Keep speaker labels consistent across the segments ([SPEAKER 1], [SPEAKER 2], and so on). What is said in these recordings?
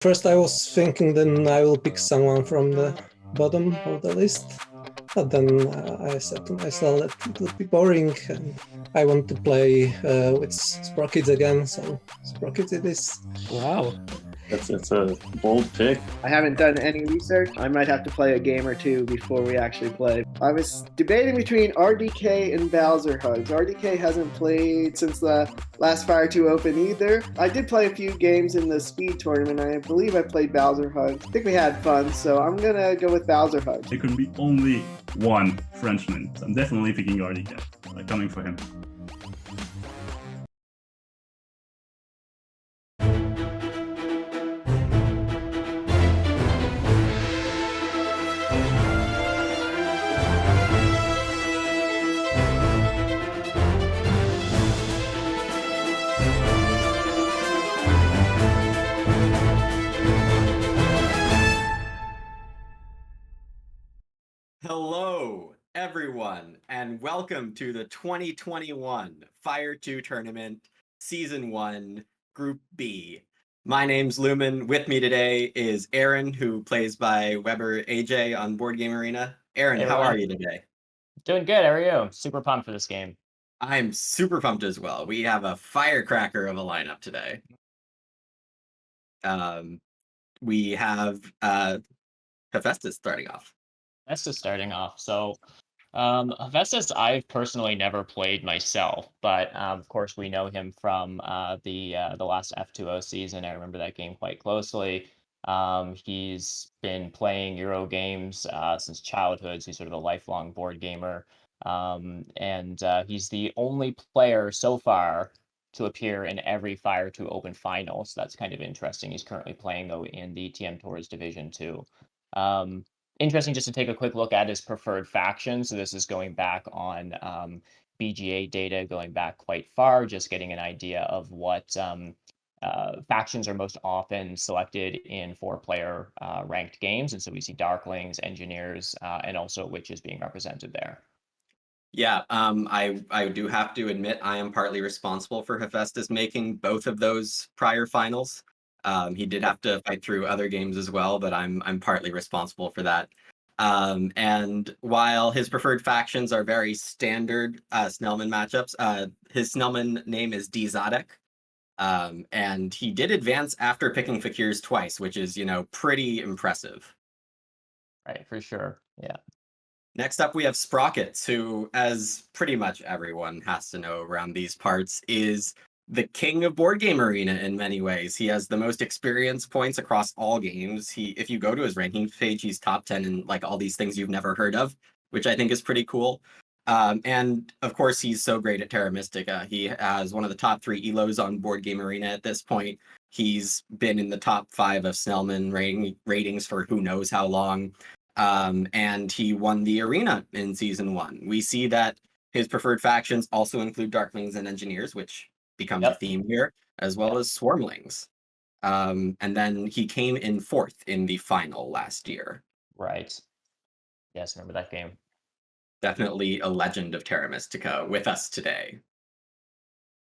[SPEAKER 1] First, I was thinking then I will pick someone from the bottom of the list, but then I said to myself that it would be boring, and I want to play with Sprockets again, so Sprockets it is.
[SPEAKER 2] Wow.
[SPEAKER 3] That's a bold pick.
[SPEAKER 4] I haven't done any research. I might have to play a game or two before we actually play. I was debating between RDK and Bowser Hugs. RDK hasn't played since the last Fire 2 Open either. I did play a few games in the speed tournament. I believe I played Bowser Hugs. I think we had fun, so I'm gonna go with Bowser Hugs.
[SPEAKER 5] There can be only one Frenchman. So I'm definitely picking RDK. Coming for him.
[SPEAKER 6] Hello, everyone, and welcome to the 2021 Fire 2 Tournament, Season 1, Group B. My name's Lumin. With me today is Aaron, who plays by webberaj on Board Game Arena. Aaron,
[SPEAKER 7] Hey,
[SPEAKER 6] how
[SPEAKER 7] everyone.
[SPEAKER 6] are you today?
[SPEAKER 7] Doing good. How are you? Super pumped for this game.
[SPEAKER 6] I'm super pumped as well. We have a firecracker of a lineup today. We have Hephaestus starting off.
[SPEAKER 7] Hephaestus starting off. So, Hephaestus, I've personally never played myself, but of course we know him from the last F2O season. I remember that game quite closely. He's been playing Euro games since childhood. So he's sort of a lifelong board gamer, and he's the only player so far to appear in every Fire 2 Open final. So that's kind of interesting. He's currently playing though in the TM Tours Division 2. Interesting just to take a quick look at his preferred faction. So this is going back on BGA data, going back quite far, just getting an idea of what factions are most often selected in 4-player ranked games. And so we see Darklings, Engineers, and also Witches being represented there.
[SPEAKER 6] Yeah, I do have to admit I am partly responsible for Hephaestus making both of those prior finals. He did have to fight through other games as well, but I'm partly responsible for that. And while his preferred factions are very standard Snellman matchups, his Snellman name is D Zadek. And he did advance after picking Fakirs twice, which is, pretty impressive.
[SPEAKER 7] Right, for sure. Yeah.
[SPEAKER 6] Next up, we have Sprockets, who, as pretty much everyone has to know around these parts, is the king of Board Game Arena in many ways. He has the most experience points across all games. If you go to his ranking page, he's top 10 in like all these things you've never heard of, which I think is pretty cool. And of course, he's so great at Terra Mystica. He has one of the top 3 ELOs on Board Game Arena at this point. He's been in the top 5 of Snellman ratings for who knows how long. And he won the arena in Season 1. We see that his preferred factions also include Darklings and Engineers, which becomes a theme here, as well as Swarmlings. And then he came in 4th in the final last year.
[SPEAKER 7] Right. Yes, remember that game.
[SPEAKER 6] Definitely a legend of Terra Mystica with us today.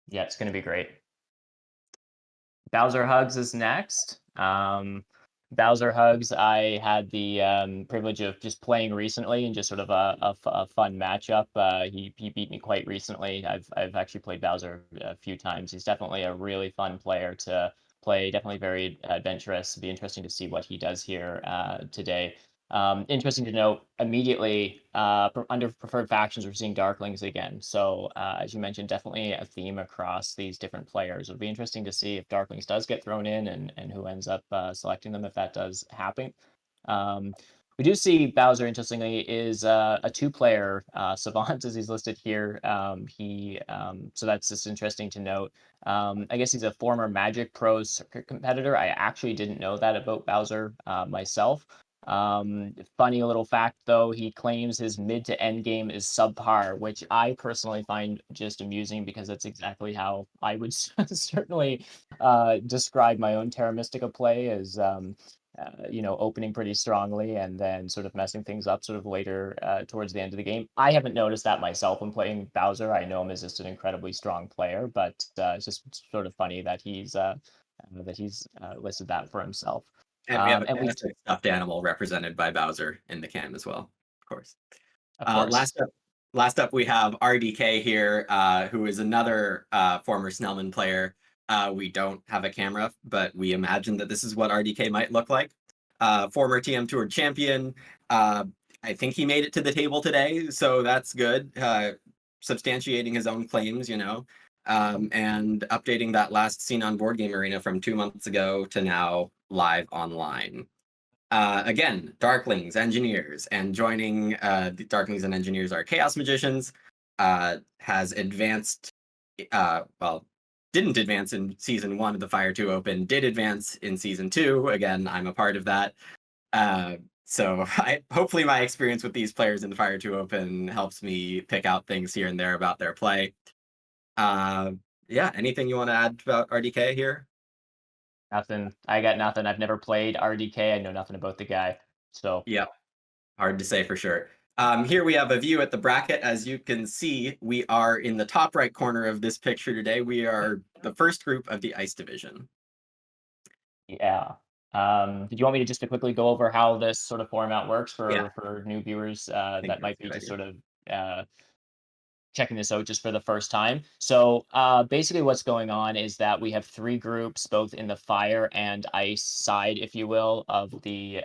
[SPEAKER 7] Yeah, it's going to be great. Bowser Hugs is next. Bowser Hugs, I had the privilege of just playing recently and just sort of a fun matchup. He beat me quite recently. I've actually played Bowser a few times. He's definitely a really fun player to play, definitely very adventurous. It'll be interesting to see what he does here today. Interesting to note, immediately under preferred factions, we're seeing Darklings again. So as you mentioned, definitely a theme across these different players. It'll be interesting to see if Darklings does get thrown in and who ends up selecting them if that does happen. We do see Bowser, interestingly, is a 2-player savant, as he's listed here. So that's just interesting to note. I guess he's a former Magic Pro circuit competitor. I actually didn't know that about Bowser myself. Funny little fact, though, he claims his mid to end game is subpar, which I personally find just amusing because that's exactly how I would certainly describe my own Terra Mystica play as opening pretty strongly and then sort of messing things up sort of later towards the end of the game. I haven't noticed that myself when playing Bowser. I know him as just an incredibly strong player, but it's just sort of funny that he's that he's listed that for himself.
[SPEAKER 6] And we have a
[SPEAKER 7] and we
[SPEAKER 6] fantastic stuffed animal represented by Bowser in the cam as well, of course.
[SPEAKER 7] of course.
[SPEAKER 6] Last up, we have RDK here, who is another former Snellman player. We don't have a camera, but we imagine that this is what RDK might look like. Former TM Tour champion. I think he made it to the table today, so that's good. Substantiating his own claims, you know, and updating that last scene on Board Game Arena from 2 months ago to now live online. Again, Darklings, Engineers, and joining the Darklings and Engineers are Chaos Magicians, has advanced, well, didn't advance in Season 1 of the Fire 2 Open, did advance in Season 2. Again, I'm a part of that. So hopefully my experience with these players in the Fire 2 Open helps me pick out things here and there about their play. Yeah, anything you want to add about RDK here?
[SPEAKER 7] Nothing. I got nothing. I've never played RDK. I know nothing about the guy. So
[SPEAKER 6] yeah, hard to say for sure. Here we have a view at the bracket. As you can see, we are in the top right corner of this picture today. We are the first group of the Ice Division.
[SPEAKER 7] yeah. Did you want me to just to quickly go over how this sort of format works for new viewers that might be just sort of checking this out just for the first time? So basically what's going on is that we have 3 groups, both in the fire and ice side, if you will, of the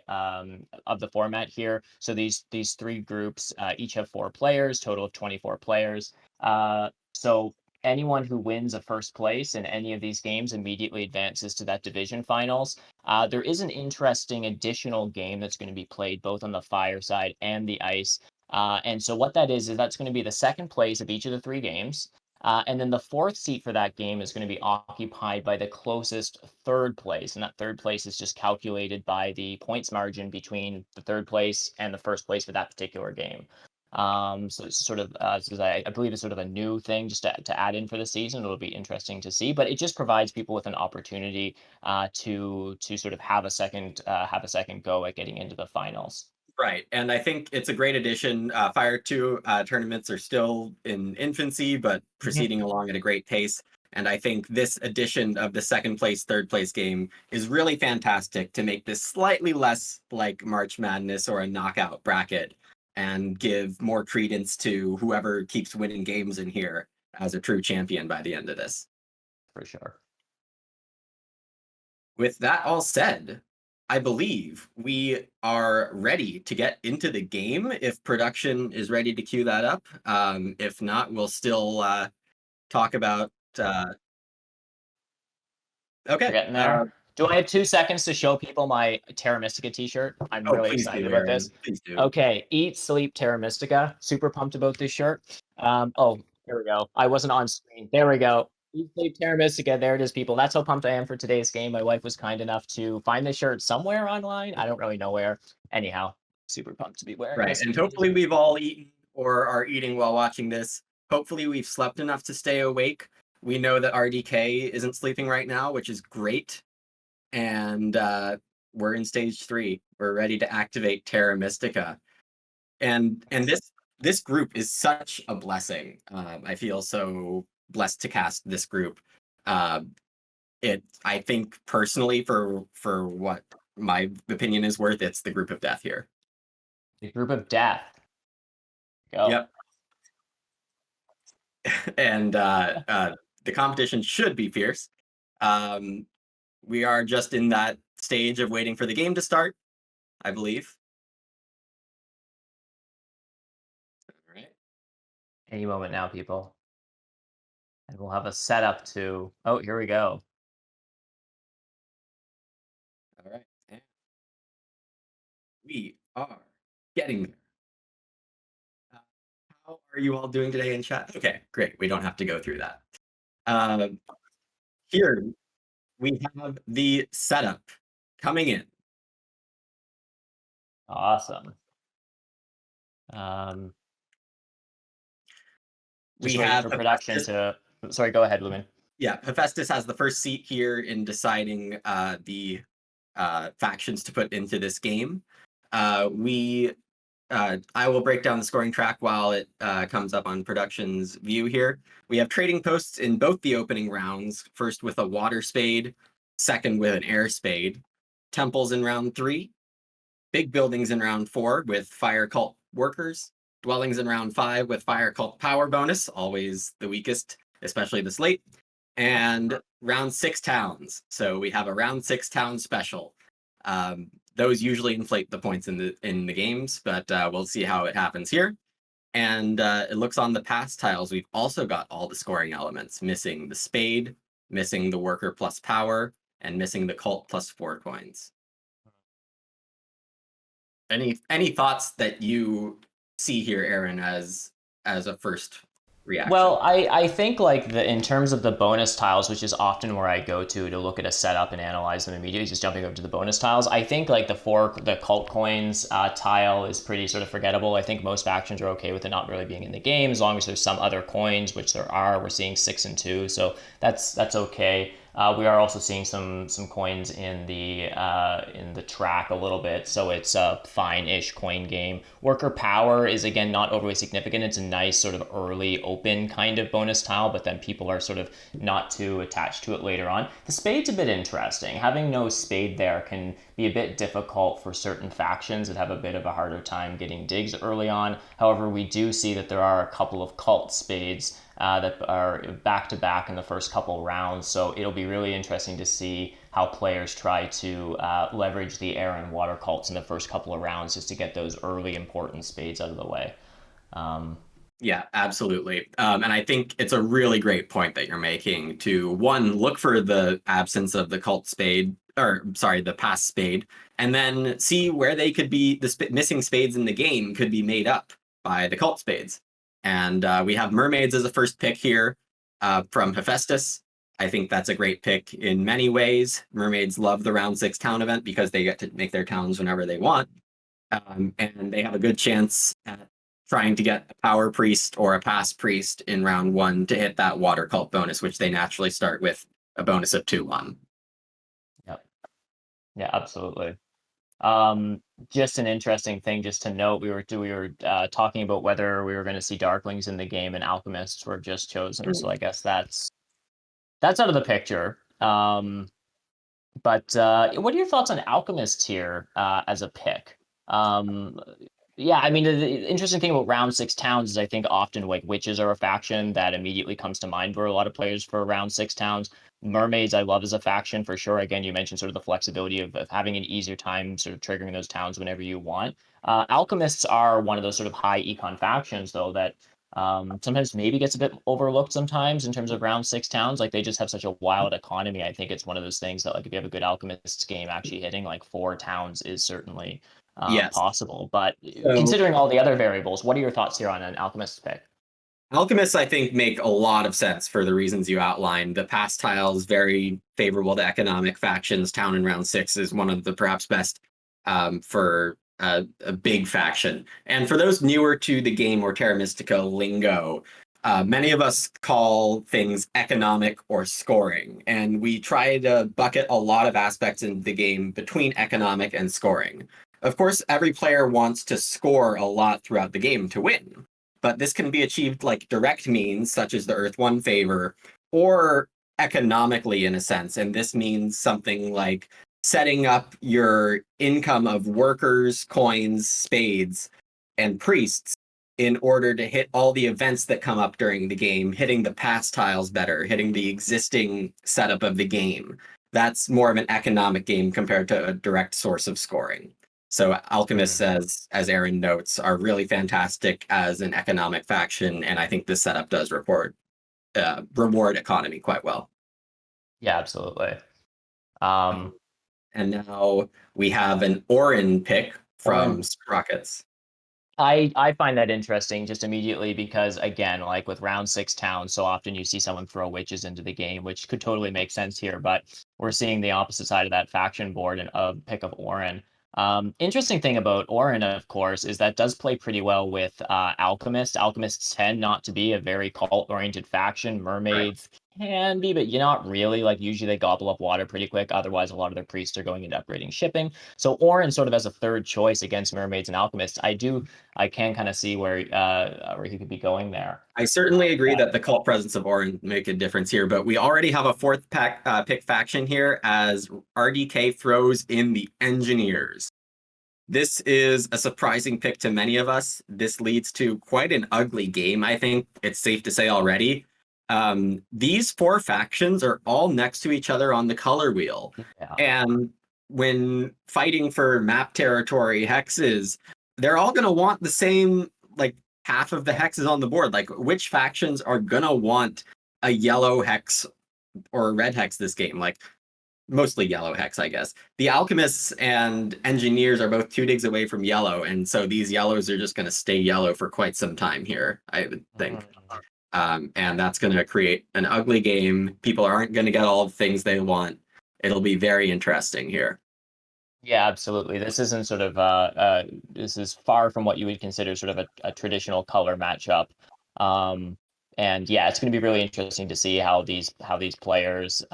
[SPEAKER 7] format here. So these 3 groups each have 4 players, total of 24 players. So anyone who wins a first place in any of these games immediately advances to that division finals. There is an interesting additional game that's going to be played both on the fire side and the ice. And so what that is that's going to be the second place of each of the 3 games. And then the 4th seat for that game is going to be occupied by the closest 3rd place. And that 3rd place is just calculated by the points margin between the 3rd place and the 1st place for that particular game. So it's sort of, I believe it's sort of a new thing just to add in for the season. It'll be interesting to see, but it just provides people with an opportunity to sort of have a second go at getting into the finals.
[SPEAKER 6] Right, and I think it's a great addition. Fire 2 tournaments are still in infancy, but proceeding along at a great pace. And I think this edition of the 2nd place, 3rd place game is really fantastic to make this slightly less like March Madness or a knockout bracket and give more credence to whoever keeps winning games in here as a true champion by the end of this.
[SPEAKER 7] For sure. With
[SPEAKER 6] that all said, I believe we are ready to get into the game if production is ready to cue that up. If not, we'll still talk about... Okay.
[SPEAKER 7] We're getting there. Do I have 2 seconds to show people my Terra Mystica t-shirt? I'm really excited about this.
[SPEAKER 6] Please do.
[SPEAKER 7] Okay, Eat, Sleep, Terra Mystica. Super pumped about this shirt. Oh, here we go. I wasn't on screen. There we go. Eat, Sleep, Terra Mystica. There it is, people. That's how pumped I am for today's game. My wife was kind enough to find this shirt somewhere online. I don't really know where. Anyhow, super pumped to be wearing
[SPEAKER 6] this. Right, and hopefully we've all eaten or are eating while watching this. Hopefully we've slept enough to stay awake. We know that RDK isn't sleeping right now, which is great. And we're in stage 3. We're ready to activate Terra Mystica. And this group is such a blessing. I feel so blessed to cast this group. I think personally, for what my opinion is worth, it's the group of death here.
[SPEAKER 7] The group of death. Go.
[SPEAKER 6] Yep. And the competition should be fierce. We are just in that stage of waiting for the game to start, I believe. All right.
[SPEAKER 7] Any moment now, people. And we'll have a setup to... Oh, here we go.
[SPEAKER 6] All right. And we are getting there. How are you all doing today in chat? Okay, great. We don't have to go through that. Here we have the setup coming in.
[SPEAKER 7] Awesome.
[SPEAKER 6] We
[SPEAKER 7] waiting
[SPEAKER 6] have
[SPEAKER 7] for production to... Sorry, go ahead, Lumin.
[SPEAKER 6] Yeah, Hephaestus has the first seat here in deciding the factions to put into this game. I will break down the scoring track while it comes up on production's view here. We have trading posts in both the opening rounds, first with a water spade, second with an air spade, temples in round 3, big buildings in round 4 with fire cult workers, dwellings in round 5 with fire cult power bonus, always the weakest, especially this late, and round 6 towns. So we have a round 6 town special. Those usually inflate the points in the games, but we'll see how it happens here. And it looks on the pass tiles, we've also got all the scoring elements, missing the spade, missing the worker plus power, and missing the cult plus 4 coins. Any thoughts that you see here, Aaron, as a first reaction?
[SPEAKER 7] Well, I think like in terms of the bonus tiles, which is often where I go to look at a setup and analyze them immediately, just jumping over to the bonus tiles. I think like the cult coins tile is pretty sort of forgettable. I think most factions are okay with it not really being in the game as long as there's some other coins, which there are. We're seeing 6 and 2, so that's okay. We are also seeing some coins in the track a little bit, so it's a fine-ish coin game. Worker power is again not overly significant. It's a nice sort of early open kind of bonus tile, but then people are sort of not too attached to it later on. The spade's a bit interesting. Having no spade there can be a bit difficult for certain factions that have a bit of a harder time getting digs early on. However, we do see that there are a couple of cult spades that are back-to-back in the first couple rounds, so it'll be really interesting to see how players try to leverage the air and water cults in the first couple of rounds just to get those early important spades out of the way.
[SPEAKER 6] Yeah, absolutely. And I think it's a really great point that you're making to, one, look for the absence of the cult spade, the pass spade, and then see where they could be, missing spades in the game could be made up by the cult spades. And we have Mermaids as a first pick here from Hephaestus. I think that's a great pick in many ways. Mermaids love the round 6 town event because they get to make their towns whenever they want. And they have a good chance at trying to get a power priest or a pass priest in round 1 to hit that water cult bonus, which they naturally start with a bonus of 2 on.
[SPEAKER 7] Yep. Yeah, absolutely. Just an interesting thing just to note, we were talking about whether we were going to see Darklings in the game, and Alchemists were just chosen, so I guess that's out of the picture. But what are your thoughts on Alchemists here as a pick? Yeah, I mean, the interesting thing about round 6 towns is I think often like witches are a faction that immediately comes to mind for a lot of players for round 6 towns. Mermaids I love as a faction for sure. Again, you mentioned sort of the flexibility of having an easier time sort of triggering those towns whenever you want. Alchemists are one of those sort of high econ factions though that sometimes maybe gets a bit overlooked sometimes in terms of round 6 towns. Like they just have such a wild economy. I think it's one of those things that like if you have a good Alchemists game, actually hitting like 4 towns is certainly possible. But considering all the other variables, what are your thoughts here on an Alchemist pick?
[SPEAKER 6] Alchemists, I think, make a lot of sense for the reasons you outlined. The pass tile is very favorable to economic factions. Town in round 6 is one of the perhaps best for a big faction. And for those newer to the game or Terra Mystica lingo, many of us call things economic or scoring. And we try to bucket a lot of aspects in the game between economic and scoring. Of course, every player wants to score a lot throughout the game to win. But this can be achieved like direct means, such as the Earth 1 favor, or economically in a sense. And this means something like setting up your income of workers, coins, spades, and priests in order to hit all the events that come up during the game, hitting the pass tiles better, hitting the existing setup of the game. That's more of an economic game compared to a direct source of scoring. So Alchemists, as Aaron notes, are really fantastic as an economic faction, and I think this setup does reward economy quite well.
[SPEAKER 7] Yeah, absolutely.
[SPEAKER 6] And now we have an Orin pick from Sprockets.
[SPEAKER 7] I find that interesting just immediately because, again, like with round 6 towns, so often you see someone throw witches into the game, which could totally make sense here, but we're seeing the opposite side of that faction board and a pick of Orin. Interesting thing about Orin, of course, is that does play pretty well with Alchemists. Alchemists tend not to be a very cult-oriented faction. Mermaids can be, but you're not really. Like usually they gobble up water pretty quick. Otherwise, a lot of their priests are going into upgrading shipping. So Orin sort of as a third choice against Mermaids and Alchemists, I can kind of see where he could be going there.
[SPEAKER 6] I certainly agree that the cult presence of Orin make a difference here, but we already have a fourth pick faction here as RDK throws in the Engineers. This is a surprising pick to many of us. This leads to quite an ugly game, I think it's safe to say already. These four factions are all next to each other on the color wheel.
[SPEAKER 7] Yeah.
[SPEAKER 6] And when fighting for map territory hexes, they're all going to want the same, like, half of the hexes on the board. Like, which factions are going to want a yellow hex or a red hex this game? Like, mostly yellow hex, I guess. The Alchemists and Engineers are both 2 digs away from yellow, and so these yellows are just going to stay yellow for quite some time here, I would think. And that's going to create an ugly game. People aren't going to get all the things they want. It'll be very interesting here.
[SPEAKER 7] Yeah, absolutely. This isn't sort of this is far from what you would consider sort of a traditional color matchup. And yeah, it's going to be really interesting to see how these players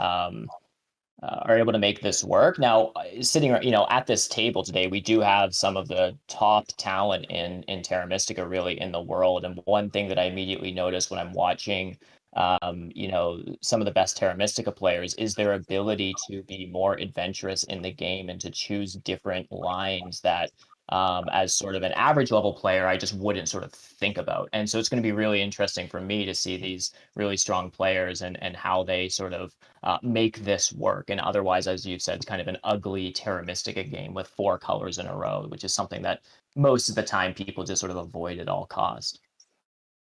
[SPEAKER 7] are able to make this work. Now, sitting at this table today, we do have some of the top talent in Terra Mystica really in the world. And one thing that I immediately noticed when I'm watching some of the best Terra Mystica players is their ability to be more adventurous in the game and to choose different lines that as sort of an average level player, I just wouldn't sort of think about. And so it's going to be really interesting for me to see these really strong players and how they sort of make this work. And otherwise, as you said, it's kind of an ugly Terra Mystica game with 4 colors in a row, which is something that most of the time people just sort of avoid at all cost.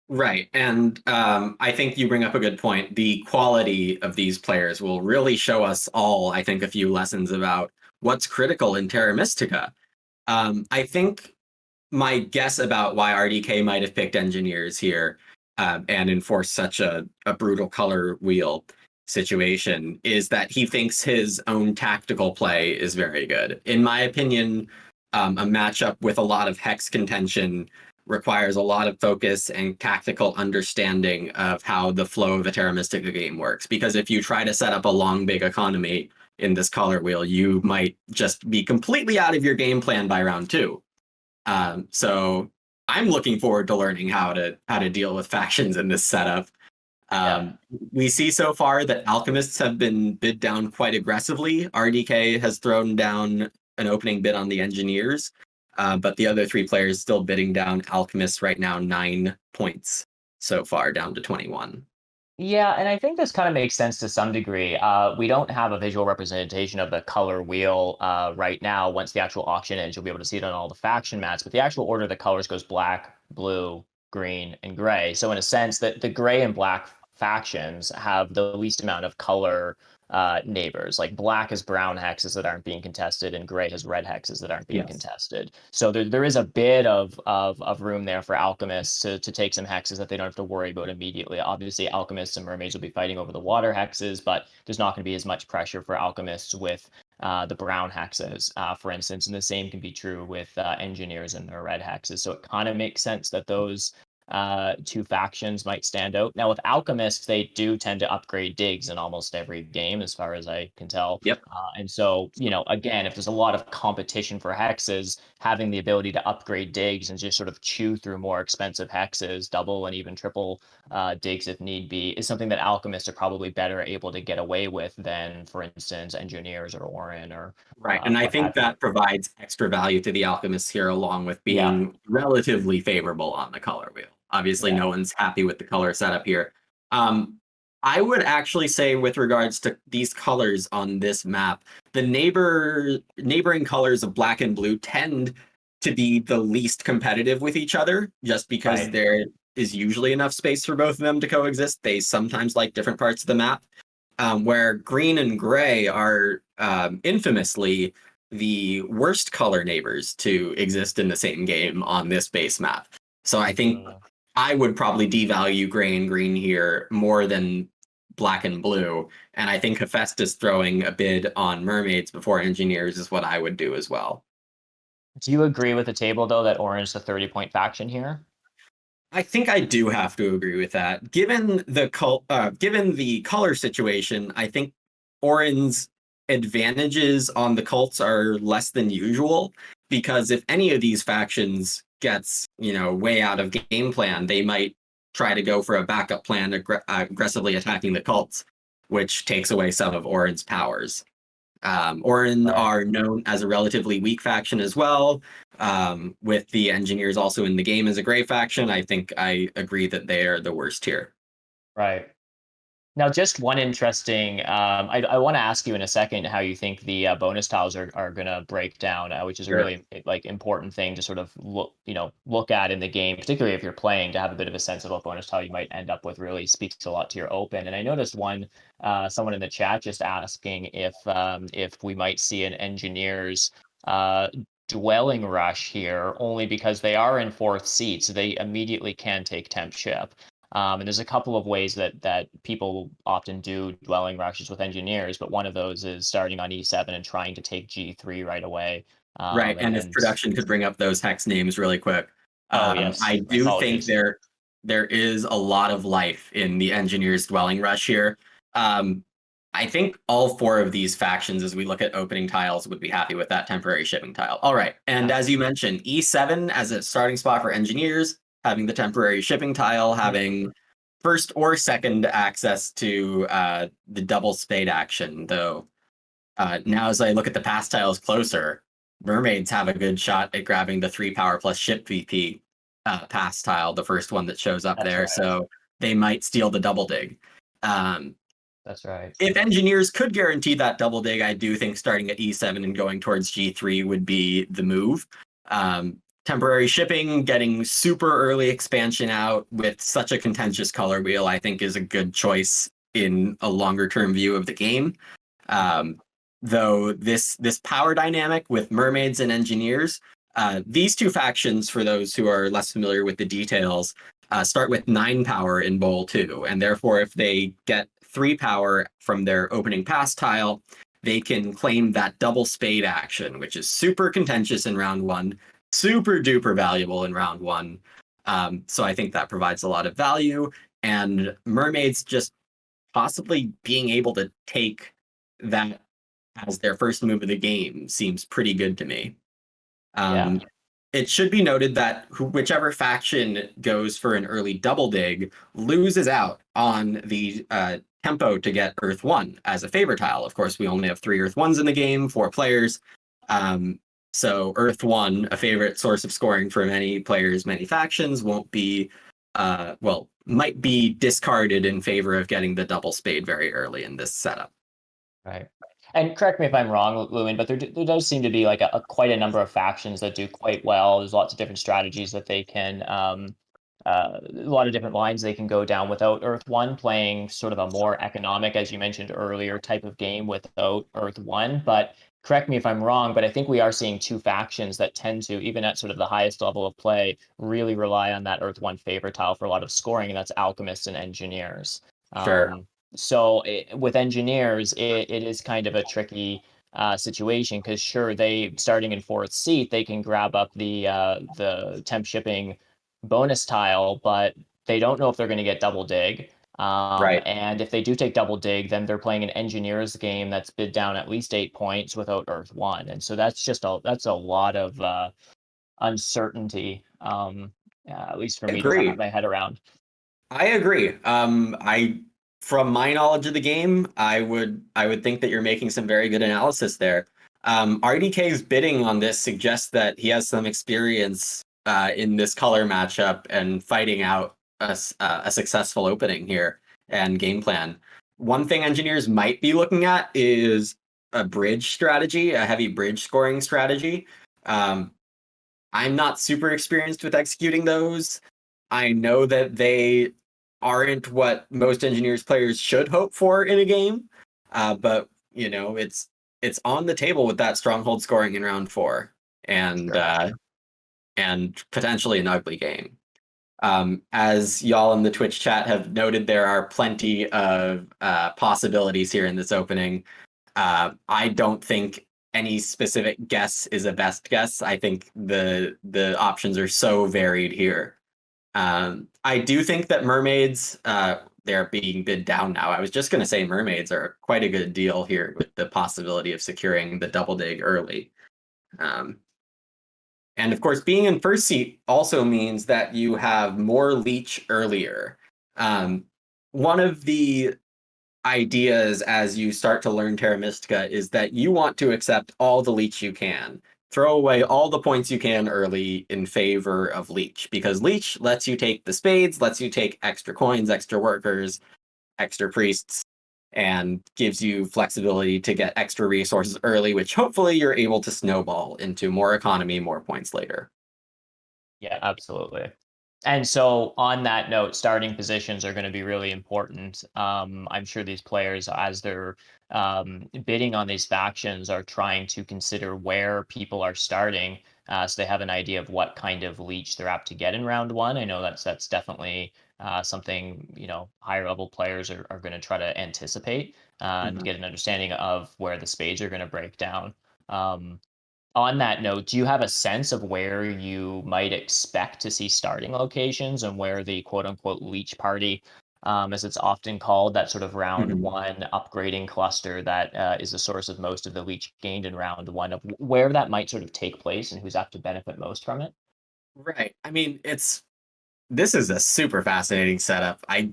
[SPEAKER 6] Right. And I think you bring up a good point. The quality of these players will really show us all, I think, a few lessons about what's critical in Terra Mystica. I think my guess about why RDK might have picked Engineers here and enforced such a brutal color wheel situation is that he thinks his own tactical play is very good. In my opinion, a matchup with a lot of hex contention requires a lot of focus and tactical understanding of how the flow of a Terra Mystica game works. Because if you try to set up a long, big economy in this color wheel, you might just be completely out of your game plan by round 2. So I'm looking forward to learning how to deal with factions in this setup. We see so far that Alchemists have been bid down quite aggressively. RDK has thrown down an opening bid on the Engineers, but the other 3 players still bidding down Alchemists right now 9 points so far, down to 21.
[SPEAKER 7] Yeah, and I think this kind of makes sense to some degree. We don't have a visual representation of the color wheel right now. Once the actual auction ends, you'll be able to see it on all the faction mats. But the actual order of the colors goes black, blue, green, and gray. So in a sense, that the gray and black factions have the least amount of color neighbors. Like black is brown hexes that aren't being contested, and gray has red hexes that aren't being contested. So there is a bit of room there for Alchemists to take some hexes that they don't have to worry about immediately. Obviously, Alchemists and Mermaids will be fighting over the water hexes, but there's not going to be as much pressure for Alchemists with the brown hexes, for instance, and the same can be true with Engineers and their red hexes. So it kind of makes sense that those 2 factions might stand out. Now with Alchemists, they do tend to upgrade digs in almost every game, as far as I can tell.
[SPEAKER 6] Yep.
[SPEAKER 7] And so, again, if there's a lot of competition for hexes, having the ability to upgrade digs and just sort of chew through more expensive hexes, double and even triple digs if need be, is something that Alchemists are probably better able to get away with than, for instance, Engineers or Orin or
[SPEAKER 6] right. And I think that provides extra value to the Alchemists here, along with being relatively favorable on the color wheel. Obviously, no one's happy with the color setup here. I would actually say, with regards to these colors on this map, the neighboring colors of black and blue tend to be the least competitive with each other, just because there is usually enough space for both of them to coexist. They sometimes like different parts of the map, where green and gray are infamously the worst color neighbors to exist in the same game on this base map. So I think I would probably devalue gray and green here more than black and blue. And I think Hephaestus throwing a bid on Mermaids before Engineers is what I would do as well.
[SPEAKER 7] Do you agree with the table, though, that Orange is the 30-point faction here?
[SPEAKER 6] I think I do have to agree with that. Given the color situation, I think Orin's advantages on the cults are less than usual because if any of these factions gets, way out of game plan, they might try to go for a backup plan aggressively attacking the cults, which takes away some of Orin's powers. Orin
[SPEAKER 7] Right.
[SPEAKER 6] are known as a relatively weak faction as well. With the engineers also in the game as a gray faction, I think I agree that they are the worst here.
[SPEAKER 7] Right. Now, just one interesting. I want to ask you in a second how you think the bonus tiles are going to break down, which is a
[SPEAKER 6] Sure.
[SPEAKER 7] really like important thing to sort of look at in the game, particularly if you're playing, to have a bit of a sense of what bonus tile you might end up with. Really speaks a lot to your open. And I noticed someone in the chat just asking if we might see an engineers dwelling rush here, only because they are in fourth seat, so they immediately can take temp ship. And there's a couple of ways that people often do dwelling rushes with engineers, but one of those is starting on E7 and trying to take G3 right away.
[SPEAKER 6] Right, and if production could bring up those hex names really quick.
[SPEAKER 7] Oh, yes.
[SPEAKER 6] I
[SPEAKER 7] My
[SPEAKER 6] do think
[SPEAKER 7] apologies.
[SPEAKER 6] there is a lot of life in the engineers dwelling rush here. I think all four of these factions, as we look at opening tiles, would be happy with that temporary shipping tile. All right, and as you mentioned, E7 as a starting spot for engineers, having the temporary shipping tile, having first or second access to the double spade action, though. Now, as I look at the pass tiles closer, Mermaids have a good shot at grabbing the 3 power plus ship VP pass tile, the first one that shows up
[SPEAKER 7] That's
[SPEAKER 6] there.
[SPEAKER 7] right.
[SPEAKER 6] So they might steal the double dig.
[SPEAKER 7] That's right.
[SPEAKER 6] If engineers could guarantee that double dig, I do think starting at E7 and going towards G3 would be the move. Temporary shipping, getting super early expansion out with such a contentious color wheel, I think is a good choice in a longer term view of the game. Though this power dynamic with mermaids and engineers, these two factions, for those who are less familiar with the details, start with 9 power in bowl 2, and therefore if they get 3 power from their opening pass tile, they can claim that double spade action, which is super contentious in round 1, super duper valuable in round 1. So I think that provides a lot of value, and mermaids just possibly being able to take that as their first move of the game seems pretty good to me.
[SPEAKER 7] Yeah.
[SPEAKER 6] It should be noted that whichever faction goes for an early double dig loses out on the tempo to get Earth 1 as a favor tile. Of course, we only have 3 Earth 1s in the game, 4 players. So Earth 1, a favorite source of scoring for many players, many factions, won't be, might be discarded in favor of getting the double spade very early in this setup.
[SPEAKER 7] Right. And correct me if I'm wrong, Lumin, but there does seem to be like quite a number of factions that do quite well. There's lots of different strategies that they can, a lot of different lines they can go down without Earth 1, playing sort of a more economic, as you mentioned earlier, type of game without Earth 1. But correct me if I'm wrong, but I think we are seeing two factions that tend to, even at sort of the highest level of play, really rely on that Earth 1 favor tile for a lot of scoring, and that's Alchemists and Engineers.
[SPEAKER 6] Sure.
[SPEAKER 7] So with engineers, it is kind of a tricky situation because sure, they starting in fourth seat, they can grab up the temp shipping bonus tile, but they don't know if they're going to get double dig.
[SPEAKER 6] Right.
[SPEAKER 7] And if they do take double dig, then they're playing an engineers game that's bid down at least 8 points without Earth 1, and so that's a lot of uncertainty. At least for me to wrap
[SPEAKER 6] Agree.
[SPEAKER 7] my head around.
[SPEAKER 6] I agree. From my knowledge of the game, I would think that you're making some very good analysis there. RDK's bidding on this suggests that he has some experience in this color matchup and fighting out a successful opening here and game plan. One thing engineers might be looking at is a bridge strategy, a heavy bridge scoring strategy. I'm not super experienced with executing those. I know that they aren't what most engineers players should hope for in a game, but it's on the table with that stronghold scoring in round 4, and potentially an ugly game. As y'all in the Twitch chat have noted, there are plenty of possibilities here in this opening. I don't think any specific guess is a best guess. I think the options are so varied here. I do think that Mermaids, they're being bid down now. I was just going to say Mermaids are quite a good deal here with the possibility of securing the double dig early. And of course, being in first seat also means that you have more leech earlier. One of the ideas as you start to learn Terra Mystica is that you want to accept all the leech you can. Throw away all the points you can early in favor of leech, because leech lets you take the spades, lets you take extra coins, extra workers, extra priests, and gives you flexibility to get extra resources early, which hopefully you're able to snowball into more economy, more points later.
[SPEAKER 7] Yeah, absolutely. And so on that note, starting positions are going to be really important. I'm sure these players, as they're bidding on these factions, are trying to consider where people are starting, so they have an idea of what kind of leech they're apt to get in round one. I know that's definitely something, higher level players are going to try to anticipate and get an understanding of where the spades are going to break down. On that note, do you have a sense of where you might expect to see starting locations and where the quote unquote leech party, as it's often called, that sort of round one upgrading cluster that is the source of most of the leech gained in round one, of where that might sort of take place and who's apt to benefit most from it?
[SPEAKER 6] Right. I mean, this is a super fascinating setup. I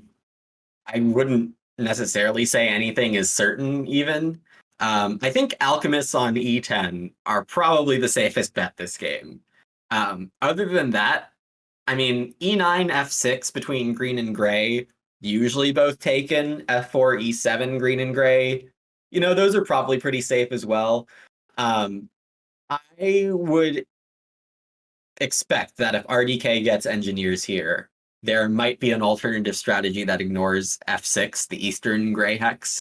[SPEAKER 6] wouldn't necessarily say anything is certain even. I think alchemists on E10 are probably the safest bet this game. Other than that, I mean, E9, F6 between green and gray, usually both taken. F4, E7, green and gray, those are probably pretty safe as well. I would expect that if RDK gets engineers here, there might be an alternative strategy that ignores F6, the Eastern Gray Hex,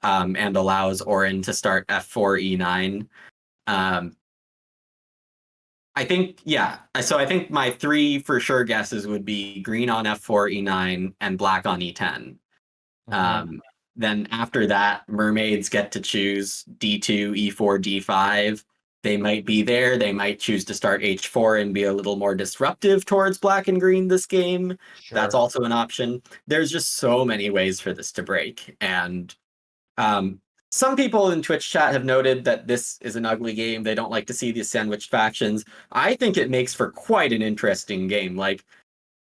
[SPEAKER 6] and allows Orin to start F4, E9. I think, yeah. So I think my three for sure guesses would be green on F4, E9, and black on E10. Then after that, Mermaids get to choose D2, E4, D5. They might be there. They might choose to start H4 and be a little more disruptive towards black and green this game.
[SPEAKER 7] Sure.
[SPEAKER 6] That's also an option. There's just so many ways for this to break. And some people in Twitch chat have noted that this is an ugly game. They don't like to see these sandwiched factions. I think it makes for quite an interesting game. Like,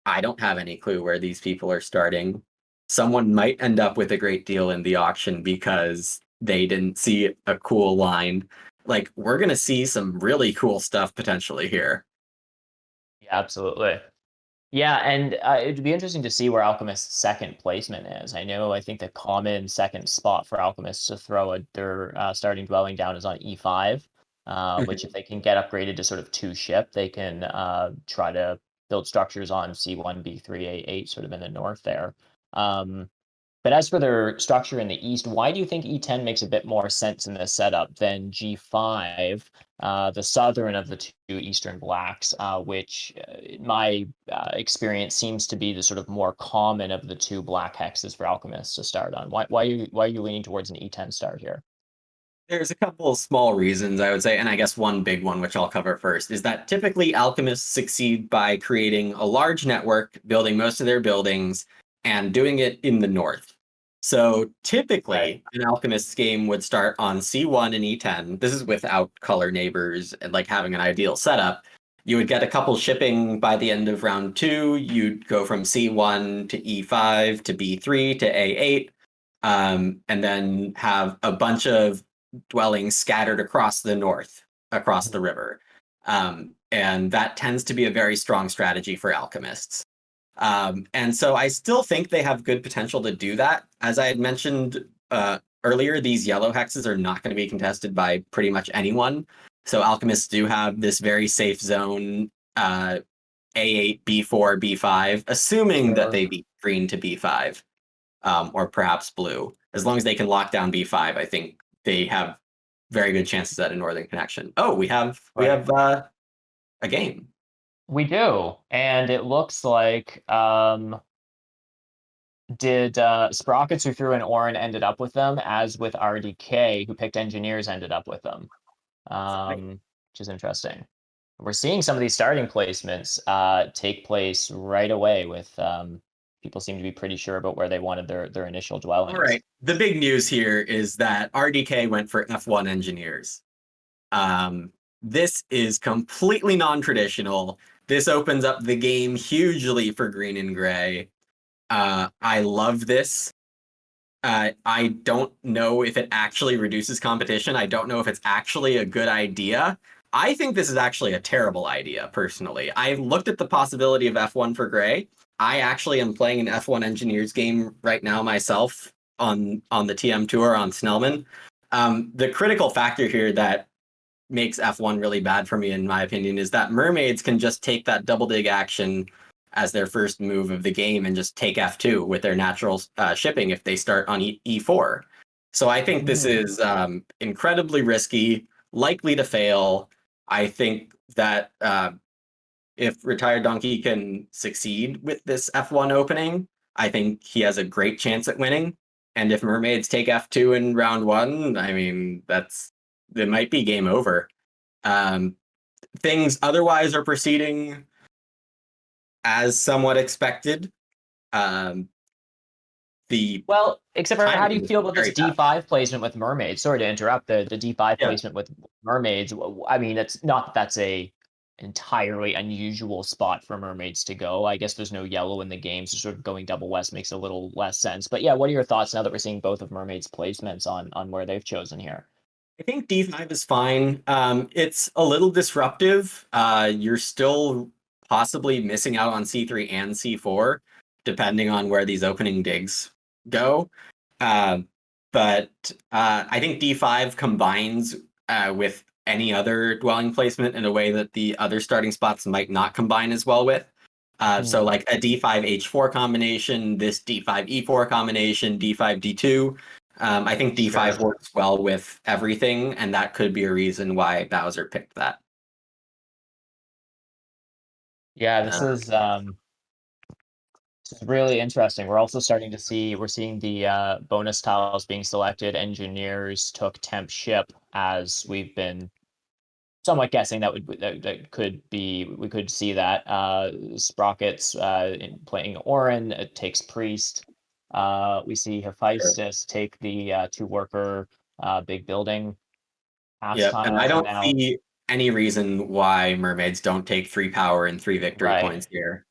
[SPEAKER 6] I don't have any clue where these people are starting. Someone might end up with a great deal in the auction because they didn't see a cool line. Like, we're going to see some really cool stuff potentially here.
[SPEAKER 7] Yeah, absolutely. Yeah, and it'd be interesting to see where Alchemist's second placement is. I think the common second spot for Alchemists to throw their starting dwelling down is on E5, which if they can get upgraded to sort of two ship, they can try to build structures on C1, B3, A8, sort of in the north there. But as for their structure in the east, why do you think E10 makes a bit more sense in this setup than G5, the southern of the two eastern blacks, which in my experience seems to be the sort of more common of the two black hexes for alchemists to start on? Why are you leaning towards an E10 start here?
[SPEAKER 6] There's a couple of small reasons, I would say, and I guess one big one, which I'll cover first, is that typically alchemists succeed by creating a large network, building most of their buildings, and doing it in the north. So typically, an alchemist's game would start on C1 and E10. This is without color neighbors and like having an ideal setup. You would get a couple shipping by the end of round 2. You'd go from C1 to E5 to B3 to A8, and then have a bunch of dwellings scattered across the north, across the river. And that tends to be a very strong strategy for alchemists. And so I still think they have good potential to do that. As I had mentioned earlier, these yellow hexes are not going to be contested by pretty much anyone. So alchemists do have this very safe zone, A8, B4, B5, assuming that they beat green to B5, or perhaps blue. As long as they can lock down B5, I think they have very good chances at a northern connection. Oh, we have a game.
[SPEAKER 7] We do, and it looks like did Sprockets, who threw in Orin, ended up with them, as with RDK, who picked engineers, ended up with them, which is interesting. we're seeing some of these starting placements take place right away with people seem to be pretty sure about where they wanted their initial dwellings.
[SPEAKER 6] All right. The big news here is that RDK went for F1 engineers. This is completely non-traditional. This opens up the game hugely for green and gray. I love this. I don't know if it actually reduces competition. I don't know if it's actually a good idea. I think this is actually a terrible idea, personally. I looked at the possibility of F1 for gray. I actually am playing an F1 Engineers game right now myself on the TM Tour on Snellman. The critical factor here that makes F1 really bad for me, in my opinion, is that Mermaids can just take that double dig action as their first move of the game and just take F2 with their natural shipping if they start on E4. So I think this is incredibly risky, likely to fail. I think that if Retired Donkey can succeed with this F1 opening, I think he has a great chance at winning. And if Mermaids take F2 in round 1, I mean, it might be game over. Things otherwise are proceeding as somewhat expected.
[SPEAKER 7] Well, except for how do you feel about this
[SPEAKER 6] very
[SPEAKER 7] D5 placement with Mermaids? Sorry to interrupt the D5 placement with Mermaids. I mean, it's not that that's a entirely unusual spot for Mermaids to go. I guess there's no yellow in the game, so sort of going double west makes a little less sense. But yeah, what are your thoughts now that we're seeing both of Mermaids' placements on where they've chosen here?
[SPEAKER 6] I think D5 is fine. It's a little disruptive. You're still possibly missing out on C3 and C4, depending on where these opening digs go. But I think D5 combines with any other dwelling placement in a way that the other starting spots might not combine as well with. So like a D5 H4 combination, this D5 E4 combination, D5 D2. I think D5 works well with everything, and that could be a reason why Bowser picked that.
[SPEAKER 7] Yeah, this is really interesting. We're also starting to we're seeing the bonus tiles being selected. Engineers took temp ship, as we've been somewhat guessing that could be, we could see that. Sprockets playing Orin takes priest. We see Hephaestus take the 2-worker big building.
[SPEAKER 6] Yeah, and I don't see any reason why Mermaids don't take 3 power and 3 victory points here.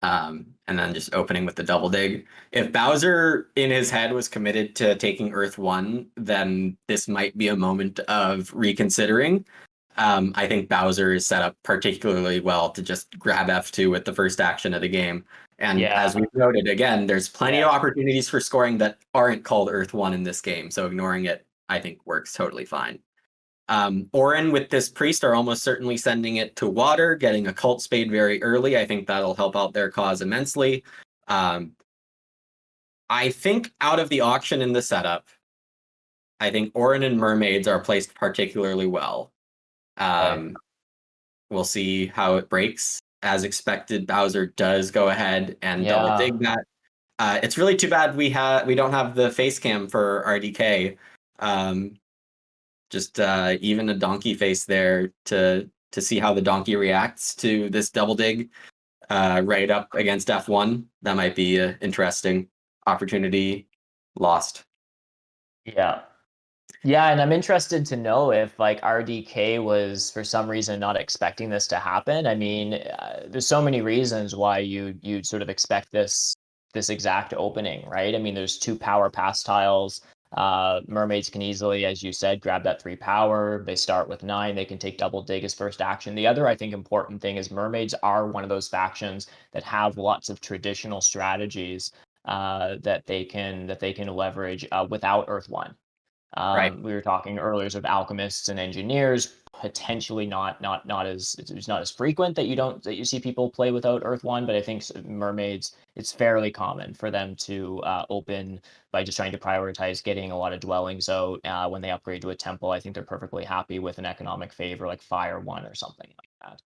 [SPEAKER 6] And then just opening with the double dig. If Bowser in his head was committed to taking Earth 1, then this might be a moment of reconsidering. I think Bowser is set up particularly well to just grab F2 with the first action of the game. And as we've noted, again, there's plenty of opportunities for scoring that aren't called Earth 1 in this game. So ignoring it, I think, works totally fine. Orin with this priest are almost certainly sending it to water, getting a cult spade very early. I think that'll help out their cause immensely. I think out of the auction in the setup, I think Orin and Mermaids are placed particularly well. We'll see how it breaks. As expected, Bowser does go ahead and double dig that. It's really too bad we don't have the face cam for RDK. Just even a donkey face there to see how the donkey reacts to this double dig right up against F1. That might be an interesting opportunity lost.
[SPEAKER 7] Yeah, and I'm interested to know if like RDK was for some reason not expecting this to happen. I mean, there's so many reasons why you'd sort of expect this exact opening, right? I mean, there's 2 power pass tiles. Mermaids can easily, as you said, grab that 3 power. They start with 9. They can take double dig as first action. The other, I think, important thing is Mermaids are one of those factions that have lots of traditional strategies that they can leverage without Earth 1. We were talking earlier of alchemists and engineers, potentially not as frequent that you see people play without Earth 1, but I think Mermaids, it's fairly common for them to open by just trying to prioritize getting a lot of dwellings out. When they upgrade to a temple, I think they're perfectly happy with an economic favor like Fire 1 or something like that.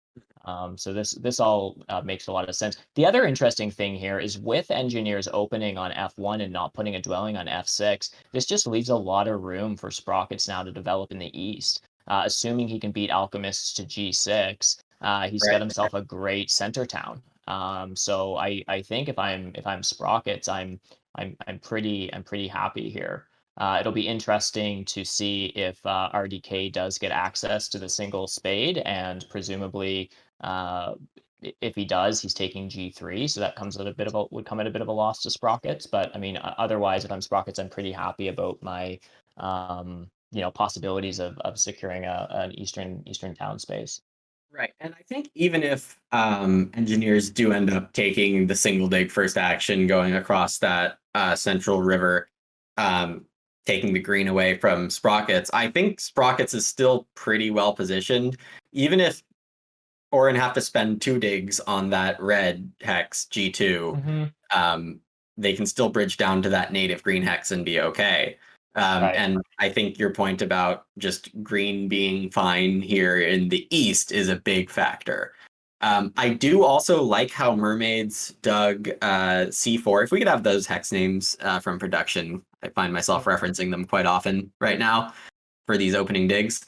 [SPEAKER 7] So this all makes a lot of sense. The other interesting thing here is with engineers opening on F1 and not putting a dwelling on F6, this just leaves a lot of room for Sprockets now to develop in the east. Assuming he can beat alchemists to G6, He's got himself a great center town. So I think if I'm Sprockets, I'm pretty happy here. It'll be interesting to see if RDK does get access to the single spade, and presumably, if he does, he's taking G3, so that would come at a bit of a loss to Sprockets. But I mean, otherwise, if I'm Sprockets, I'm pretty happy about my possibilities of securing an eastern town space.
[SPEAKER 6] Right. And I think even if engineers do end up taking the single dig first action, going across that central river, taking the green away from Sprockets, I think Sprockets is still pretty well positioned. Even if Orin have to spend 2 digs on that red hex G2, they can still bridge down to that native green hex and be okay.
[SPEAKER 7] Right.
[SPEAKER 6] And I think your point about just green being fine here in the east is a big factor. I do also like how Mermaids dug C4. If we could have those hex names from production, I find myself referencing them quite often right now for these opening digs.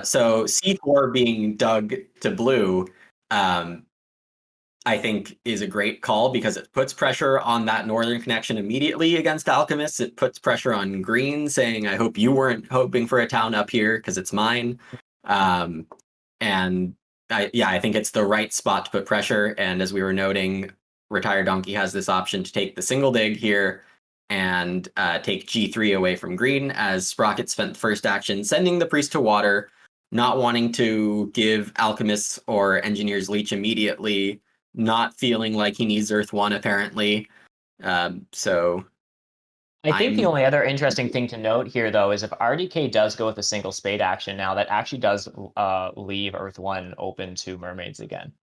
[SPEAKER 6] So C4 being dug to blue, I think is a great call because it puts pressure on that northern connection immediately against Alchemists. It puts pressure on green, saying, I hope you weren't hoping for a town up here because it's mine. And I think it's the right spot to put pressure. And as we were noting, Retired Donkey has this option to take the single dig here and take G3 away from green, as Sprocket spent the first action sending the priest to water, not wanting to give Alchemists or Engineers Leech immediately, not feeling like he needs Earth 1, apparently. So
[SPEAKER 7] I think the only other interesting thing to note here, though, is if RDK does go with a single spade action now, that actually does leave Earth 1 open to Mermaids again.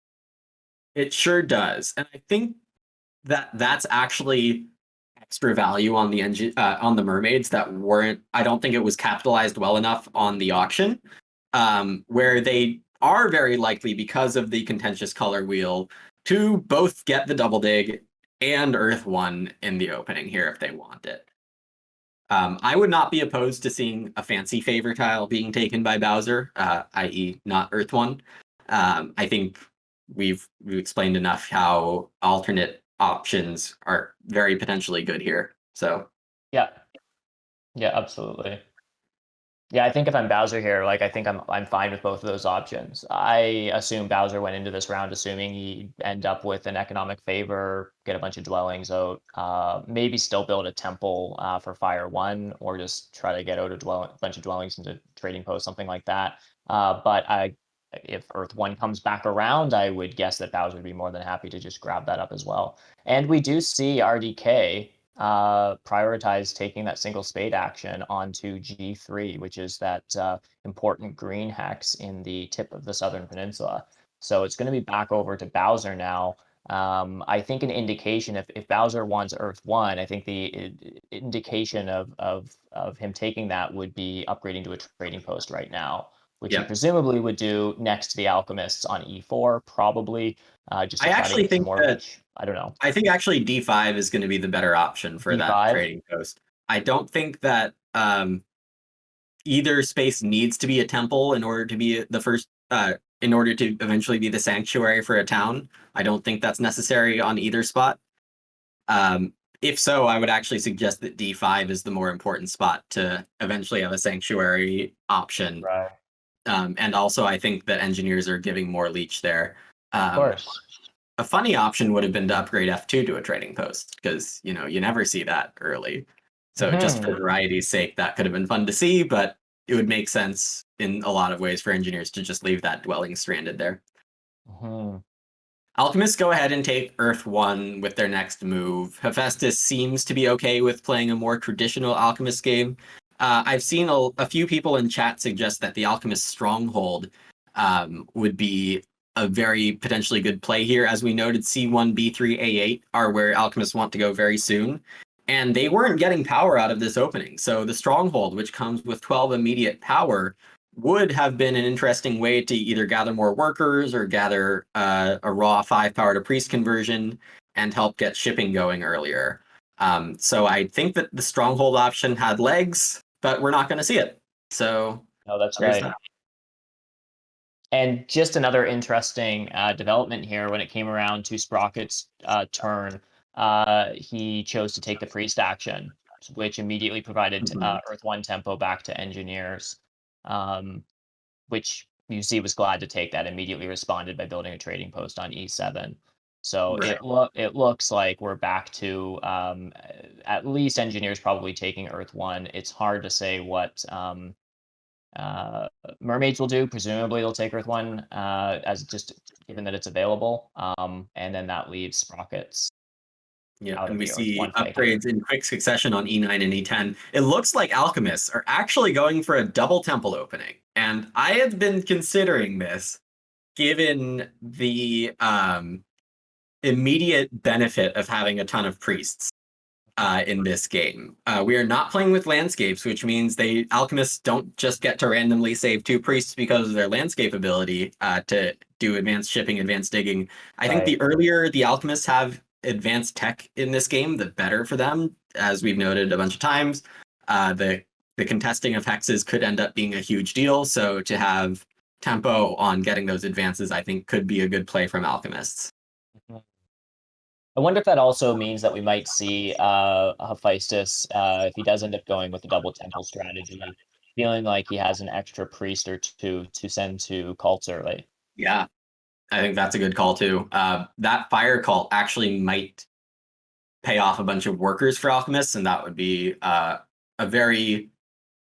[SPEAKER 6] It sure does. And I think that's actually extra value on the Mermaids that weren't, I don't think it was capitalized well enough on the auction, where they are very likely, because of the contentious color wheel, to both get the double dig and Earth 1 in the opening here if they want it. I would not be opposed to seeing a fancy favor tile being taken by Bowser, i.e. not Earth 1. I think we've explained enough how alternate options are very potentially good here. So
[SPEAKER 7] yeah, absolutely. Yeah, I think if I'm Bowser here, like I think I'm fine with both of those options. I assume Bowser went into this round assuming he'd end up with an economic favor, get a bunch of dwellings out, maybe still build a temple for Fire 1, or just try to get out a bunch of dwellings into trading post, something like that. But if Earth 1 comes back around, I would guess that Bowser would be more than happy to just grab that up as well. And we do see RDK prioritize taking that single spade action onto G3, which is that important green hex in the tip of the southern peninsula. So it's going to be back over to Bowser now. I think an indication, if Bowser wants Earth 1, I think the indication of him taking that would be upgrading to a trading post right now, which he presumably would do next to the Alchemists on E4, probably. Just to try to get some more reach. I don't know.
[SPEAKER 6] I think actually D5 is going to be the better option for
[SPEAKER 7] D5?
[SPEAKER 6] that trading post. I don't think that either space needs to be a temple in order to be the first, in order to eventually be the sanctuary for a town. I don't think that's necessary on either spot. If so, I would actually suggest that D5 is the more important spot to eventually have a sanctuary option.
[SPEAKER 7] Right.
[SPEAKER 6] And also, I think that engineers are giving more leech there.
[SPEAKER 7] Of course.
[SPEAKER 6] A funny option would have been to upgrade F2 to a trading post, because you never see that early. So just for variety's sake, that could have been fun to see, but it would make sense in a lot of ways for engineers to just leave that dwelling stranded there. Alchemists go ahead and take Earth 1 with their next move. Hephaestus seems to be okay with playing a more traditional Alchemist game. I've seen a few people in chat suggest that the Alchemist Stronghold would be a very potentially good play here. As we noted, C1, B3, A8 are where Alchemists want to go very soon. And they weren't getting power out of this opening. So the Stronghold, which comes with 12 immediate power, would have been an interesting way to either gather more workers or gather a raw 5 power to priest conversion and help get shipping going earlier. So I think that the Stronghold option had legs, but we're not going to see it. So
[SPEAKER 7] no, that's right. And just another interesting development here, when it came around to Sprocket's turn, he chose to take the priest action, which immediately provided Earth 1 tempo back to engineers, which you see was glad to take that, immediately responded by building a trading post on E7. So
[SPEAKER 6] Right.
[SPEAKER 7] it looks like we're back to at least engineers probably taking Earth 1. It's hard to say what Mermaids will do. Presumably they'll take Earth 1 as just given that it's available. And then that leaves Sprockets.
[SPEAKER 6] Yeah,
[SPEAKER 7] out
[SPEAKER 6] and
[SPEAKER 7] of
[SPEAKER 6] we
[SPEAKER 7] the Earth
[SPEAKER 6] see
[SPEAKER 7] 1 fight.
[SPEAKER 6] upgrades in quick succession on E9 and E10. It looks like alchemists are actually going for a double temple opening. And I had been considering this given the immediate benefit of having a ton of priests in this game. We are not playing with landscapes, which means alchemists don't just get to randomly save 2 priests because of their landscape ability to do advanced shipping, advanced digging. I think the earlier the alchemists have advanced tech in this game, the better for them. As we've noted a bunch of times, the contesting of hexes could end up being a huge deal. So to have tempo on getting those advances, I think could be a good play from alchemists.
[SPEAKER 7] I wonder if that also means that we might see Hephaestus, if he does end up going with the double temple strategy, feeling like he has an extra priest or two to send to cults early.
[SPEAKER 6] Yeah, I think that's a good call too. That fire cult actually might pay off a bunch of workers for alchemists, and that would be a very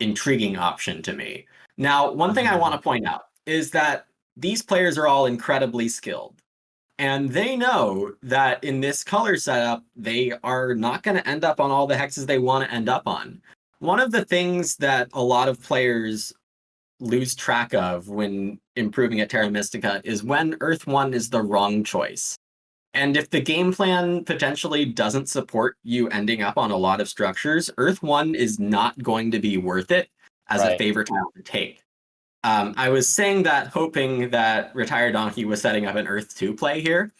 [SPEAKER 6] intriguing option to me. Now, one thing I want to point out is that these players are all incredibly skilled. And they know that in this color setup, they are not going to end up on all the hexes they want to end up on. One of the things that a lot of players lose track of when improving at Terra Mystica is when Earth 1 is the wrong choice. And if the game plan potentially doesn't support you ending up on a lot of structures, Earth 1 is not going to be worth it as a favorite tile to take. I was saying that hoping that Retired Donkey was setting up an Earth 2 play here,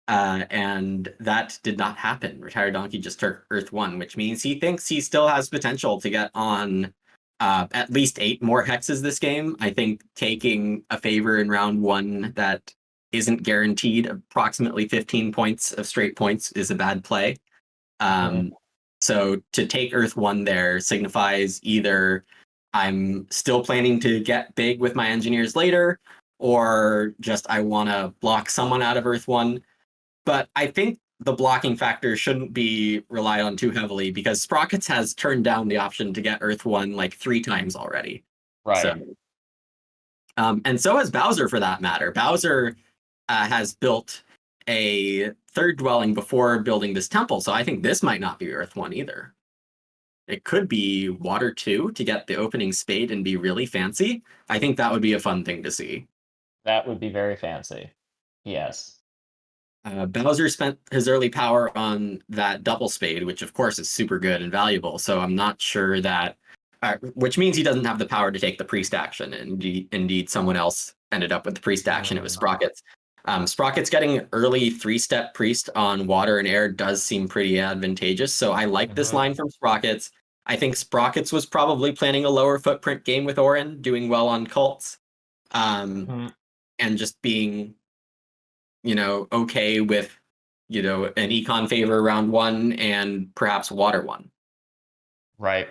[SPEAKER 6] and that did not happen. Retired Donkey just took Earth 1, which means he thinks he still has potential to get on at least 8 more hexes this game. I think taking a favor in round 1 that isn't guaranteed approximately 15 points of straight points is a bad play. So to take Earth 1 there signifies either I'm still planning to get big with my engineers later, or just I want to block someone out of Earth 1. But I think the blocking factor shouldn't be relied on too heavily because Sprockets has turned down the option to get Earth 1 like 3 times already.
[SPEAKER 7] Right.
[SPEAKER 6] So, and so has Bowser for that matter. Bowser has built a 3rd dwelling before building this temple, so I think this might not be Earth 1 either. It could be Water 2 to get the opening spade and be really fancy. I think that would be a fun thing to see.
[SPEAKER 7] That would be very fancy. Yes.
[SPEAKER 6] Bowser spent his early power on that double spade, which of course is super good and valuable. So I'm not sure that, which means he doesn't have the power to take the priest action. And indeed, someone else ended up with the priest action. It was Sprockets. Sprockets getting early 3-step priest on water and air does seem pretty advantageous. So I like this line from Sprockets. I think Sprockets was probably planning a lower footprint game with Orin, doing well on cults, and just being, okay with, an econ favor round 1 and perhaps water 1.
[SPEAKER 7] Right.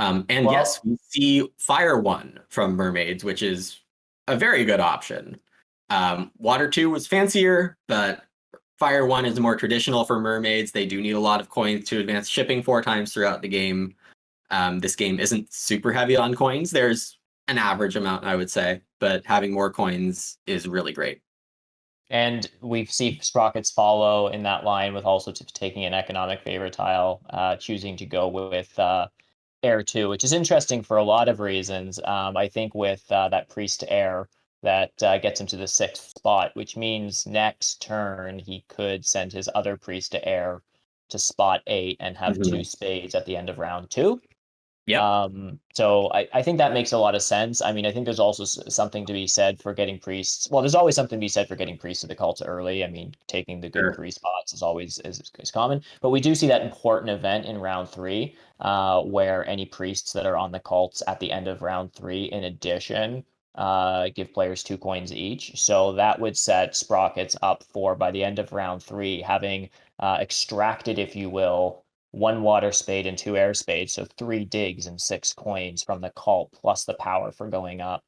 [SPEAKER 6] Yes, we see fire 1 from Mermaids, which is a very good option. Water 2 was fancier, but Fire 1 is more traditional for Mermaids. They do need a lot of coins to advance shipping 4 times throughout the game. This game isn't super heavy on coins. There's an average amount, I would say, but having more coins is really great.
[SPEAKER 7] And we see Sprockets follow in that line with also taking an economic favor tile, choosing to go with Air 2, which is interesting for a lot of reasons. I think with that Priest Air, that gets him to the 6th spot, which means next turn he could send his other priest to air to spot 8 and have 2 spades at the end of round 2.
[SPEAKER 6] Yeah.
[SPEAKER 7] So I think that makes a lot of sense. I mean, I think there's also something to be said for getting priests. Well, there's always something to be said for getting priests to the cult early. I mean, taking the good priest spots is always is common. But we do see that important event in round 3, where any priests that are on the cults at the end of round 3, in addition, give players 2 coins each. So that would set Sprockets up for, by the end of round 3, having extracted, if you will, 1 water spade and 2 air spades, so 3 digs and 6 coins from the cult, plus the power for going up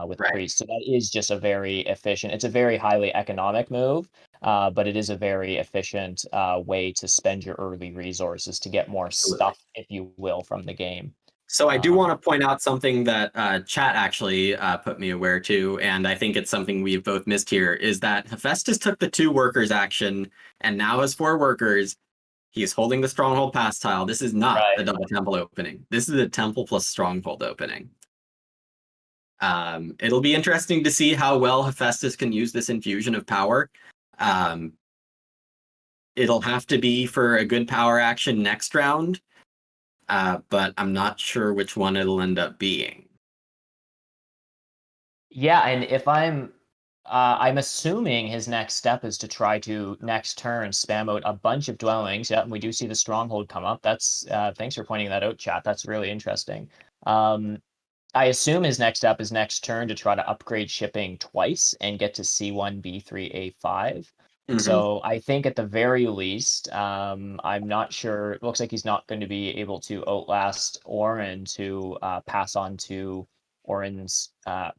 [SPEAKER 7] with
[SPEAKER 6] Right.
[SPEAKER 7] Priest. So that is just a very efficient, it's a very highly economic move, but it is a very efficient way to spend your early resources to get more stuff, if you will, from the game.
[SPEAKER 6] So I do want to point out something that chat actually put me aware to, and I think it's something we've both missed here, is that Hephaestus took the 2 workers action and now has 4 workers. He's holding the Stronghold pass tile. This is not
[SPEAKER 7] Right.
[SPEAKER 6] a double temple opening. This is a temple plus Stronghold opening. It'll be interesting to see how well Hephaestus can use this infusion of power. It'll have to be for a good power action next round, but I'm not sure which one it'll end up being.
[SPEAKER 7] Yeah, and if I'm assuming his next step is to try to next turn spam out a bunch of dwellings. Yeah, and we do see the Stronghold come up. That's thanks for pointing that out, chat. That's really interesting. I assume his next step is next turn to try to upgrade shipping twice and get to C1, B3, A5. So I think at the very least, I'm not sure. It looks like he's not going to be able to outlast Orin to pass on to Orin's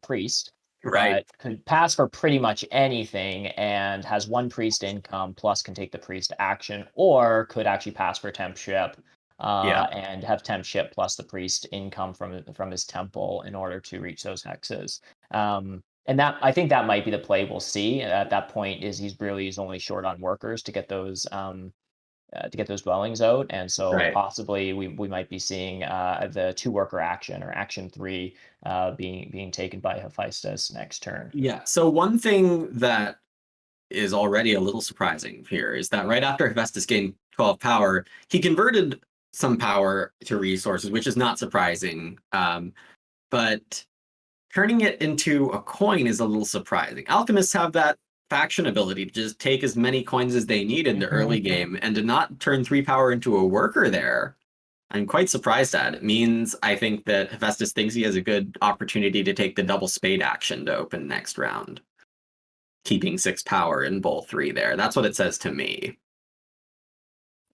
[SPEAKER 7] priest.
[SPEAKER 6] Right.
[SPEAKER 7] But could pass for pretty much anything and has 1 priest income plus can take the priest action, or could actually pass for temp ship and have temp ship plus the priest income from his temple in order to reach those hexes. And that, I think that might be the play we'll see at that point, is he's only short on workers to get those dwellings out, and so possibly we might be seeing the 2 worker action, or action 3, being taken by Hephaestus next turn.
[SPEAKER 6] Yeah. So one thing that is already a little surprising here is that right after Hephaestus gained 12 power, he converted some power to resources, which is not surprising. But turning it into a coin is a little surprising. Alchemists have that faction ability to just take as many coins as they need in the early game, and to not turn 3 power into a worker there, I'm quite surprised at. It means I think that Hephaestus thinks he has a good opportunity to take the double spade action to open next round, keeping 6 power in bowl 3 there. That's what it says to me.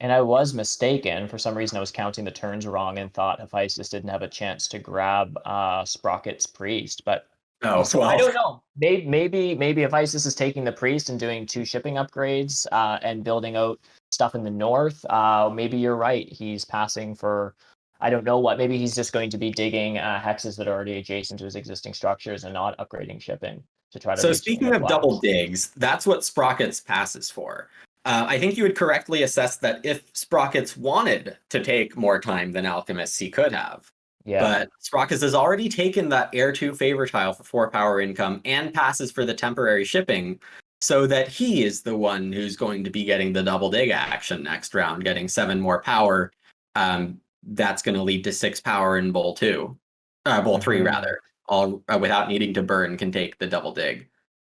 [SPEAKER 7] And I was mistaken. For some reason, I was counting the turns wrong and thought Hephaestus didn't have a chance to grab Sprocket's priest. But so I don't know. Maybe Hephaestus is taking the priest and doing 2 shipping upgrades and building out stuff in the north. Maybe you're right. He's passing for, I don't know what. Maybe he's just going to be digging hexes that are already adjacent to his existing structures and not upgrading shipping to try to.
[SPEAKER 6] So speaking of double digs, that's what Sprockets passes for. I think you would correctly assess that if Sprockets wanted to take more time than Alchemists, he could have. Yeah. But Sprockets has already taken that Air 2 favor tile for 4 power income and passes for the temporary shipping, so that he is the one who's going to be getting the double dig action next round, getting 7 more power. That's going to lead to 6 power in bowl 3 rather, all without needing to burn, can take the double dig.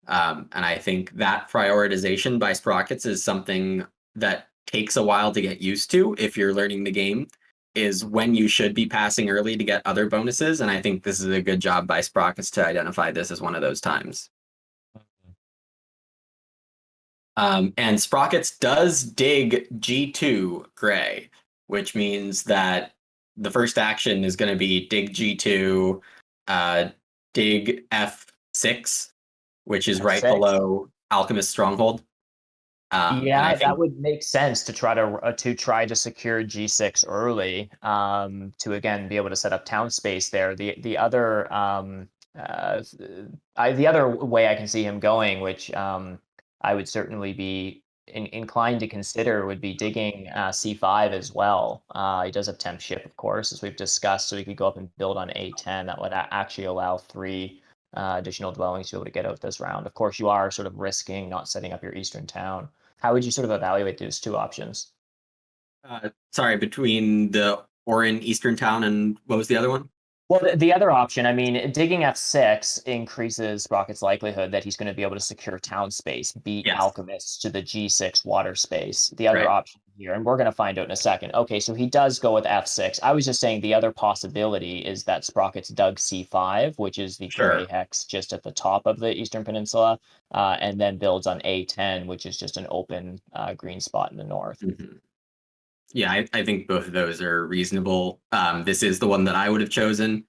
[SPEAKER 6] And I think that prioritization by Sprockets is something that takes a while to get used to if you're learning the game, is when you should be passing early to get other bonuses. And I think this is a good job by Sprockets to identify this as one of those times. And Sprockets does dig G2 gray, which means that the first action is going to be dig G2, dig F6, which is right below Alchemist Stronghold.
[SPEAKER 7] That would make sense to try to secure G6 early, to again be able to set up town space there. The other way I can see him going, which I would certainly be inclined to consider, would be digging C5 as well. He does have temp ship, of course, as we've discussed, so he could go up and build on A10. That would actually allow 3 additional dwellings to be able to get out this round. Of course, you are sort of risking not setting up your eastern town. How would you sort of evaluate those 2 options?
[SPEAKER 6] Sorry, between the Orin Eastern Town and what was the other one?
[SPEAKER 7] Well, the other option, I mean, digging F6 increases Sprocket's likelihood that he's going to be able to secure town space, beat Alchemists to the G6 water space. The other option, here, and we're going to find out in a second. Okay, so he does go with f6. I was just saying the other possibility is that Sprockets dug c5, which is the gray hex just at the top of the Eastern Peninsula, and then builds on a10, which is just an open green spot in the north.
[SPEAKER 6] Mm-hmm. Yeah, I think both of those are reasonable. This is the one that I would have chosen.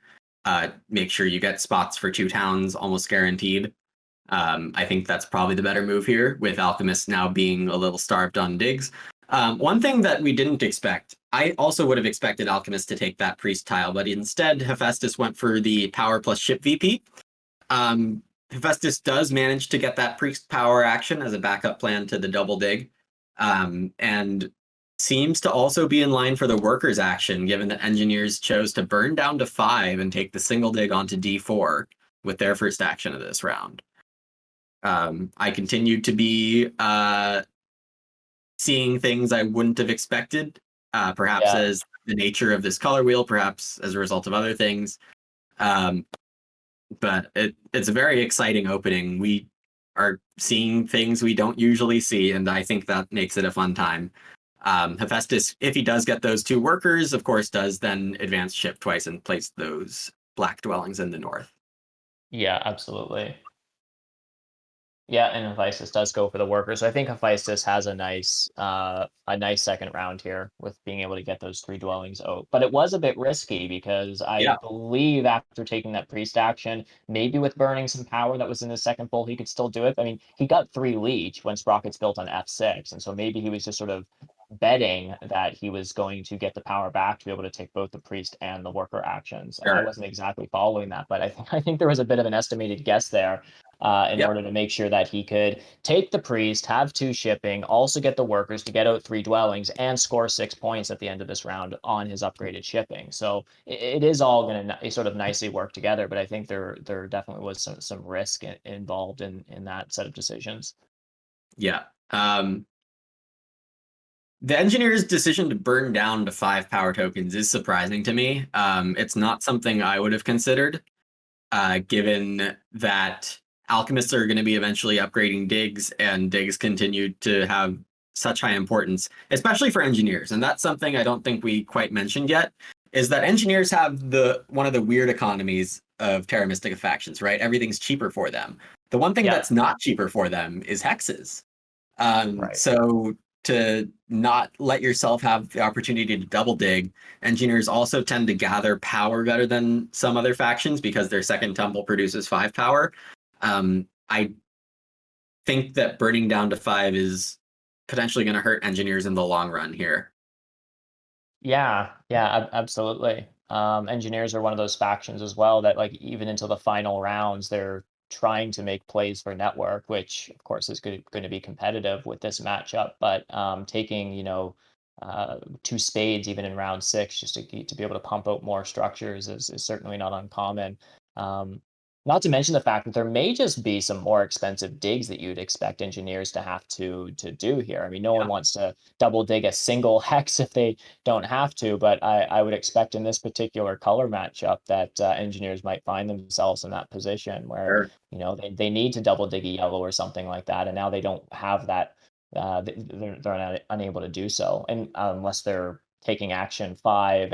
[SPEAKER 6] Make sure you get spots for 2 towns almost guaranteed. I think that's probably the better move here, with Alchemist now being a little starved on digs. One thing that we didn't expect, I also would have expected Alchemist to take that priest tile, but instead Hephaestus went for the power plus ship VP. Hephaestus does manage to get that priest power action as a backup plan to the double dig, and seems to also be in line for the workers action, given that engineers chose to burn down to 5 and take the single dig onto d4 with their first action of this round. I continued to be seeing things I wouldn't have expected, perhaps as the nature of this color wheel, perhaps as a result of other things. But it's a very exciting opening. We are seeing things we don't usually see, and I think that makes it a fun time. Hephaestus, if he does get those 2 workers, of course, does then advance ship twice and place those black dwellings in the north.
[SPEAKER 7] Yeah, absolutely. Yeah, and Hephaestus does go for the workers. So I think Hephaestus has a nice second round here with being able to get those 3 dwellings out. But it was a bit risky because I believe after taking that priest action, maybe with burning some power that was in his second pull, he could still do it. I mean, he got 3 leech when Sprockets built on f6, and so maybe he was just sort of betting that he was going to get the power back to be able to take both the priest and the worker actions.
[SPEAKER 6] Sure.
[SPEAKER 7] I wasn't exactly following that, but I think there was a bit of an estimated guess there in order to make sure that he could take the priest, have 2 shipping, also get the workers to get out 3 dwellings, and score 6 points at the end of this round on his upgraded shipping. So it is all going to sort of nicely work together, but I think there definitely was some risk involved in that set of decisions.
[SPEAKER 6] Yeah. The engineer's decision to burn down to 5 power tokens is surprising to me. It's not something I would have considered, given that alchemists are going to be eventually upgrading digs, and digs continue to have such high importance, especially for engineers. And that's something I don't think we quite mentioned yet, is that engineers have one of the weird economies of Terra Mystica factions, right? Everything's cheaper for them. The one thing that's not cheaper for them is hexes. So to not let yourself have the opportunity to double dig, engineers also tend to gather power better than some other factions because their second temple produces 5 power. I think that burning down to 5 is potentially going to hurt engineers in the long run here.
[SPEAKER 7] Yeah, absolutely. Engineers are one of those factions as well that, like, even until the final rounds, they're trying to make plays for network, which of course is going to be competitive with this matchup. But taking 2 spades even in round 6 just to be able to pump out more structures is certainly not uncommon. Not to mention the fact that there may just be some more expensive digs that you'd expect engineers to have to do here. I mean, no one wants to double dig a single hex if they don't have to, but I would expect in this particular color matchup that engineers might find themselves in that position where they need to double dig a yellow or something like that, and now they don't have that. They're unable to do so, and unless they're taking action 5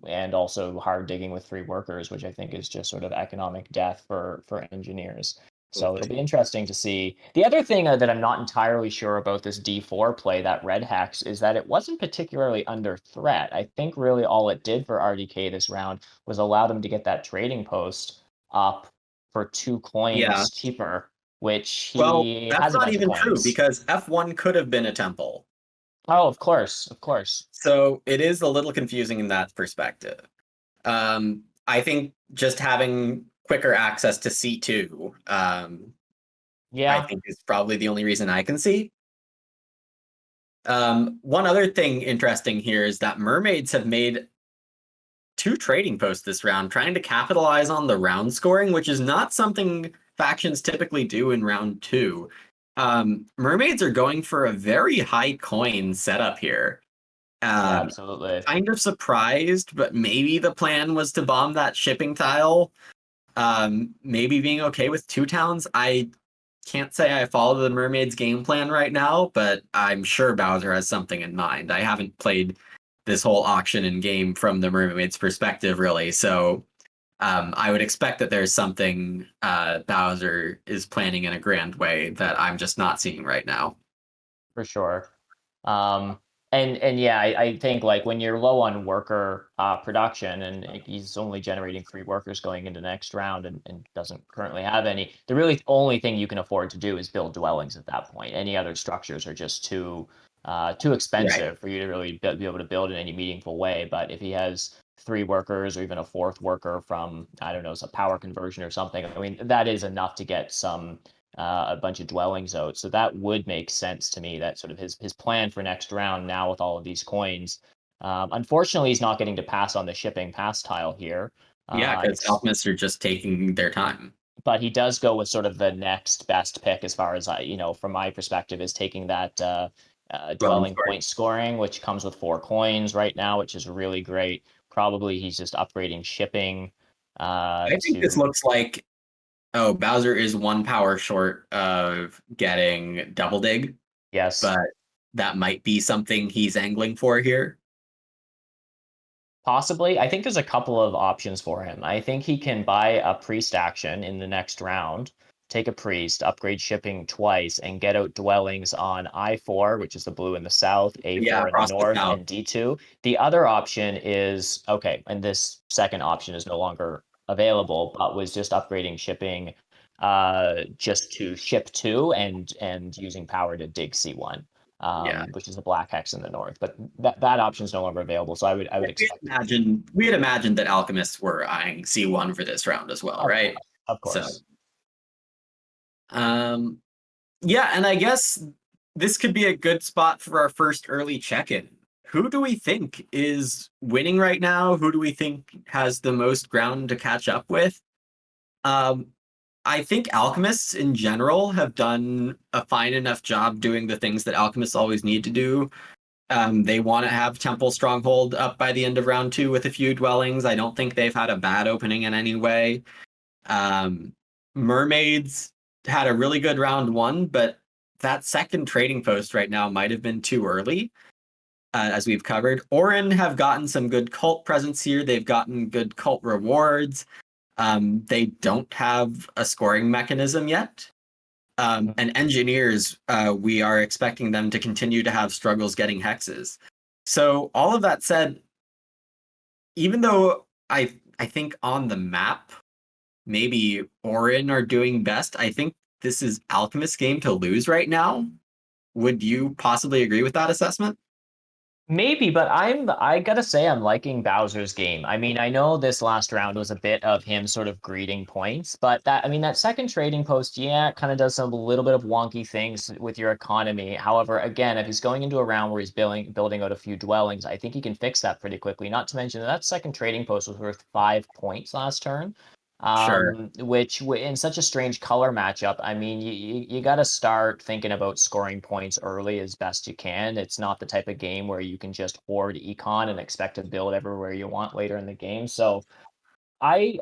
[SPEAKER 7] and also hard digging with 3 workers, which I think is just sort of economic death for engineers. So it'll be interesting to see. The other thing that I'm not entirely sure about this D4 play, that red hex, is that it wasn't particularly under threat. I think really all it did for RDK this round was allow them to get that trading post up for 2 coins cheaper, which
[SPEAKER 6] that's not even true, because F1 could have been a temple.
[SPEAKER 7] Oh, of course.
[SPEAKER 6] So it is a little confusing in that perspective. I think just having quicker access to C2, I think is probably the only reason I can see. One other thing interesting here is that Mermaids have made 2 trading posts this round, trying to capitalize on the round scoring, which is not something factions typically do in round 2. Mermaids are going for a very high coin setup here.
[SPEAKER 7] Absolutely.
[SPEAKER 6] Kind of surprised, but maybe the plan was to bomb that shipping tile. Maybe being okay with 2 towns. I can't say I follow the Mermaids game plan right now, but I'm sure Bowser has something in mind. I haven't played this whole auction and game from the Mermaids perspective, really, so I would expect that there's something Bowser is planning in a grand way that I'm just not seeing right now.
[SPEAKER 7] For sure. And yeah, I think like when you're low on worker production and he's only generating 3 workers going into the next round and doesn't currently have any, the really only thing you can afford to do is build dwellings at that point. Any other structures are just too expensive for you to really be able to build in any meaningful way. But if he has 3 workers or even a 4th worker from, I don't know, some power conversion or something, I mean, that is enough to get some a bunch of dwellings out. So that would make sense to me, that sort of his plan for next round now with all of these coins. Unfortunately, he's not getting to pass on the shipping pass tile here.
[SPEAKER 6] Yeah, because alchemists are just taking their time.
[SPEAKER 7] But he does go with sort of the next best pick as far as from my perspective, is taking that dwelling point scoring, which comes with 4 coins right now, which is really great. Probably he's just upgrading shipping.
[SPEAKER 6] I think this looks like, oh, Bowser is 1 power short of getting Double Dig.
[SPEAKER 7] Yes.
[SPEAKER 6] But that might be something he's angling for here.
[SPEAKER 7] Possibly. I think there's a couple of options for him. I think he can buy a priest action in the next round, take a priest, upgrade shipping twice, and get out dwellings on I4, which is the blue in the south, A4 in the north, and D2. The other option is, okay, and this second option is no longer available, but was just upgrading shipping just to ship 2 and using power to dig C1. Which is a black hex in the north, but that option is no longer available. So I would expect.
[SPEAKER 6] We had imagined that alchemists were eyeing C1 for this round as well, right?
[SPEAKER 7] Of course.
[SPEAKER 6] So, yeah, and I guess this could be a good spot for our first early check-in. Who do we think is winning right now? Who do we think has the most ground to catch up with? I think alchemists in general have done a fine enough job doing the things that alchemists always need to do. They want to have Temple Stronghold up by the end of round 2 with a few dwellings. I don't think they've had a bad opening in any way. Mermaids had a really good round 1, but that second trading post right now might have been too early, as we've covered. Orin have gotten some good cult presence here. They've gotten good cult rewards. They don't have a scoring mechanism yet. And engineers, we are expecting them to continue to have struggles getting hexes. So all of that said, even though I think on the map, maybe Orin are doing best, I think this is Alchemist's game to lose right now. Would you possibly agree with that assessment?
[SPEAKER 7] Maybe, but I gotta say I'm liking Bowser's game. I mean, I know this last round was a bit of him sort of greeting points, but that second trading post, yeah, kind of does some little bit of wonky things with your economy. However, again, if he's going into a round where he's building out a few dwellings, I think he can fix that pretty quickly. Not to mention that second trading post was worth 5 points last turn.
[SPEAKER 6] Sure.
[SPEAKER 7] Which in such a strange color matchup, I mean, you got to start thinking about scoring points early as best you can. It's not the type of game where you can just hoard econ and expect to build everywhere you want later in the game. So I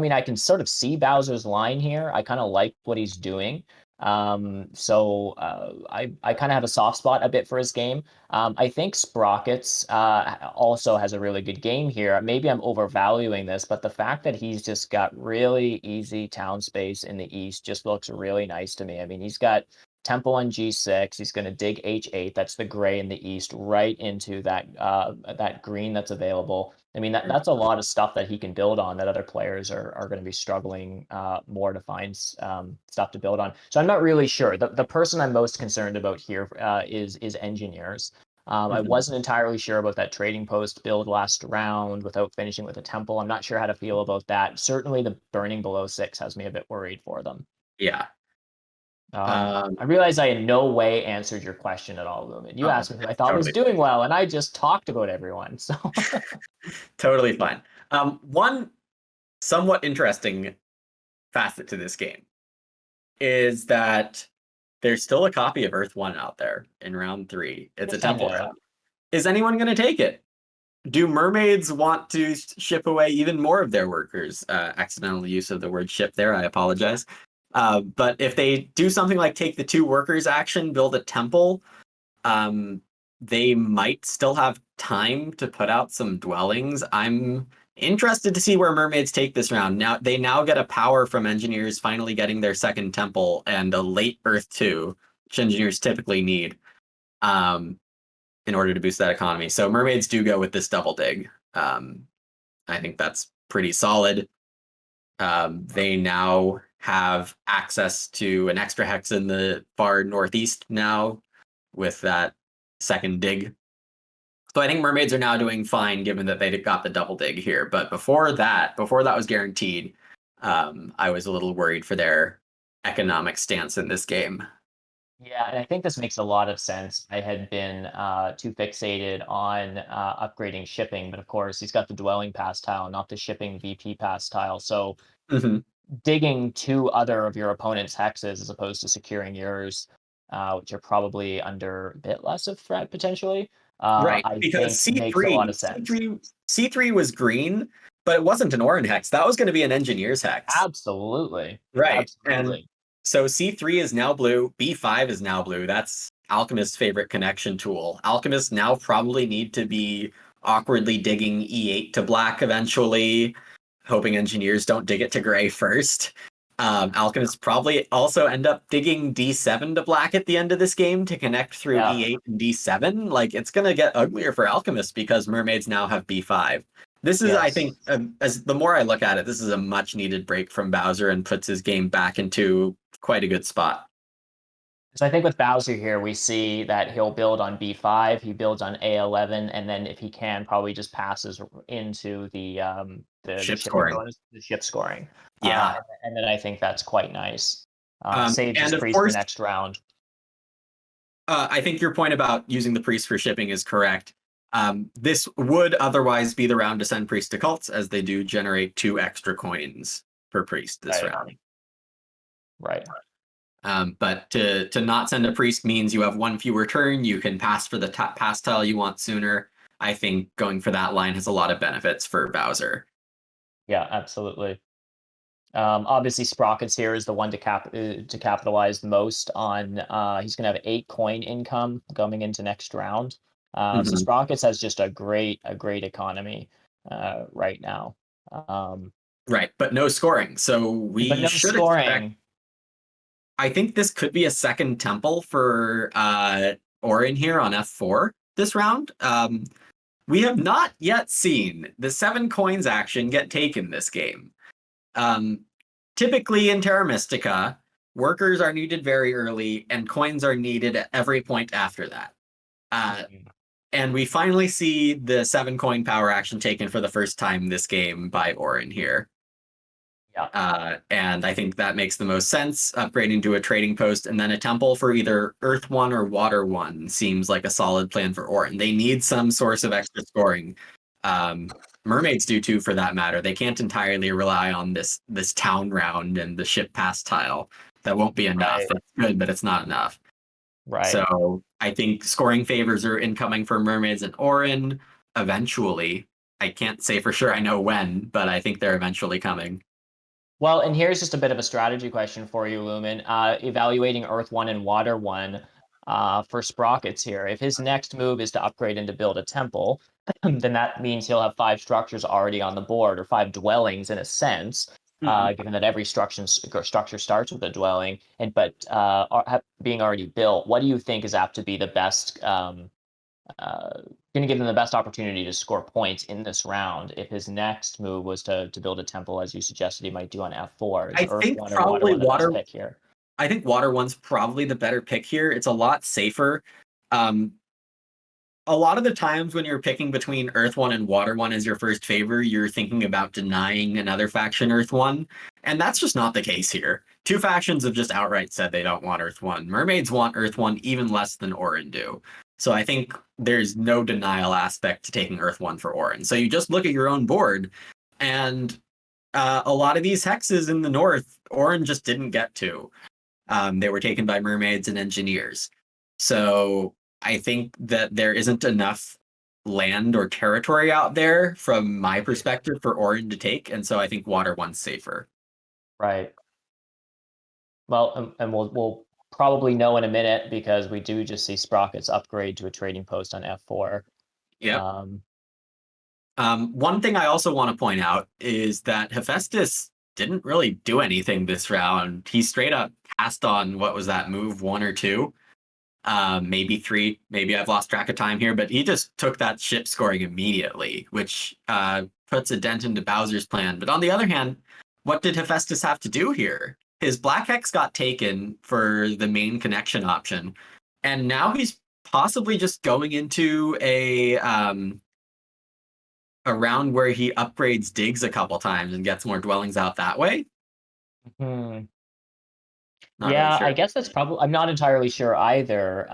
[SPEAKER 7] mean, I can sort of see Bowser's line here. I kind of like what he's doing. So I kind of have a soft spot a bit for his game. I think Sprockets also has a really good game here. Maybe I'm overvaluing this, but the fact that he's just got really easy town space in the east just looks really nice to me. I mean, he's got Temple on G6. He's going to dig H8. That's the gray in the east, right into that green that's available. I mean, that's a lot of stuff that he can build on that other players are going to be struggling more to find stuff to build on. So I'm not really sure. The person I'm most concerned about here is engineers. I wasn't entirely sure about that trading post build last round without finishing with a temple. I'm not sure how to feel about that. Certainly the burning below 6 has me a bit worried for them.
[SPEAKER 6] Yeah.
[SPEAKER 7] I realize I in no way answered your question at all, Lumin. You asked me who I thought was doing well, and I just talked about everyone. So
[SPEAKER 6] totally fine. One somewhat interesting facet to this game is that there's still a copy of Earth 1 out there in round 3. It's a temple round. Is anyone going to take it? Do mermaids want to ship away even more of their workers? Accidental use of the word ship there, I apologize. But if they do something like take the 2 workers action, build a temple, they might still have time to put out some dwellings. I'm interested to see where Mermaids take this round. Now they get a power from engineers finally getting their 2nd temple and a late Earth 2, which engineers typically need in order to boost that economy. So Mermaids do go with this double dig. I think that's pretty solid. They now have access to an extra hex in the far northeast now with that 2nd dig. So I think Mermaids are now doing fine given that they got the double dig here. But before that was guaranteed, I was a little worried for their economic stance in this game.
[SPEAKER 7] Yeah, and I think this makes a lot of sense. I had been too fixated on upgrading shipping, but of course he's got the dwelling pass tile, not the shipping VP pass tile. So digging 2 other of your opponent's hexes as opposed to securing yours, which are probably under a bit less of threat potentially.
[SPEAKER 6] Right,
[SPEAKER 7] I
[SPEAKER 6] because
[SPEAKER 7] think makes a lot of sense.
[SPEAKER 6] C3 was green, but it wasn't an Orin hex. That was going to be an engineer's hex.
[SPEAKER 7] Absolutely.
[SPEAKER 6] Right.
[SPEAKER 7] Absolutely.
[SPEAKER 6] And so C3 is now blue. B5 is now blue. That's Alchemist's favorite connection tool. Alchemists now probably need to be awkwardly digging E8 to black eventually, hoping engineers don't dig it to gray first. Alchemists probably also end up digging D7 to black at the end of this game to connect through E8 and D7. Like, it's going to get uglier for Alchemists because Mermaids now have B5. This is, I think, as the more I look at it, this is a much needed break from Bowser and puts his game back into quite a good spot.
[SPEAKER 7] So I think with Bowser here, we see that he'll build on B5, he builds on A11, and then if he can, probably just passes into the
[SPEAKER 6] ship scoring.
[SPEAKER 7] The ship scoring.
[SPEAKER 6] Yeah.
[SPEAKER 7] And then I think that's quite nice. Saves his
[SPEAKER 6] and of
[SPEAKER 7] priest
[SPEAKER 6] course,
[SPEAKER 7] the next round.
[SPEAKER 6] I think your point about using the priest for shipping is correct. This would otherwise be the round to send priest to cults, as they do generate 2 extra coins per priest this round.
[SPEAKER 7] Right.
[SPEAKER 6] But to not send a priest means you have 1 fewer turn. You can pass for the pass tile you want sooner. I think going for that line has a lot of benefits for Bowser.
[SPEAKER 7] Yeah, absolutely. Obviously, Sprockets here is the one to capitalize most on. He's going to have 8 coin income coming into next round. So Sprockets has just a great economy right now.
[SPEAKER 6] Right, but no scoring. So we should expect. I think this could be a 2nd temple for Orin here on F4 this round. We have not yet seen the 7 coins action get taken this game. Typically in Terra Mystica, workers are needed very early and coins are needed at every point after that. And we finally see the 7 coin power action taken for the first time this game by Orin here.
[SPEAKER 7] Yeah.
[SPEAKER 6] And I think that makes the most sense. Upgrading to a trading post and then a temple for either Earth 1 or Water 1 seems like a solid plan for Orin. They need some source of extra scoring. Mermaids do too, for that matter. They can't entirely rely on this town round and the ship pass tile. That won't be enough.
[SPEAKER 7] Right.
[SPEAKER 6] That's good, but it's not enough.
[SPEAKER 7] Right.
[SPEAKER 6] So I think scoring favors are incoming for Mermaids and Orin eventually. I can't say for sure I know when, but I think they're eventually coming.
[SPEAKER 7] Well, and here's just a bit of a strategy question for you, Lumin. Evaluating Earth 1 and Water 1 for Sprockets here. If his next move is to upgrade and to build a temple, then that means he'll have 5 structures already on the board, or 5 dwellings in a sense, given that every structure starts with a dwelling, but being already built. What do you think is apt to be the best, going to give them the best opportunity to score points in this round if his next move was to build a temple, as you suggested he might do on F4?
[SPEAKER 6] I think probably
[SPEAKER 7] Water pick here?
[SPEAKER 6] I think Water 1's probably the better pick here. It's a lot safer. A lot of the times when you're picking between Earth 1 and Water 1 as your first favor, you're thinking about denying another faction Earth 1, and that's just not the case here. 2 factions have just outright said they don't want Earth 1. Mermaids want Earth 1 even less than Orin do. So I think there's no denial aspect to taking Earth 1 for Orin. So you just look at your own board, and a lot of these hexes in the north, Orin just didn't get to. They were taken by Mermaids and Engineers. So I think that there isn't enough land or territory out there from my perspective for Orin to take, and so I think Water 1's safer.
[SPEAKER 7] Right. Well, and we'll probably know in a minute because we do just see Sprockets upgrade to a trading post on F4.
[SPEAKER 6] Yep.
[SPEAKER 7] Um,
[SPEAKER 6] One thing I also want to point out is that Hephaestus didn't really do anything this round. He straight up passed on, what was that move, 1 or 2? Maybe 3. Maybe I've lost track of time here, but he just took that ship scoring immediately, which puts a dent into Bowser's plan. But on the other hand, what did Hephaestus have to do here? His Black Hex got taken for the main connection option, and now he's possibly just going into a round where he upgrades digs a couple times and gets more dwellings out that way.
[SPEAKER 7] hmm.
[SPEAKER 6] Not
[SPEAKER 7] Yeah,
[SPEAKER 6] really sure.
[SPEAKER 7] I guess that's probably. I'm not entirely sure either.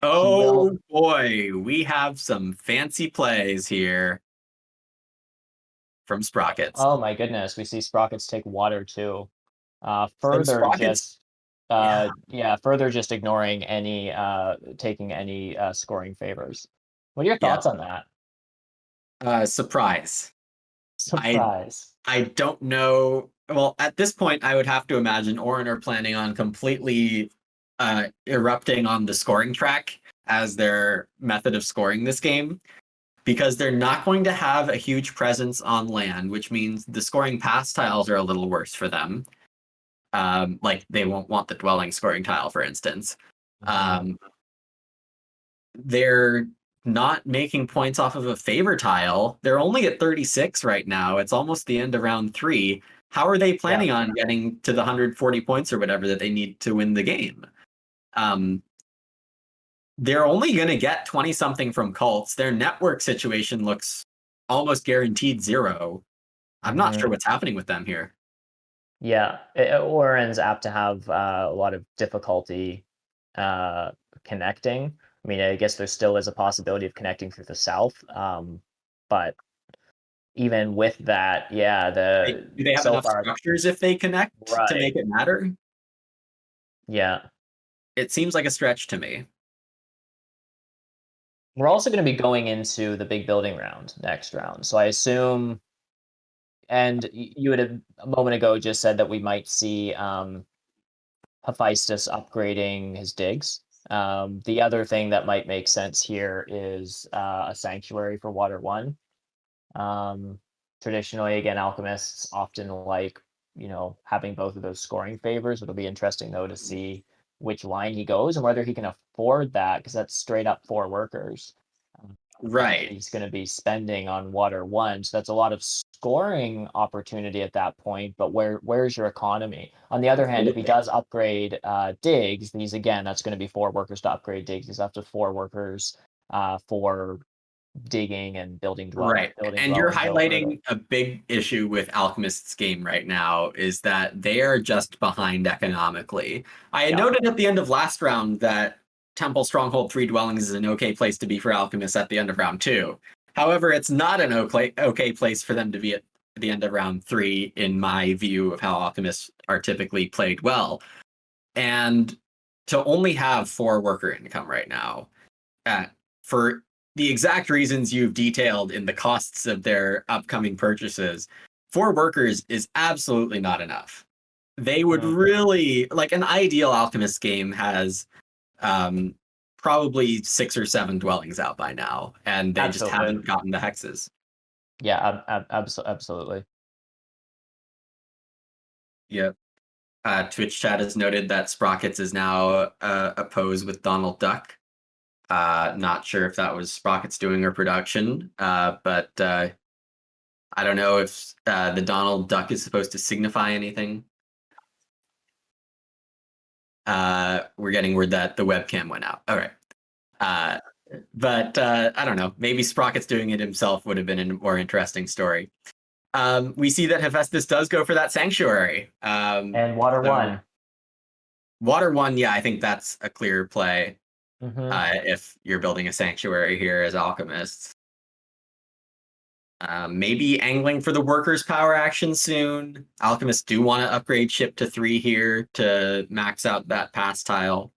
[SPEAKER 6] Oh boy, we have some fancy plays here from Sprockets.
[SPEAKER 7] Oh my goodness, we see Sprockets take water too. Further
[SPEAKER 6] Sprockets-
[SPEAKER 7] just further just ignoring any taking any scoring favors. What are your thoughts on that?
[SPEAKER 6] Surprise.
[SPEAKER 7] Surprise.
[SPEAKER 6] I don't know. Well, at this point, I would have to imagine Orin are planning on completely erupting on the scoring track as their method of scoring this game, because they're not going to have a huge presence on land, which means the scoring pass tiles are a little worse for them. Like they won't want the dwelling scoring tile, for instance. They're not making points off of a favor tile. They're only at 36 right now. It's almost the end of round 3. How are they planning on getting to the 140 points or whatever that they need to win the game? They're only going to get 20 something from cults. Their network situation looks almost guaranteed 0. I'm not sure what's happening with them here.
[SPEAKER 7] Yeah, Oren's apt to have a lot of difficulty connecting. I mean, I guess there still is a possibility of connecting through the south, but even with that,
[SPEAKER 6] Do they have enough structures if they connect to make it matter?
[SPEAKER 7] Yeah.
[SPEAKER 6] It seems like a stretch to me.
[SPEAKER 7] We're also going to be going into the big building round next round. So I assume, and you had a moment ago just said that we might see Hephaestus upgrading his digs. The other thing that might make sense here is a sanctuary for Water 1. Traditionally, again, alchemists often like, having both of those scoring favors. It'll be interesting, though, to see which line he goes and whether he can afford that, because that's straight up 4 workers.
[SPEAKER 6] Right.
[SPEAKER 7] He's going to be spending on Water 1, so that's a lot of scoring opportunity at that point, but where's your economy? On the other hand, if he does upgrade digs, that's going to be 4 workers to upgrade digs. He's up to 4 workers for digging and building dwellings.
[SPEAKER 6] Right. And you're highlighting a big issue with Alchemist's game right now, is that they are just behind economically. I had noted at the end of last round that Temple Stronghold 3 dwellings is an okay place to be for alchemists at the end of round 2. However, it's not an okay place for them to be at the end of round 3, in my view of how alchemists are typically played well. And to only have 4 worker income right now, for the exact reasons you've detailed in the costs of their upcoming purchases, 4 workers is absolutely not enough. They would really, like, an ideal alchemist game has probably 6 or 7 dwellings out by now, and they just haven't gotten the hexes.
[SPEAKER 7] Yeah, absolutely.
[SPEAKER 6] Yep. Twitch chat has noted that Sprockets is now opposed with Donald Duck. Not sure if that was Sprockets doing or production, but I don't know if the Donald Duck is supposed to signify anything. We're getting word that the webcam went out. All right. But I don't know. Maybe Sprockets doing it himself would have been a more interesting story. We see that Hephaestus does go for that sanctuary.
[SPEAKER 7] And Water 1.
[SPEAKER 6] Water 1, yeah, I think that's a clear play.
[SPEAKER 7] Mm-hmm.
[SPEAKER 6] If you're building a sanctuary here as alchemists. Maybe angling for the workers' power action soon. Alchemists do want to upgrade ship to 3 here to max out that pass tile.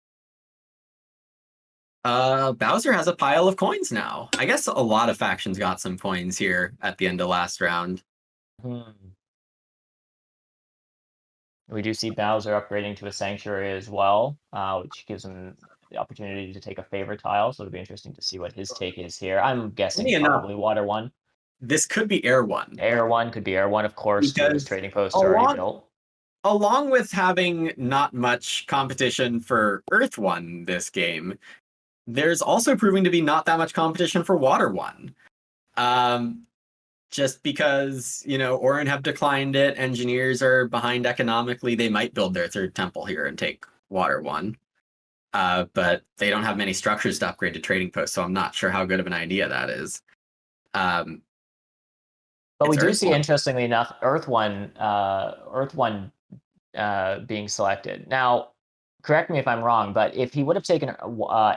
[SPEAKER 6] Bowser has a pile of coins now. I guess a lot of factions got some coins here at the end of last round.
[SPEAKER 7] We do see Bowser upgrading to a Sanctuary as well, which gives him the opportunity to take a favor tile. So it'll be interesting to see what his take is here. I'm guessing
[SPEAKER 6] Funny enough,
[SPEAKER 7] probably Water 1.
[SPEAKER 6] this could be Air 1.
[SPEAKER 7] Air 1 could be Air 1, of course. Two of his
[SPEAKER 6] Because
[SPEAKER 7] trading posts are already built.
[SPEAKER 6] Along with having not much competition for Earth 1 this game, there's also proving to be not that much competition for Water 1. Just because, Orin have declined it, engineers are behind economically, they might build their third temple here and take Water 1. But they don't have many structures to upgrade to trading posts, so I'm not sure how good of an idea that is.
[SPEAKER 7] But we do see,
[SPEAKER 6] 1.
[SPEAKER 7] interestingly enough, Earth 1 being selected. Now, correct me if I'm wrong, but if he would have taken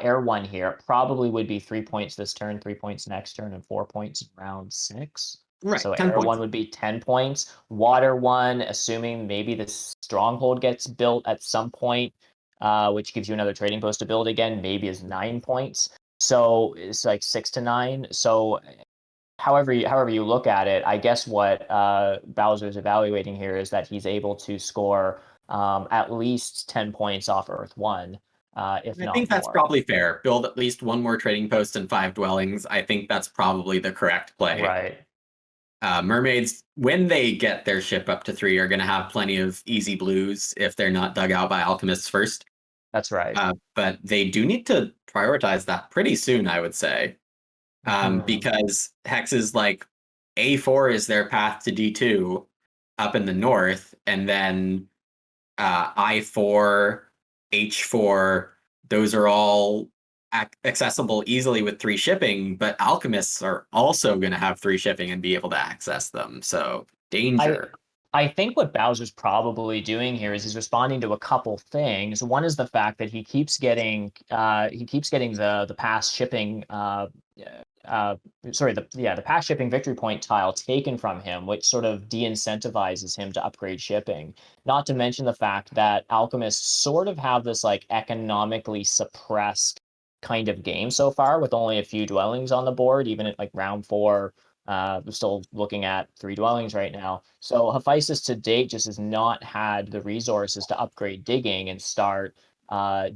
[SPEAKER 7] Air 1 here, it probably would be 3 points this turn, 3 points next turn, and 4 points in round 6.
[SPEAKER 6] Right.
[SPEAKER 7] So Air 1 would be 10 points. Water 1, assuming maybe the Stronghold gets built at some point, which gives you another trading post to build again, maybe is 9 points. So it's like 6 to 9. So however you look at it, I guess what Bowser's evaluating here is that he's able to score at least 10 points off Earth 1, if not
[SPEAKER 6] I think that's
[SPEAKER 7] more.
[SPEAKER 6] probably fair. Build at least one more trading post and 5 dwellings. I think that's probably the correct play.
[SPEAKER 7] Right.
[SPEAKER 6] Mermaids, when they get their ship up to 3, are going to have plenty of easy blues if they're not dug out by alchemists first.
[SPEAKER 7] That's right.
[SPEAKER 6] But they do need to prioritize that pretty soon, I would say. Because Hex's like A4 is their path to D2 up in the north, and then I4, H4, those are all accessible easily with 3 shipping, but alchemists are also going to have 3 shipping and be able to access them. So danger.
[SPEAKER 7] I think what Bowser's probably doing here is he's responding to a couple things. One is the fact that he keeps getting the past shipping the past shipping victory point tile taken from him, which sort of de-incentivizes him to upgrade shipping. Not to mention the fact that alchemists sort of have this like economically suppressed kind of game so far, with only a few dwellings on the board, even at like round 4. We're still looking at 3 dwellings right now. So Hephaestus to date just has not had the resources to upgrade digging and start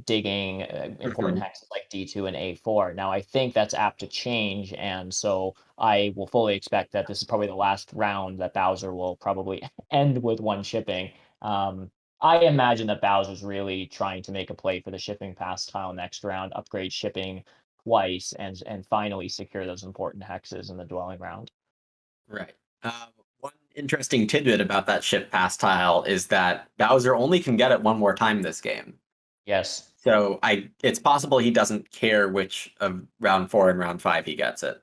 [SPEAKER 7] digging important hexes like D2 and A4. Now, I think that's apt to change, and so I will fully expect that this is probably the last round that Bowser will probably end with 1 shipping. I imagine that Bowser's really trying to make a play for the shipping pass tile next round, upgrade shipping twice, and finally secure those important hexes in the dwelling round.
[SPEAKER 6] Right. One interesting tidbit about that ship pass tile is that Bowser only can get it 1 more time this game.
[SPEAKER 7] Yes.
[SPEAKER 6] So it's possible he doesn't care which of round 4 and round 5 he gets it.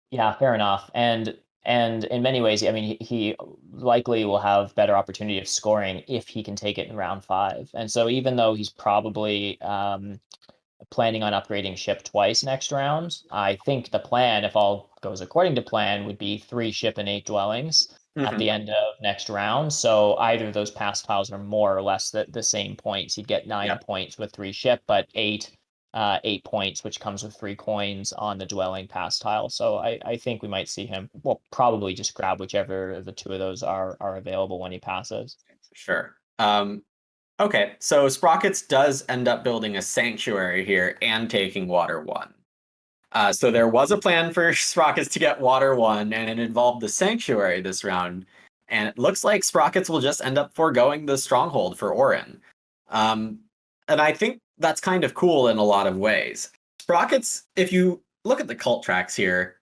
[SPEAKER 7] Yeah, fair enough. And in many ways, I mean, he likely will have better opportunity of scoring if he can take it in round 5. And so even though he's probably planning on upgrading ship twice next round, I think the plan, if all goes according to plan, would be 3 ship and 8 dwellings at the end of next round. So either of those pass tiles are more or less the same points. He'd get 9 points with 3 ship, but 8 points, which comes with 3 coins on the dwelling pass tile. So I think we might see him, well, probably just grab whichever of the 2 of those are available when he passes.
[SPEAKER 6] Sure. Okay, so Sprockets does end up building a sanctuary here and taking Water 1. So there was a plan for Sprockets to get Water 1, and it involved the sanctuary this round. And it looks like Sprockets will just end up foregoing the stronghold for Orin. And I think that's kind of cool in a lot of ways. Sprockets, if you look at the cult tracks here,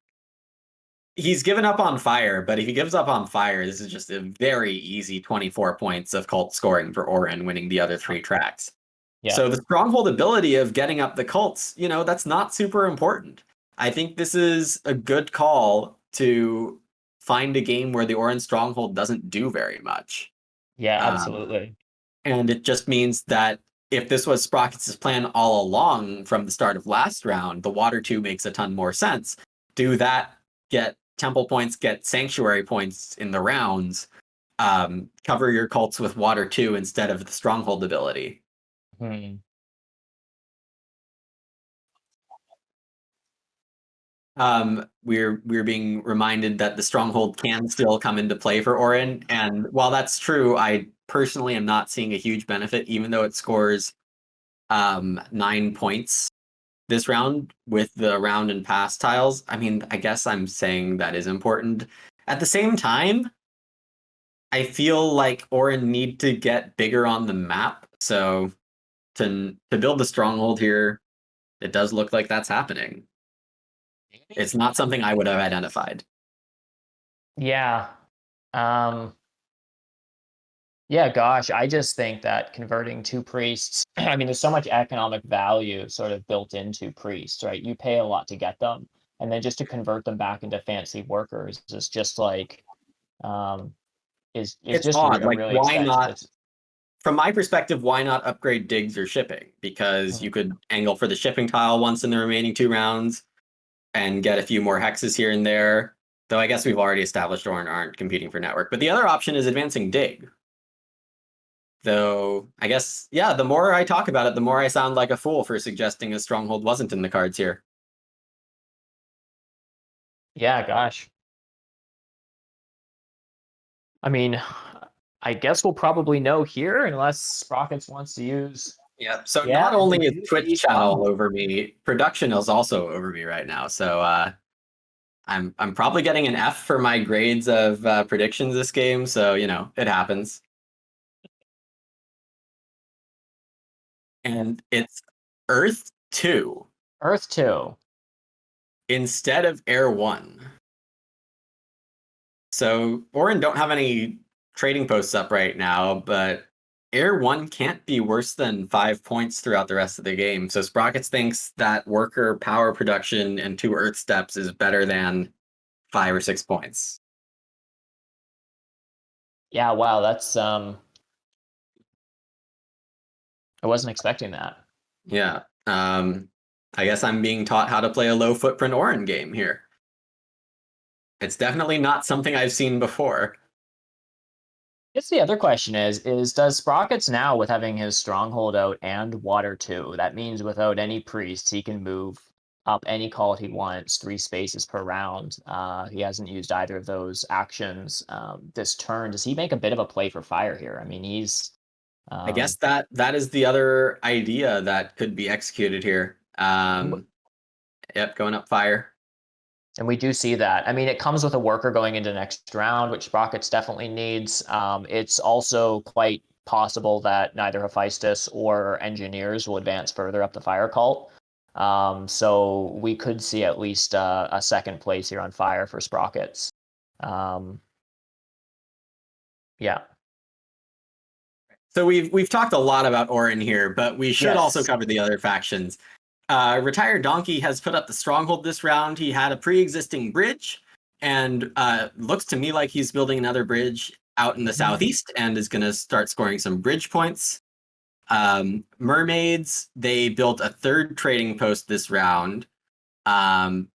[SPEAKER 6] he's given up on fire, but if he gives up on fire, this is just a very easy 24 points of cult scoring for Orin, winning the other 3 tracks. Yeah. So the stronghold ability of getting up the cults, that's not super important. I think this is a good call to find a game where the Orin stronghold doesn't do very much.
[SPEAKER 7] Yeah, absolutely.
[SPEAKER 6] And it just means that if this was Sprockets' plan all along from the start of last round, the Water 2 makes a ton more sense. Do that, get temple points, get sanctuary points in the rounds, cover your cults with Water 2 instead of the stronghold ability. We're being reminded that the stronghold can still come into play for Orin, and while that's true, I personally am not seeing a huge benefit, even though it scores 9 points this round with the round and pass tiles. I mean, I guess I'm saying that is important. At the same time, I feel like Orin need to get bigger on the map. So to build the stronghold here, it does look like that's happening. It's not something I would have identified.
[SPEAKER 7] Yeah. Yeah, gosh, I just think that converting two priests, I mean, there's so much economic value sort of built into priests, right? You pay a lot to get them, and then just to convert them back into fancy workers is just like, is
[SPEAKER 6] It's
[SPEAKER 7] just
[SPEAKER 6] odd. Like,
[SPEAKER 7] really
[SPEAKER 6] why
[SPEAKER 7] expensive.
[SPEAKER 6] not? From my perspective, why not upgrade digs or shipping? Because
[SPEAKER 7] Mhm.
[SPEAKER 6] you could angle for the shipping tile once in the remaining 2 rounds and get a few more hexes here and there. Though I guess we've already established Orin aren't competing for network. But the other option is advancing dig. Though, I guess, yeah, the more I talk about it, the more I sound like a fool for suggesting a stronghold wasn't in the cards here.
[SPEAKER 7] Yeah, gosh. I mean, I guess we'll probably know here unless Sprockets wants to use.
[SPEAKER 6] Yeah, so
[SPEAKER 7] Yeah,
[SPEAKER 6] not only
[SPEAKER 7] we
[SPEAKER 6] is
[SPEAKER 7] do see
[SPEAKER 6] Twitch channel
[SPEAKER 7] some.
[SPEAKER 6] over me, production is also over me right now. So I'm probably getting an F for my grades of predictions this game. So, you know, it happens. And it's Earth 2
[SPEAKER 7] Earth 2.
[SPEAKER 6] instead of Air 1. So Orin don't have any trading posts up right now, but Air 1 can't be worse than 5 points throughout the rest of the game. So Sprockets thinks that worker power production and 2 Earth steps is better than 5 or 6 points.
[SPEAKER 7] Yeah, wow, that's I wasn't expecting that.
[SPEAKER 6] Yeah. I guess I'm being taught how to play a low footprint Orin game here. It's definitely not something I've seen before.
[SPEAKER 7] I guess the other question is does Sprockets now, with having his stronghold out and water 2, that means without any priests, he can move up any call he wants, 3 spaces per round. He hasn't used either of those actions this turn. Does he make a bit of a play for fire here? I mean, he's
[SPEAKER 6] I guess that is the other idea that could be executed here. Yep, going up fire.
[SPEAKER 7] and we do see that. I mean, it comes with a worker going into next round, which Sprockets definitely needs. It's also quite possible that neither Hephaestus or engineers will advance further up the fire cult. So we could see at least a second place here on fire for Sprockets. Yeah.
[SPEAKER 6] So we've talked a lot about Orin here, but we should also
[SPEAKER 7] Yes.
[SPEAKER 6] cover the other factions. Retired Donkey has put up the stronghold this round. He had a pre-existing bridge, and looks to me like he's building another bridge out in the southeast and is going to start scoring some bridge points. Mermaids, they built a 3rd trading post this round.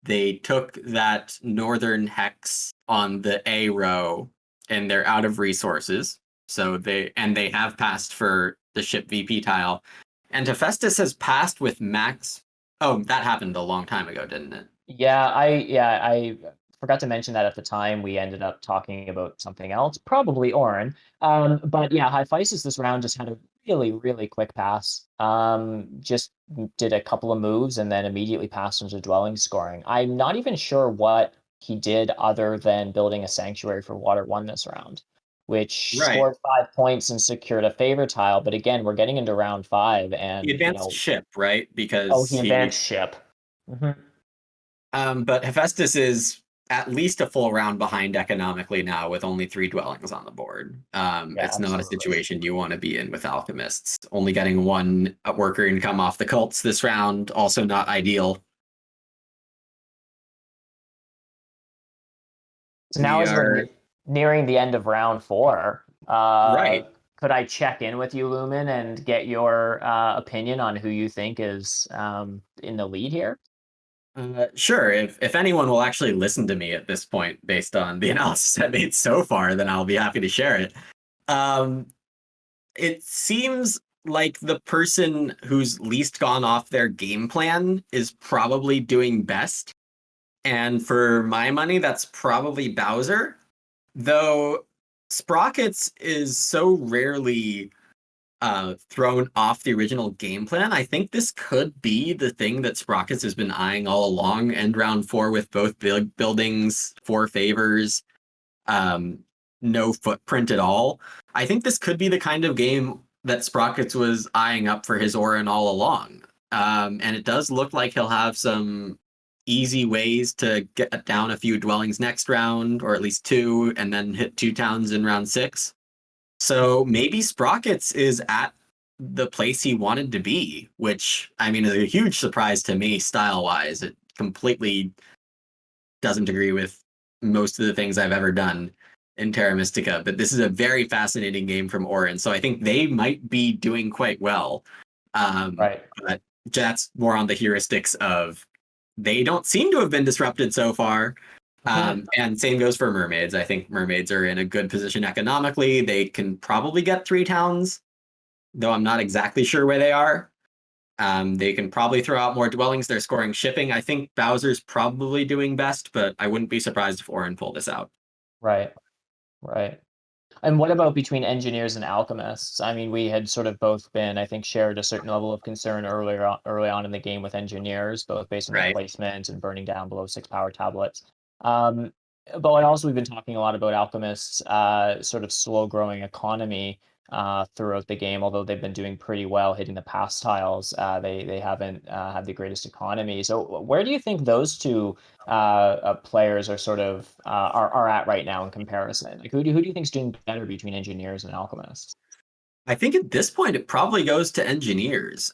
[SPEAKER 6] They took that northern hex on the A row, and they're out of resources. So they have passed for the ship VP tile. And Hephaestus has passed with max. Oh, that happened a long time ago, didn't it?
[SPEAKER 7] Yeah, I forgot to mention that at the time. We ended up talking about something else, probably Orin. But yeah, Hephaestus this round just had a really, really quick pass. Just did a couple of moves and then immediately passed into dwelling scoring. I'm not even sure what he did other than building a sanctuary for Water 1 this round, which
[SPEAKER 6] Right.
[SPEAKER 7] scored 5 points and secured a favor tile. But again, we're getting into round 5, and
[SPEAKER 6] He advanced ship, right? Because
[SPEAKER 7] oh, he advanced ship.
[SPEAKER 6] But Hephaestus is at least a full round behind economically now, with only 3 dwellings on the board. It's not a
[SPEAKER 7] absolutely.
[SPEAKER 6] situation you want to be in with alchemists. Only getting 1 worker income off the cults this round, also not ideal.
[SPEAKER 7] So now, as we're nearing the end of round 4,
[SPEAKER 6] right.
[SPEAKER 7] Could I check in with you, Lumin, and get your opinion on who you think is in the lead here?
[SPEAKER 6] Sure. If anyone will actually listen to me at this point, based on the analysis I made so far, then I'll be happy to share it. It seems like the person who's least gone off their game plan is probably doing best. And for my money, that's probably Bowser. Though Sprockets is so rarely thrown off the original game plan. I think this could be the thing that Sprockets has been eyeing all along. End round 4 with both big buildings, 4 favors, no footprint at all. I think this could be the kind of game that Sprockets was eyeing up for his Orin all along. And it does look like he'll have some easy ways to get down a few dwellings next round, or at least 2, and then hit 2 towns in round 6. So maybe Sprockets is at the place he wanted to be, which, I mean, is a huge surprise to me style-wise. It completely doesn't agree with most of the things I've ever done in Terra Mystica, but this is a very fascinating game from Orin, so I think they might be doing quite well.
[SPEAKER 7] Right.
[SPEAKER 6] But that's more on the heuristics of they don't seem to have been disrupted so far. And same goes for Mermaids. I think Mermaids are in a good position economically. They can probably get 3 towns, though I'm not exactly sure where they are. They can probably throw out more dwellings. They're scoring shipping. I think Bowser's probably doing best, but I wouldn't be surprised if Orin pulled this out.
[SPEAKER 7] Right. And what about between engineers and alchemists? I mean, we had sort of both been, I think, shared a certain level of concern early on in the game with engineers, both based on their placement and burning down below 6 power tablets. But also we've been talking a lot about alchemists' sort of slow growing economy throughout the game. Although they've been doing pretty well hitting the pass tiles, they haven't had the greatest economy. So where do you think those two players are sort of are at right now in comparison? Like who do you think is doing better between engineers and alchemists?
[SPEAKER 6] I think at this point it probably goes to engineers.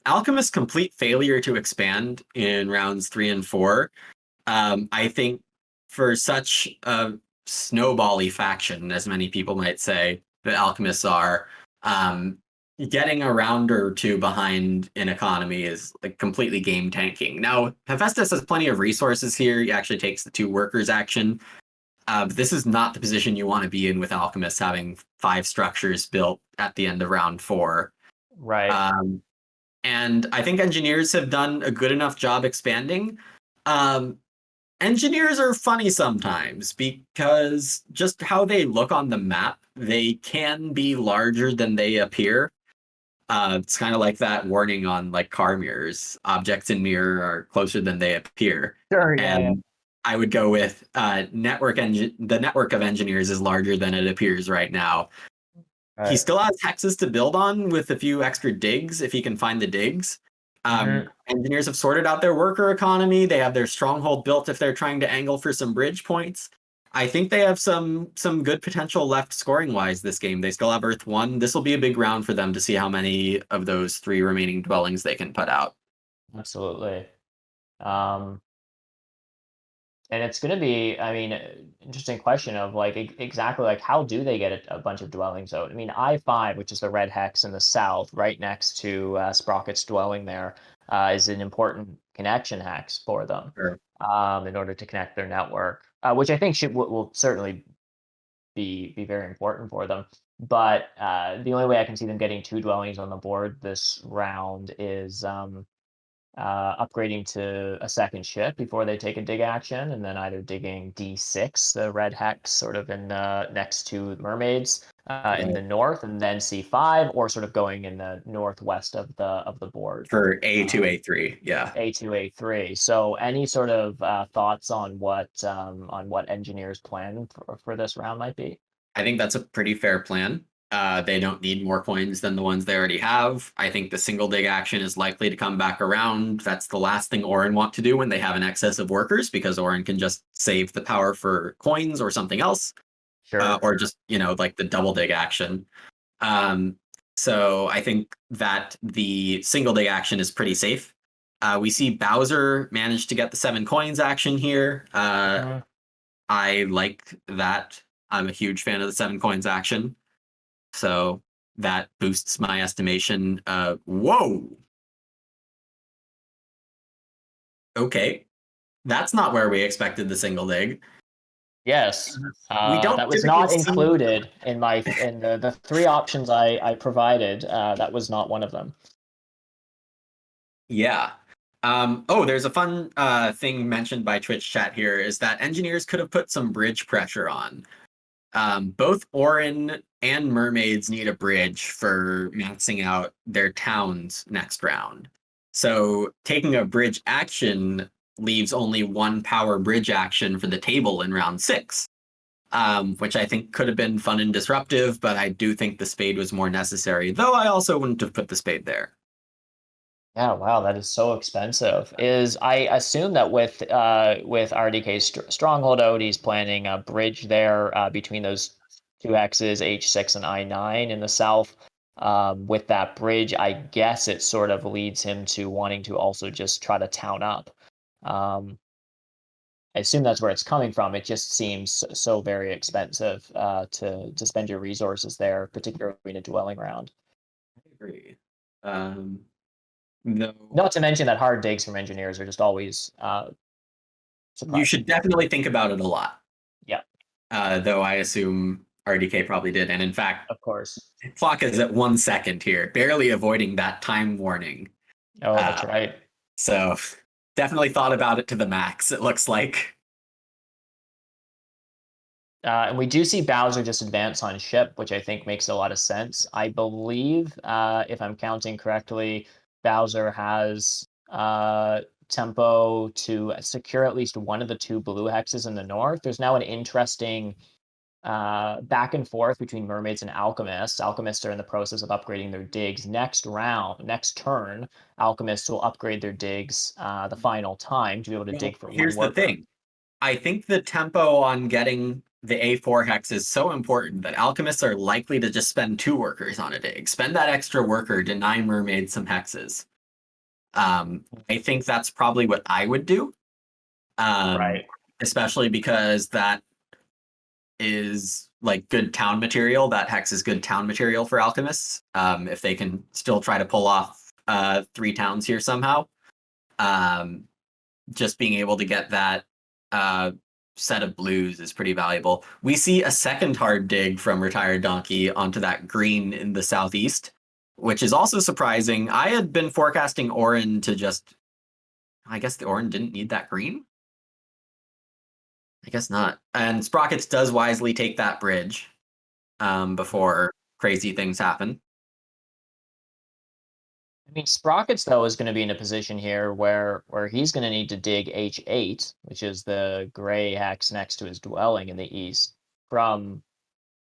[SPEAKER 6] Alchemist's complete failure to expand in rounds 3 and 4. I think for such a snowbally faction, as many people might say, the alchemists are, getting a round or 2 behind in economy is like completely game tanking. Now, Hephaestus has plenty of resources here. He actually takes the 2 workers action. But this is not the position you want to be in with alchemists having 5 structures built at the end of round 4.
[SPEAKER 7] Right.
[SPEAKER 6] And I think engineers have done a good enough job expanding. Engineers are funny sometimes because just how they look on the map, they can be larger than they appear. It's kind of like that warning on like car mirrors. Objects in mirror are closer than they appear.
[SPEAKER 7] Sure.
[SPEAKER 6] And I would go with the network of engineers is larger than it appears right now.
[SPEAKER 7] Right.
[SPEAKER 6] He still has hexes to build on with a few extra digs if he can find the digs. Engineers have sorted out their worker economy. They have their stronghold built if they're trying to angle for some bridge points. I think they have some good potential left scoring wise this game. They still have Earth 1. This will be a big round for them to see how many of those 3 remaining dwellings they can put out.
[SPEAKER 7] Absolutely. And it's going to be, I mean, interesting question of like exactly like how do they get a bunch of dwellings out? I mean, I-5, which is the red hex in the south, right next to Sprocket's dwelling there, is an important connection hex for them.
[SPEAKER 6] Sure.
[SPEAKER 7] In order to connect their network, which I think will certainly be very important for them. But the only way I can see them getting 2 dwellings on the board this round is upgrading to a second ship before they take a dig action, and then either digging D6, the red hex, sort of in next to Mermaids in the north, and then C5, or sort of going in the northwest of the board
[SPEAKER 6] for A2, A3, yeah.
[SPEAKER 7] A2, A3. So, any sort of thoughts on what engineers' plan for this round might be?
[SPEAKER 6] I think that's a pretty fair plan. They don't need more coins than the ones they already have. I think the single dig action is likely to come back around. That's the last thing Orin want to do when they have an excess of workers, because Orin can just save the power for coins or something else.
[SPEAKER 7] Sure.
[SPEAKER 6] Or just, like the double dig action. So I think that the single dig action is pretty safe. We see Bowser manage to get the 7 coins action here. I like that. I'm a huge fan of the 7 coins action. So that boosts my estimation. Whoa! Okay. That's not where we expected the single dig.
[SPEAKER 7] Yes.
[SPEAKER 6] We don't
[SPEAKER 7] that was not included in the 3 options I provided. That was not one of them.
[SPEAKER 6] Yeah. There's a fun thing mentioned by Twitch chat here is that engineers could have put some bridge pressure on. Both Orin and Mermaids need a bridge for maxing out their towns next round. So taking a bridge action leaves only one power bridge action for the table in round 6, which I think could have been fun and disruptive, but I do think the spade was more necessary, though I also wouldn't have put the spade there.
[SPEAKER 7] Yeah, wow, that is so expensive. I assume that with RDK's Stronghold out, he's planning a bridge there between those two X's, H6 and I9 in the south. With that bridge, I guess it sort of leads him to wanting to also just try to town up. I assume that's where it's coming from. It just seems so very expensive to spend your resources there, particularly in a dwelling round.
[SPEAKER 6] I agree. No,
[SPEAKER 7] Not to mention that hard digs from engineers are just always surprising.
[SPEAKER 6] you should definitely think about it a lot.
[SPEAKER 7] Yeah.
[SPEAKER 6] Though I assume RDK probably did, and in fact,
[SPEAKER 7] Of course.
[SPEAKER 6] clock is at 1 second here, barely avoiding that time warning.
[SPEAKER 7] Oh, that's right.
[SPEAKER 6] So definitely thought about it to the max, it looks like.
[SPEAKER 7] And we do see Bowser just advance on ship, which I think makes a lot of sense. I believe, if I'm counting correctly, Bowser has tempo to secure at least one of the 2 blue hexes in the north. There's now an interesting back and forth between Mermaids and Alchemists. Alchemists are in the process of upgrading their digs. Next turn, Alchemists will upgrade their digs the final time to be able to dig for one
[SPEAKER 6] Here's
[SPEAKER 7] worker.
[SPEAKER 6] the thing. I think the tempo on getting the A4 hex is so important that Alchemists are likely to just spend 2 workers on a dig. Spend that extra worker, deny Mermaids some hexes. I think that's probably what I would do.
[SPEAKER 7] Right.
[SPEAKER 6] Especially because that is like good town material. That hex is good town material for Alchemists. If they can still try to pull off 3 towns here somehow. Just being able to get that set of blues is pretty valuable. We see a second hard dig from Retired Donkey onto that green in the southeast, which is also surprising. I had been forecasting Orin to just... I guess the Orin didn't need that green? I guess not. And Sprockets does wisely take that bridge before crazy things happen.
[SPEAKER 7] I mean, Sprockets, though, is going to be in a position here where he's going to need to dig H8, which is the gray hex next to his dwelling in the east, from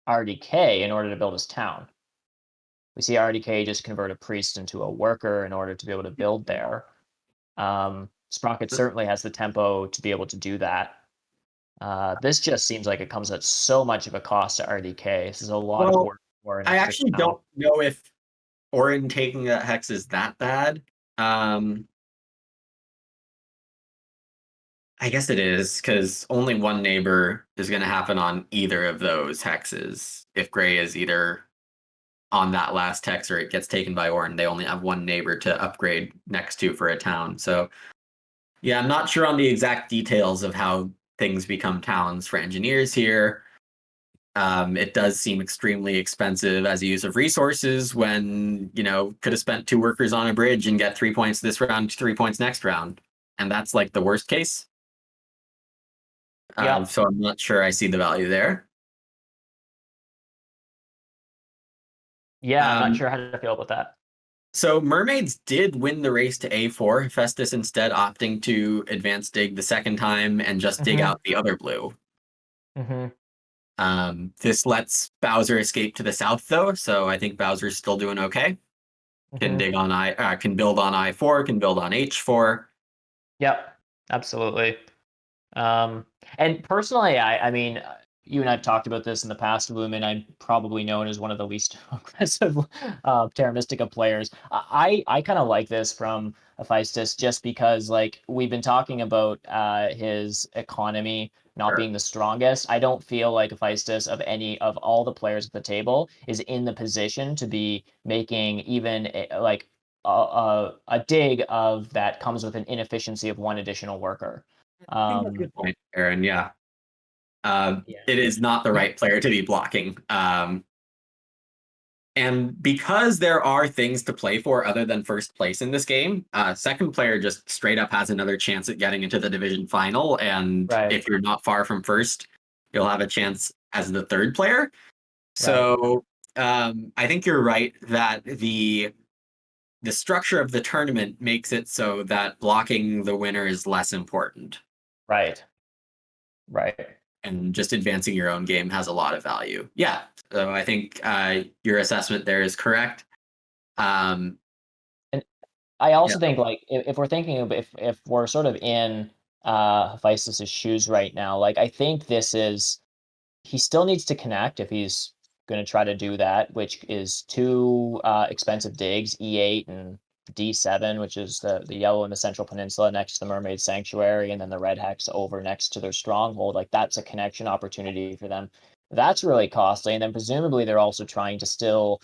[SPEAKER 7] RDK in order to build his town. We see RDK just convert a priest into a worker in order to be able to build there. Sprocket certainly has the tempo to be able to do that. This just seems like it comes at so much of a cost to RDK. This is a lot of work for an
[SPEAKER 6] I
[SPEAKER 7] extra
[SPEAKER 6] actually
[SPEAKER 7] town.
[SPEAKER 6] don't know if Orin taking that hex is that bad. I guess it is, because only one neighbor is going to happen on either of those hexes. If Gray is either on that last hex or it gets taken by Orin, they only have one neighbor to upgrade next to for a town. So, yeah, I'm not sure on the exact details of how things become towns for engineers here. It does seem extremely expensive as a use of resources when, could have spent 2 workers on a bridge and get 3 points this round, 3 points next round. And that's like the worst case.
[SPEAKER 7] Yeah.
[SPEAKER 6] So I'm not sure I see the value there.
[SPEAKER 7] Yeah, I'm not sure how to feel about that.
[SPEAKER 6] So Mermaids did win the race to A4, Hephaestus instead opting to advance dig the second time and just dig out the other blue. This lets Bowser escape to the south, though, so I think Bowser's still doing okay. Can dig on can build on I4, can build on H4.
[SPEAKER 7] Yep, absolutely. And personally, I mean, you and I've talked about this in the past, Lumin. I'm probably known as one of the least aggressive Terra Mystica players. I kind of like this from Hephaestus just because, like, we've been talking about his economy not being the strongest. I don't feel like Hephaestus, of all the players at the table, is in the position to be making even a dig of that comes with an inefficiency of 1 additional worker.
[SPEAKER 6] I think that's a good point, Aaron. Yeah. It is not the right player to be blocking. And because there are things to play for other than first place in this game, second player just straight up has another chance at getting into the division final. And if you're not far from first, you'll have a chance as the third player. So I think you're right that the structure of the tournament makes it so that blocking the winner is less important.
[SPEAKER 7] Right.
[SPEAKER 6] And just advancing your own game has a lot of value. Yeah. So I think your assessment there is correct.
[SPEAKER 7] And I also think, like, if we're thinking of if we're sort of in Hephaestus's shoes right now, like, I think he still needs to connect if he's going to try to do that, which is two expensive digs, E8 and D7, which is the yellow in the Central Peninsula next to the Mermaid Sanctuary, and then the red hex over next to their stronghold. Like, that's a connection opportunity for them. That's really costly. And then presumably they're also trying to still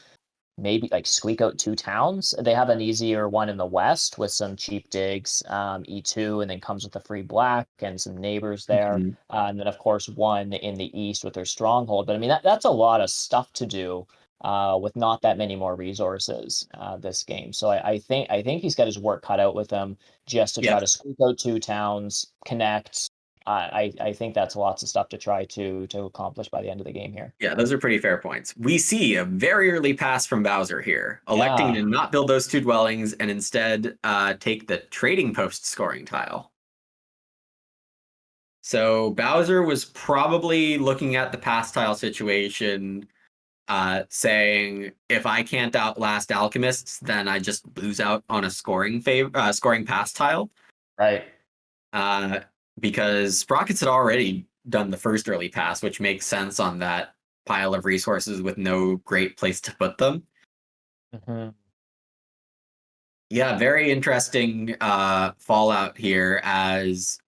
[SPEAKER 7] maybe like squeak out two towns. They have an easier one in the west with some cheap digs, E2, and then comes with a free black and some neighbors there. And then, of course, one in the east with their stronghold. But I mean, that's a lot of stuff to do with not that many more resources this game. So I think he's got his work cut out with him just to try to squeak out two towns, connect. I think that's lots of stuff to try to accomplish by the end of the game here.
[SPEAKER 6] Yeah, those are pretty fair points. We see a very early pass from Bowser here, electing to not build those two dwellings and instead take the trading post scoring tile. So Bowser was probably looking at the pass tile situation, saying, if I can't outlast alchemists, then I just lose out on a scoring pass tile.
[SPEAKER 7] Right.
[SPEAKER 6] Because Sprockets had already done the first early pass, which makes sense on that pile of resources with no great place to put them. Yeah, very interesting fallout here, as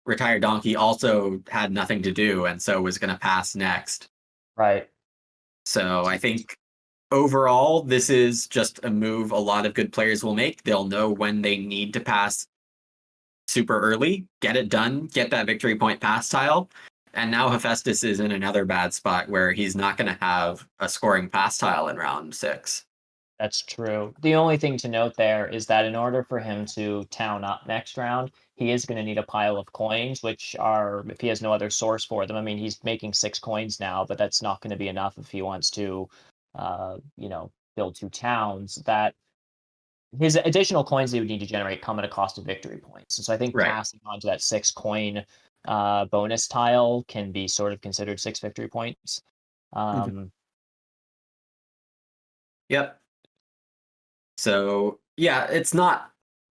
[SPEAKER 6] Retired Donkey also had nothing to do and so was going to pass next.
[SPEAKER 7] Right.
[SPEAKER 6] So I think overall, this is just a move a lot of good players will make. They'll know when they need to pass super early, get it done, get that victory point pass tile. And now Hephaestus is in another bad spot where he's not going to have a scoring pass tile in round 6.
[SPEAKER 7] That's true. The only thing to note there is that in order for him to town up next round, he is going to need a pile of coins, which are, if he has no other source for them, I mean, he's making 6 coins now, but that's not going to be enough if he wants to, build 2 towns. That his additional coins he would need to generate come at a cost of victory points. And so I think passing on to that 6 coin bonus tile can be sort of considered 6 victory points.
[SPEAKER 6] Yep. So yeah, it's not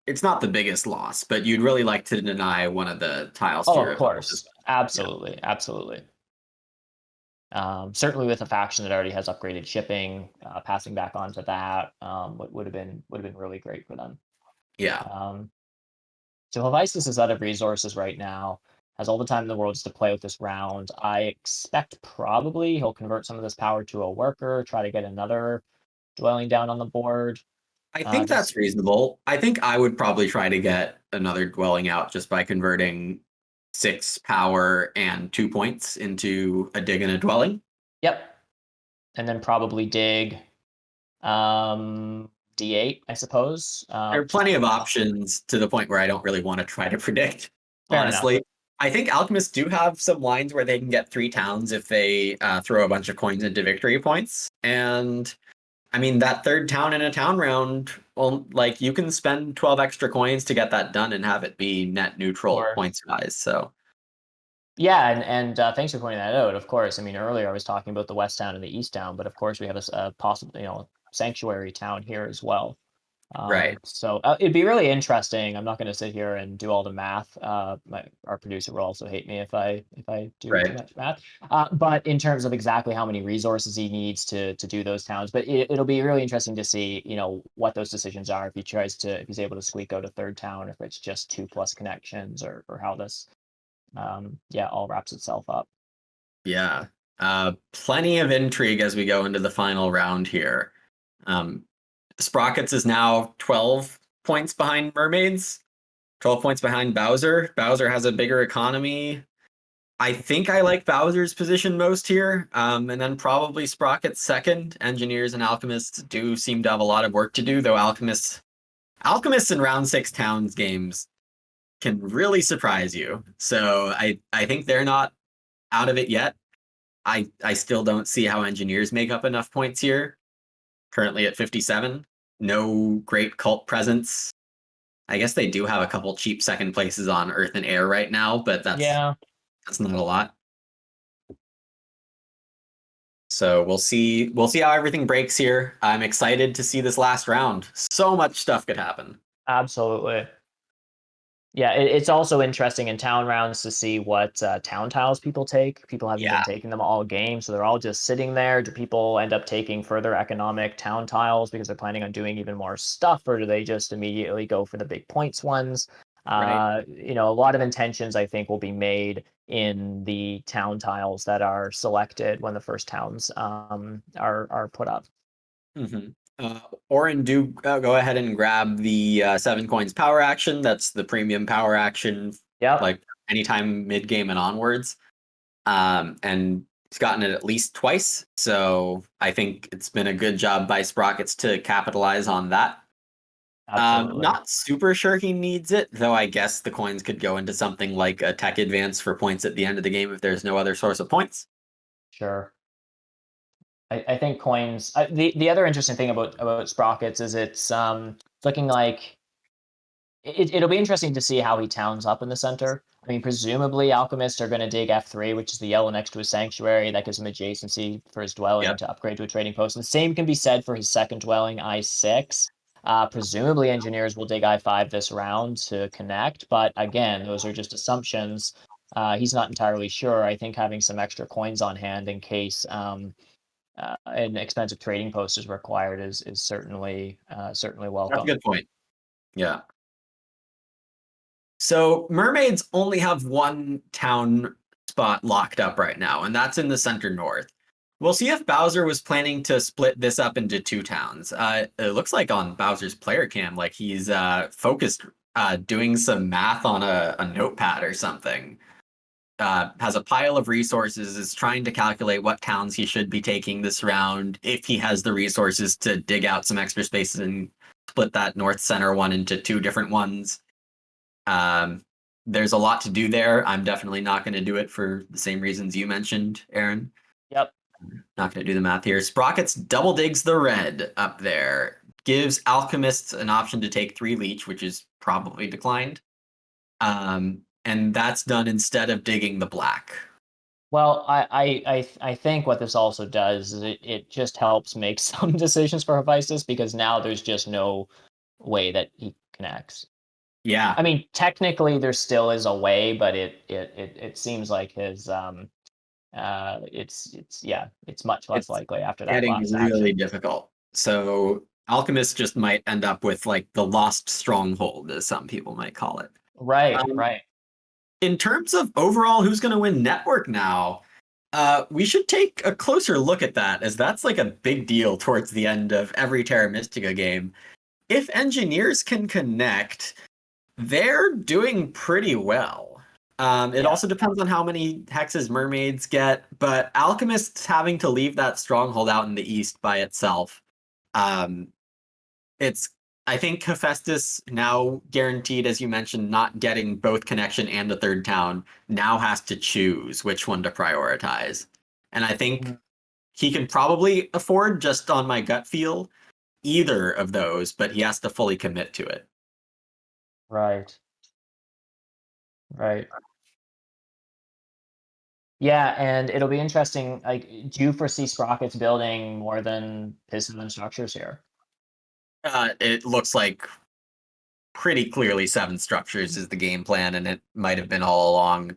[SPEAKER 6] the biggest loss, but you'd really like to deny one of the tiles.
[SPEAKER 7] Oh, of course, absolutely. Certainly with a faction that already has upgraded shipping, passing back onto that would have been really great for them.
[SPEAKER 6] Yeah.
[SPEAKER 7] So Hephaestus is out of resources right now, has all the time in the world to play with this round. I expect probably he'll convert some of this power to a worker, try to get another dwelling down on the board.
[SPEAKER 6] I think that's reasonable. I think I would probably try to get another dwelling out just by converting 6 power and 2 points into a dig and a dwelling.
[SPEAKER 7] Yep. And then probably dig D8, I suppose.
[SPEAKER 6] There are plenty of options to the point where I don't really want to try to predict, honestly. I think alchemists do have some lines where they can get 3 towns if they throw a bunch of coins into victory points. And I mean, that third town in a town round, well, like, you can spend 12 extra coins to get that done and have it be net neutral points wise. So
[SPEAKER 7] yeah, and thanks for pointing that out. Of course, I mean, earlier I was talking about the west town and the east town, but of course we have a possible, sanctuary town here as well.
[SPEAKER 6] Right.
[SPEAKER 7] So it'd be really interesting. I'm not going to sit here and do all the math. Our producer will also hate me if I do too much math. But in terms of exactly how many resources he needs to do those towns, but it'll be really interesting to see, what those decisions are. If he's able to squeak out a third town, if it's just 2+ connections, or how this, all wraps itself up.
[SPEAKER 6] Yeah. Plenty of intrigue as we go into the final round here. Sprockets is now 12 points behind Mermaids, 12 points behind Bowser. Bowser has a bigger economy. I think I like Bowser's position most here, and then probably Sprockets second. Engineers and alchemists do seem to have a lot of work to do, though alchemists in round 6 towns games can really surprise you. So I think they're not out of it yet. I still don't see how engineers make up enough points here. Currently at 57. No great cult presence. I guess they do have a couple cheap second places on Earth and Air right now, but that's not a lot. So we'll see how everything breaks here. I'm excited to see this last round. So much stuff could happen.
[SPEAKER 7] Absolutely. Yeah, it's also interesting in town rounds to see what town tiles people take. People haven't been taking them all game, so they're all just sitting there. Do people end up taking further economic town tiles because they're planning on doing even more stuff, or do they just immediately go for the big points ones?
[SPEAKER 6] Right.
[SPEAKER 7] A lot of intentions, I think, will be made in the town tiles that are selected when the first towns are put up.
[SPEAKER 6] Mm-hmm. Orin, do go ahead and grab the 7 coins power action. That's the premium power action.
[SPEAKER 7] Yeah.
[SPEAKER 6] Like anytime mid game and onwards. And he's gotten it at least twice. So I think it's been a good job by Sprockets to capitalize on that.
[SPEAKER 7] Absolutely.
[SPEAKER 6] Not super sure he needs it, though I guess the coins could go into something like a tech advance for points at the end of the game if there's no other source of points.
[SPEAKER 7] Sure. I think coins. The other interesting thing about Sprockets is it's looking like it'll be interesting to see how he towns up in the center. I mean, presumably alchemists are going to dig F3, which is the yellow next to his sanctuary. That gives him adjacency for his dwelling to upgrade to a trading post. And the same can be said for his second dwelling, I6. Presumably engineers will dig I5 this round to connect, but again, those are just assumptions. He's not entirely sure. I think having some extra coins on hand in case an expensive trading post is required is certainly welcome.
[SPEAKER 6] That's a good point. Yeah. So Mermaids only have one town spot locked up right now, and that's in the center north. We'll see if Bowser was planning to split this up into 2 towns. It looks like on Bowser's player cam, like he's focused doing some math on a notepad or something. Has a pile of resources, is trying to calculate what towns he should be taking this round, if he has the resources to dig out some extra spaces and split that north center one into 2 different ones. There's a lot to do there. I'm definitely not going to do it for the same reasons you mentioned, Aaron.
[SPEAKER 7] Yep.
[SPEAKER 6] Not going to do the math here. Sprockets double digs the red up there. Gives alchemists an option to take 3 leech, which is probably declined. And that's done instead of digging the black.
[SPEAKER 7] Well, I think what this also does is it just helps make some decisions for Hephaestus, because now there's just no way that he connects.
[SPEAKER 6] Yeah.
[SPEAKER 7] I mean, technically there still is a way, but it seems like his it's much less likely after that
[SPEAKER 6] getting
[SPEAKER 7] last
[SPEAKER 6] really
[SPEAKER 7] action.
[SPEAKER 6] difficult. So alchemists just might end up with like the lost stronghold, as some people might call it.
[SPEAKER 7] Right, right.
[SPEAKER 6] In terms of overall who's going to win network now, we should take a closer look at that, as that's like a big deal towards the end of every Terra Mystica game. If engineers can connect, they're doing pretty well. It also depends on how many hexes mermaids get, but alchemists having to leave that stronghold out in the east by itself. I think Hephaestus, now guaranteed, as you mentioned, not getting both connection and the third town, now has to choose which one to prioritize. And I think he can probably afford, just on my gut feel, either of those, but he has to fully commit to it.
[SPEAKER 7] Right. Right. Yeah, and it'll be interesting. Like, do you foresee Sprockets building more than piston structures here?
[SPEAKER 6] It looks like pretty clearly 7 structures is the game plan, and it might have been all along.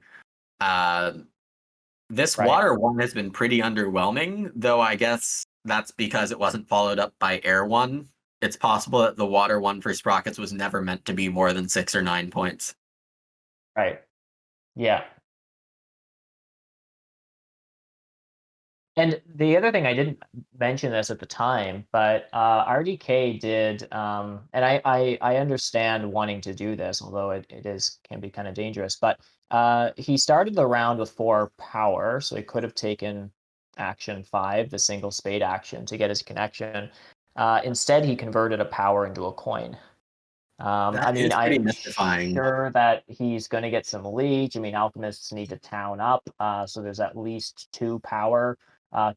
[SPEAKER 6] This water one has been pretty underwhelming, though I guess that's because it wasn't followed up by air one. It's possible that the water one for Sprockets was never meant to be more than 6 or 9 points.
[SPEAKER 7] Right. Yeah. And the other thing, I didn't mention this at the time, but RDK did, and I understand wanting to do this, although it can be kind of dangerous. But he started the round with 4 power, so he could have taken action 5, the single spade action, to get his connection. Instead, he converted a power into a coin.
[SPEAKER 6] That
[SPEAKER 7] I mean,
[SPEAKER 6] is pretty
[SPEAKER 7] I'm
[SPEAKER 6] mystifying.
[SPEAKER 7] sure that he's going to get some leech. I mean, alchemists need to town up, so there's at least 2 power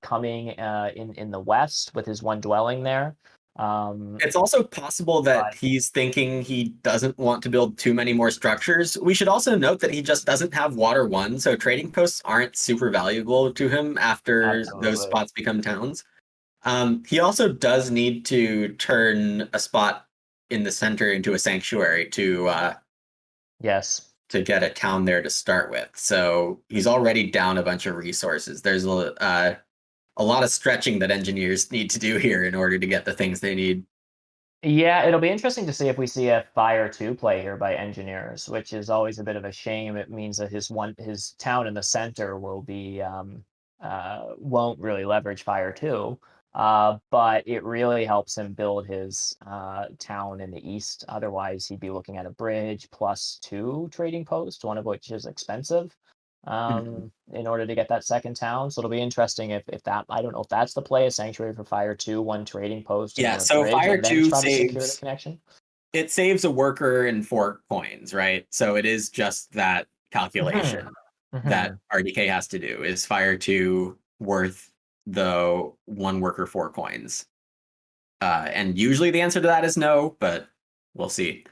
[SPEAKER 7] coming in the west with his 1 dwelling there.
[SPEAKER 6] It's also possible that
[SPEAKER 7] But
[SPEAKER 6] he's thinking he doesn't want to build too many more structures. We should also note that he just doesn't have water one, so trading posts aren't super valuable to him after those
[SPEAKER 7] absolutely,
[SPEAKER 6] spots become towns. He also does need to turn a spot in the center into a sanctuary
[SPEAKER 7] yes.
[SPEAKER 6] to get a town there to start with. So he's already down a bunch of resources. There's a lot of stretching that engineers need to do here in order to get the things they need.
[SPEAKER 7] Yeah, it'll be interesting to see if we see a Fire 2 play here by engineers, which is always a bit of a shame. It means that his town in the center will be won't really leverage Fire 2. But it really helps him build his town in the east. Otherwise, he'd be looking at a bridge plus 2 trading posts, one of which is expensive, in order to get that second town. So it'll be interesting if that, I don't know if that's the play, a sanctuary for Fire 2, 1 trading post, and
[SPEAKER 6] Yeah,
[SPEAKER 7] then a
[SPEAKER 6] so
[SPEAKER 7] bridge,
[SPEAKER 6] Fire
[SPEAKER 7] and then
[SPEAKER 6] 2
[SPEAKER 7] try to secure the
[SPEAKER 6] saves
[SPEAKER 7] connection.
[SPEAKER 6] it saves a worker and 4 coins, right? So it is just that calculation that
[SPEAKER 7] Mhm.
[SPEAKER 6] RDK has to do. Is Fire 2 worth the 1 worker 4 coins? And usually the answer to that is no, but we'll see.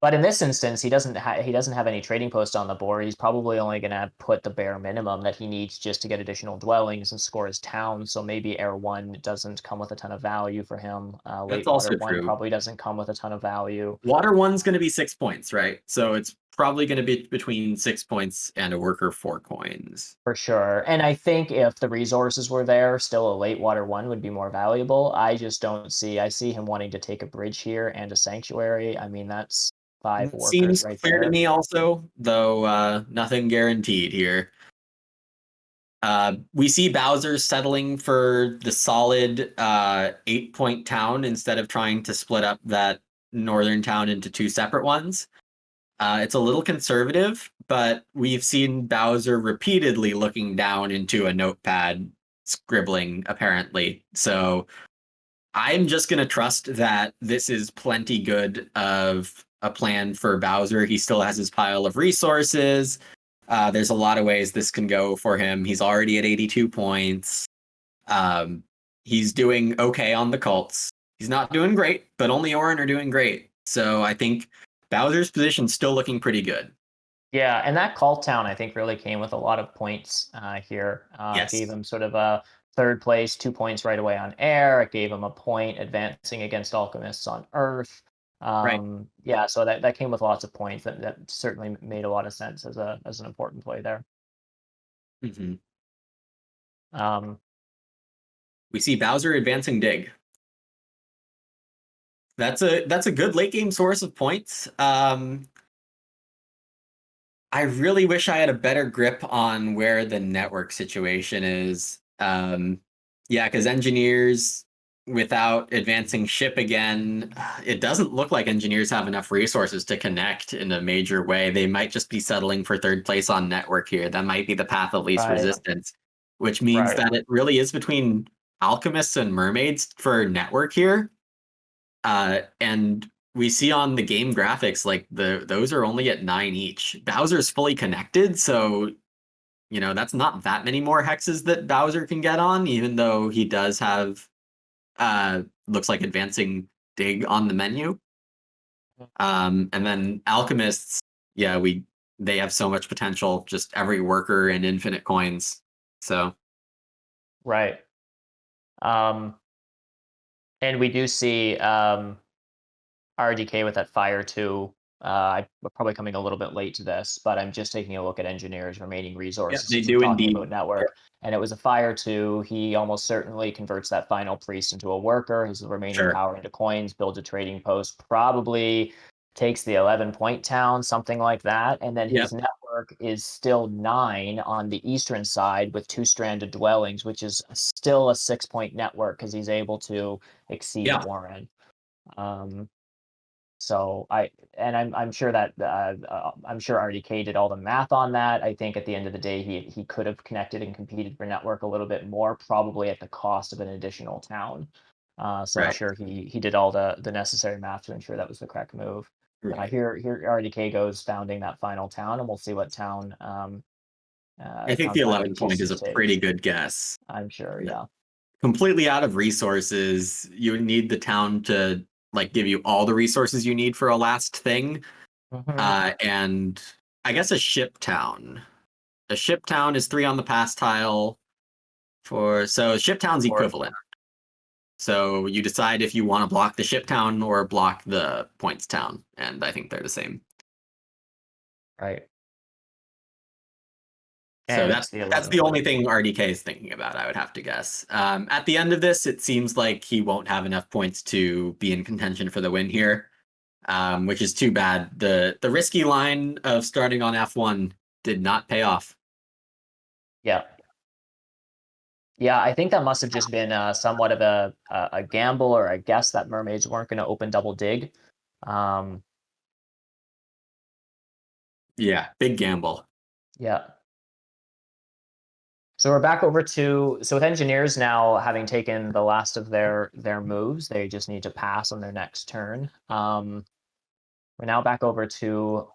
[SPEAKER 7] But in this instance, he doesn't have any trading posts on the board. He's probably only going to put the bare minimum that he needs just to get additional dwellings and score his town. So maybe Air 1 doesn't come with a ton of value for him.
[SPEAKER 6] That's
[SPEAKER 7] Late
[SPEAKER 6] also
[SPEAKER 7] Water 1
[SPEAKER 6] true.
[SPEAKER 7] probably doesn't come with a ton of value.
[SPEAKER 6] Water 1's going to be 6 points, right? So it's probably going to be between 6 points and a worker 4 coins.
[SPEAKER 7] For sure. And I think if the resources were there, still a Late Water 1 would be more valuable. I just don't see, I see him wanting to take a bridge here and a sanctuary. I mean, that's 5
[SPEAKER 6] That
[SPEAKER 7] workers
[SPEAKER 6] seems
[SPEAKER 7] right
[SPEAKER 6] clear to
[SPEAKER 7] there.
[SPEAKER 6] me also, though nothing guaranteed here. We see Bowser settling for the solid 8 point town instead of trying to split up that northern town into 2 separate ones. It's a little conservative, but we've seen Bowser repeatedly looking down into a notepad, scribbling, apparently. So I'm just going to trust that this is plenty good of a plan for Bowser. He still has his pile of resources. There's a lot of ways this can go for him. He's already at 82 points. He's doing okay on the cults. He's not doing great, but only Orin are doing great. So I think Bowser's position's still looking pretty good.
[SPEAKER 7] Yeah, and that cult town I think really came with a lot of points here. It gave
[SPEAKER 6] Yes.
[SPEAKER 7] him sort of a third place, 2 points right away on air. It gave him a point advancing against alchemists on Earth.
[SPEAKER 6] Right.
[SPEAKER 7] Yeah, so that came with lots of points. That certainly made a lot of sense as an important play there.
[SPEAKER 6] Mm-hmm.
[SPEAKER 7] Um,
[SPEAKER 6] We see Bowser advancing Dig. That's a good late game source of points. I really wish I had a better grip on where the network situation is. Yeah, because engineers, without advancing ship again, it doesn't look like engineers have enough resources to connect in a major way. They might just be settling for third place on network here. That might be the path of least
[SPEAKER 7] right,
[SPEAKER 6] resistance, which means
[SPEAKER 7] right.
[SPEAKER 6] that it really is between alchemists and mermaids for network here. And we see on the game graphics, like those are only at 9 each. Bowser's fully connected, so that's not that many more hexes that Bowser can get on, even though he does have looks like advancing dig on the menu. And then alchemists, yeah, they have so much potential, just every worker and infinite coins. So
[SPEAKER 7] Right. And we do see RDK with that Fire 2. I'm probably coming a little bit late to this, but I'm just taking a look at engineers' remaining resources
[SPEAKER 6] they
[SPEAKER 7] since
[SPEAKER 6] do
[SPEAKER 7] we're talking
[SPEAKER 6] indeed.
[SPEAKER 7] about network. And it was a Fire 2. He almost certainly converts that final priest into a worker, his remaining
[SPEAKER 6] Sure.
[SPEAKER 7] power into coins, builds a trading post, probably takes the 11-point town, something like that. And then his network is still 9 on the eastern side with 2 stranded dwellings, which is still a 6-point network because he's able to exceed
[SPEAKER 6] Yeah.
[SPEAKER 7] Warren. So I'm sure that I'm sure RDK did all the math on that. I think at the end of the day, he could have connected and competed for network a little bit more, probably at the cost of an additional town. So I'm
[SPEAKER 6] Right.
[SPEAKER 7] sure he did all the necessary math to ensure that was the correct move.
[SPEAKER 6] Right.
[SPEAKER 7] Here RDK goes founding that final town, and we'll see what town
[SPEAKER 6] I think the
[SPEAKER 7] final
[SPEAKER 6] 11 point is
[SPEAKER 7] chooses
[SPEAKER 6] a
[SPEAKER 7] to take.
[SPEAKER 6] pretty good guess.
[SPEAKER 7] I'm sure,
[SPEAKER 6] Yeah.
[SPEAKER 7] yeah.
[SPEAKER 6] Completely out of resources, you would need the town to like give you all the resources you need for a last thing. And I guess a ship town. A ship town is 3 on the pass tile. So ship town's equivalent. So you decide if you want to block the ship town or block the points town, and I think they're the same.
[SPEAKER 7] Right.
[SPEAKER 6] So
[SPEAKER 7] And
[SPEAKER 6] that's
[SPEAKER 7] it's the
[SPEAKER 6] that's
[SPEAKER 7] 11
[SPEAKER 6] the only
[SPEAKER 7] point.
[SPEAKER 6] thing RDK is thinking about, I would have to guess. At the end of this, it seems like he won't have enough points to be in contention for the win here, which is too bad. The risky line of starting on F1 did not pay off.
[SPEAKER 7] Yeah. Yeah, I think that must have just been somewhat of a gamble or a guess that Mermaids weren't going to open double dig.
[SPEAKER 6] Yeah, big gamble.
[SPEAKER 7] Yeah. So we're back over to with engineers now having taken the last of their moves, they just need to pass on their next turn. We're now back over to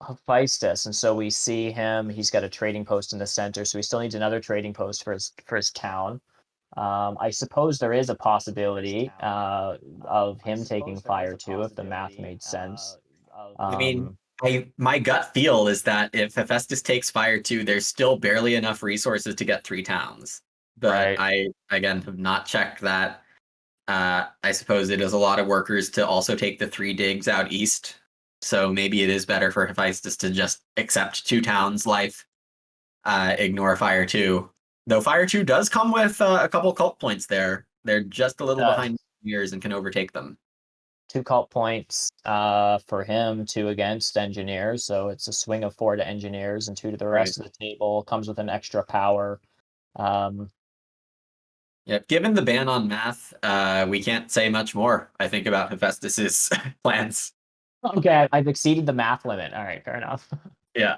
[SPEAKER 7] Hephaestus, and so we see him. He's got a trading post in the center, so he still needs another trading post for his town. I suppose there is a possibility of him taking fire too, if the math made sense.
[SPEAKER 6] I mean, my gut feel is that if Hephaestus takes fire too, there's still barely enough resources to get 3 towns. But
[SPEAKER 7] Right.
[SPEAKER 6] I again have not checked that. I suppose it is a lot of workers to also take the 3 digs out east. So maybe it is better for Hephaestus to just accept 2 towns life, ignore fire 2. Though fire 2 does come with a couple cult points there. They're just a little behind years and can overtake them.
[SPEAKER 7] 2 cult points for him, 2 against engineers. So it's a swing of 4 to engineers and 2 to the rest of the table. Comes with an extra power.
[SPEAKER 6] Yeah, given the ban on math, we can't say much more, I think, about Hephaestus's plans.
[SPEAKER 7] Okay, I've exceeded the math limit. All right, fair enough.
[SPEAKER 6] Yeah.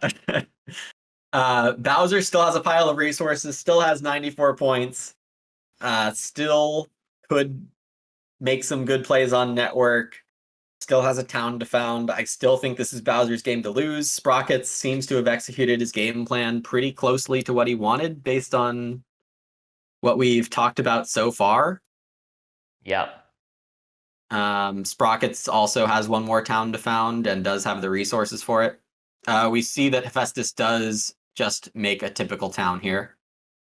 [SPEAKER 6] Bowser still has a pile of resources, still has 94 points, still could make some good plays on network, still has a town to found. I still think this is Bowser's game to lose. Sprockets seems to have executed his game plan pretty closely to what he wanted based on what we've talked about so far.
[SPEAKER 7] Yep.
[SPEAKER 6] Sprockets also has one more town to found and does have the resources for it. We see that Hephaestus does just make a typical town here.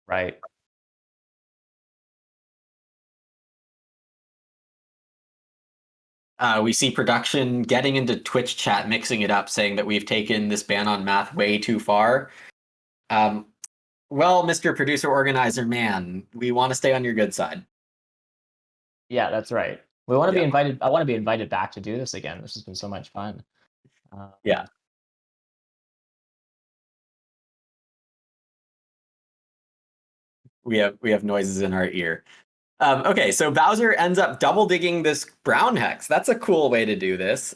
[SPEAKER 7] Right.
[SPEAKER 6] We see production getting into Twitch chat, mixing it up, saying that we've taken this ban on math way too far. Well, Mr. Producer Organizer Man, we want to stay on your good side.
[SPEAKER 7] Yeah, that's right. We want to be invited. I want to be invited back to do this again. This has been so much fun.
[SPEAKER 6] Yeah. We have noises in our ear. Okay, so Bowser ends up double digging this brown hex. That's a cool way to do this.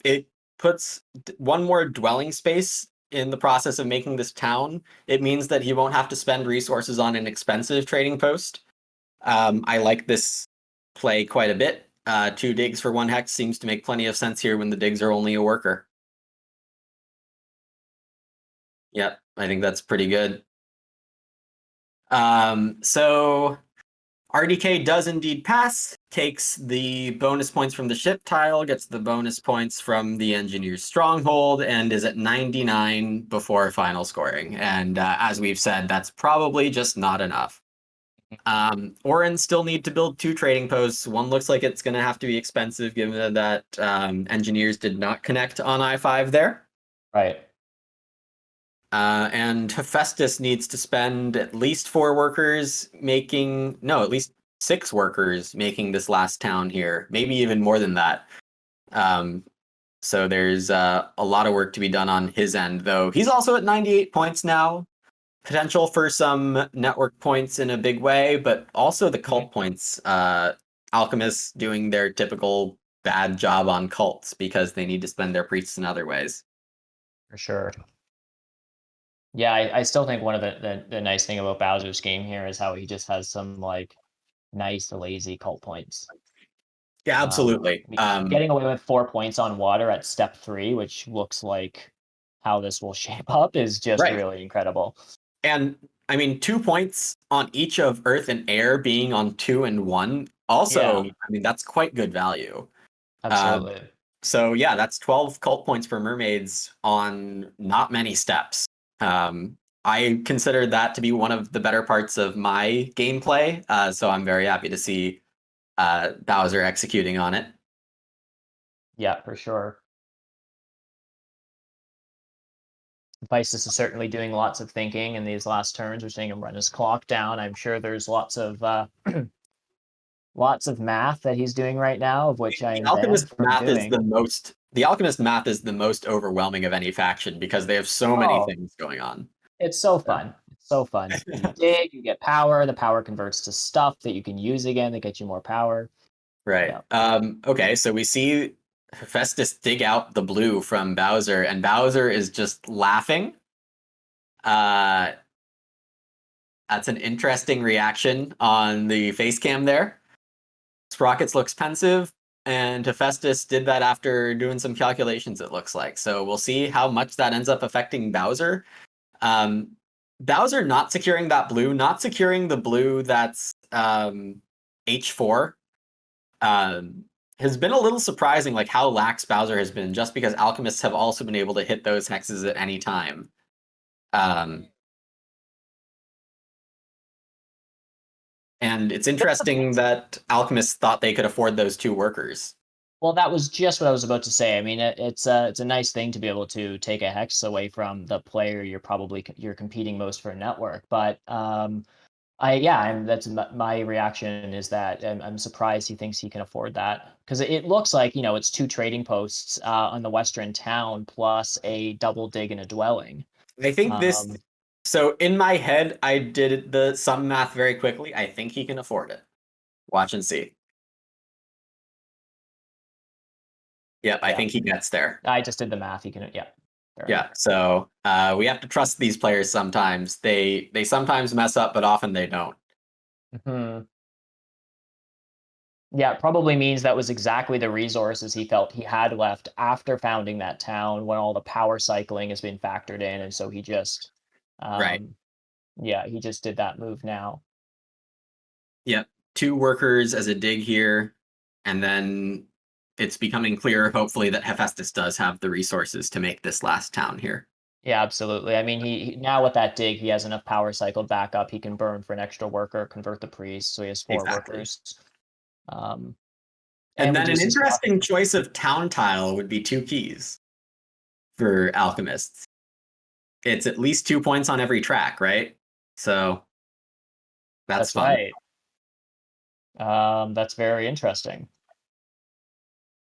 [SPEAKER 6] It puts 1 more dwelling space in the process of making this town. It means that he won't have to spend resources on an expensive trading post. I like this play quite a bit. 2 digs for 1 hex seems to make plenty of sense here when the digs are only a worker. Yep, I think that's pretty good. So RDK does indeed pass, takes the bonus points from the ship tile, gets the bonus points from the engineer's stronghold, and is at 99 before final scoring. And as we've said, that's probably just not enough. Orin still need to build 2 trading posts. One looks like it's going to have to be expensive, given that engineers did not connect on I-5 there.
[SPEAKER 7] Right.
[SPEAKER 6] And Hephaestus needs to spend at least 4 workers making, no, at least 6 workers making this last town here, maybe even more than that. So there's a lot of work to be done on his end, though. He's also at 98 points now. Potential for some network points in a big way, but also the cult points. Alchemists doing their typical bad job on cults because they need to spend their priests in other ways.
[SPEAKER 7] For sure. Yeah, I still think one of the nice thing about Bowser's game here is how he just has some like nice, lazy cult points.
[SPEAKER 6] Yeah, absolutely.
[SPEAKER 7] Getting away with 4 points on water at step 3, which looks like how this will shape up, is just
[SPEAKER 6] Right.
[SPEAKER 7] really incredible.
[SPEAKER 6] And I mean, 2 points on each of Earth and Air being on 2 and 1. Also,
[SPEAKER 7] Yeah.
[SPEAKER 6] I mean, that's quite good value.
[SPEAKER 7] Absolutely.
[SPEAKER 6] So yeah, that's 12 cult points for Mermaids on not many steps. I consider that to be one of the better parts of my gameplay. So I'm very happy to see Bowser executing on it.
[SPEAKER 7] Yeah, for sure. Hephaestus is certainly doing lots of thinking in these last turns. We're seeing him run his clock down. I'm sure there's lots of lots of math that he's doing right now, of which I am banned from doing.
[SPEAKER 6] The Alchemist math is the most overwhelming of any faction because they have so many
[SPEAKER 7] Oh,
[SPEAKER 6] things going on.
[SPEAKER 7] it's so fun. It's so fun. You dig, you get power. The power converts to stuff that you can use again that gets you more power.
[SPEAKER 6] Right.
[SPEAKER 7] Yeah.
[SPEAKER 6] Okay, so we see Hephaestus dig out the blue from Bowser, and Bowser is just laughing. That's an interesting reaction on the face cam there. Sprockets looks pensive, and Hephaestus did that after doing some calculations, it looks like. So we'll see how much that ends up affecting Bowser. Bowser not securing that blue, not securing the blue that's H4, has been a little surprising, like how lax Bowser has been, just because alchemists have also been able to hit those hexes at any time. And it's interesting that alchemists thought they could afford those 2 workers.
[SPEAKER 7] Well, that was just what I was about to say. I mean, it's a nice thing to be able to take a hex away from the player you're competing most for a network. But that's my reaction is that I'm surprised he thinks he can afford that, because it looks like, it's 2 trading posts on the western town plus a double dig and a dwelling.
[SPEAKER 6] I think this. So in my head, I did the sum math very quickly. I think he can afford it. Watch and see. Yep, I think he gets there.
[SPEAKER 7] I just did the math. He can, yeah.
[SPEAKER 6] Yeah, so we have to trust these players sometimes. They sometimes mess up, but often they don't.
[SPEAKER 7] Mm-hmm. Yeah, it probably means that was exactly the resources he felt he had left after founding that town, when all the power cycling has been factored in, and so he just,
[SPEAKER 6] Right.
[SPEAKER 7] Yeah, he just did that move now.
[SPEAKER 6] Yep, 2 workers as a dig here, and then it's becoming clear, hopefully, that Hephaestus does have the resources to make this last town here.
[SPEAKER 7] Yeah, absolutely. I mean, he now with that dig, he has enough power cycled back up. He can burn for an extra worker, convert the priest, so he has 4 workers.
[SPEAKER 6] And then an interesting choice of town tile would be 2 keys for alchemists. It's at least 2 points on every track, right? So that's fun.
[SPEAKER 7] Right. That's very interesting.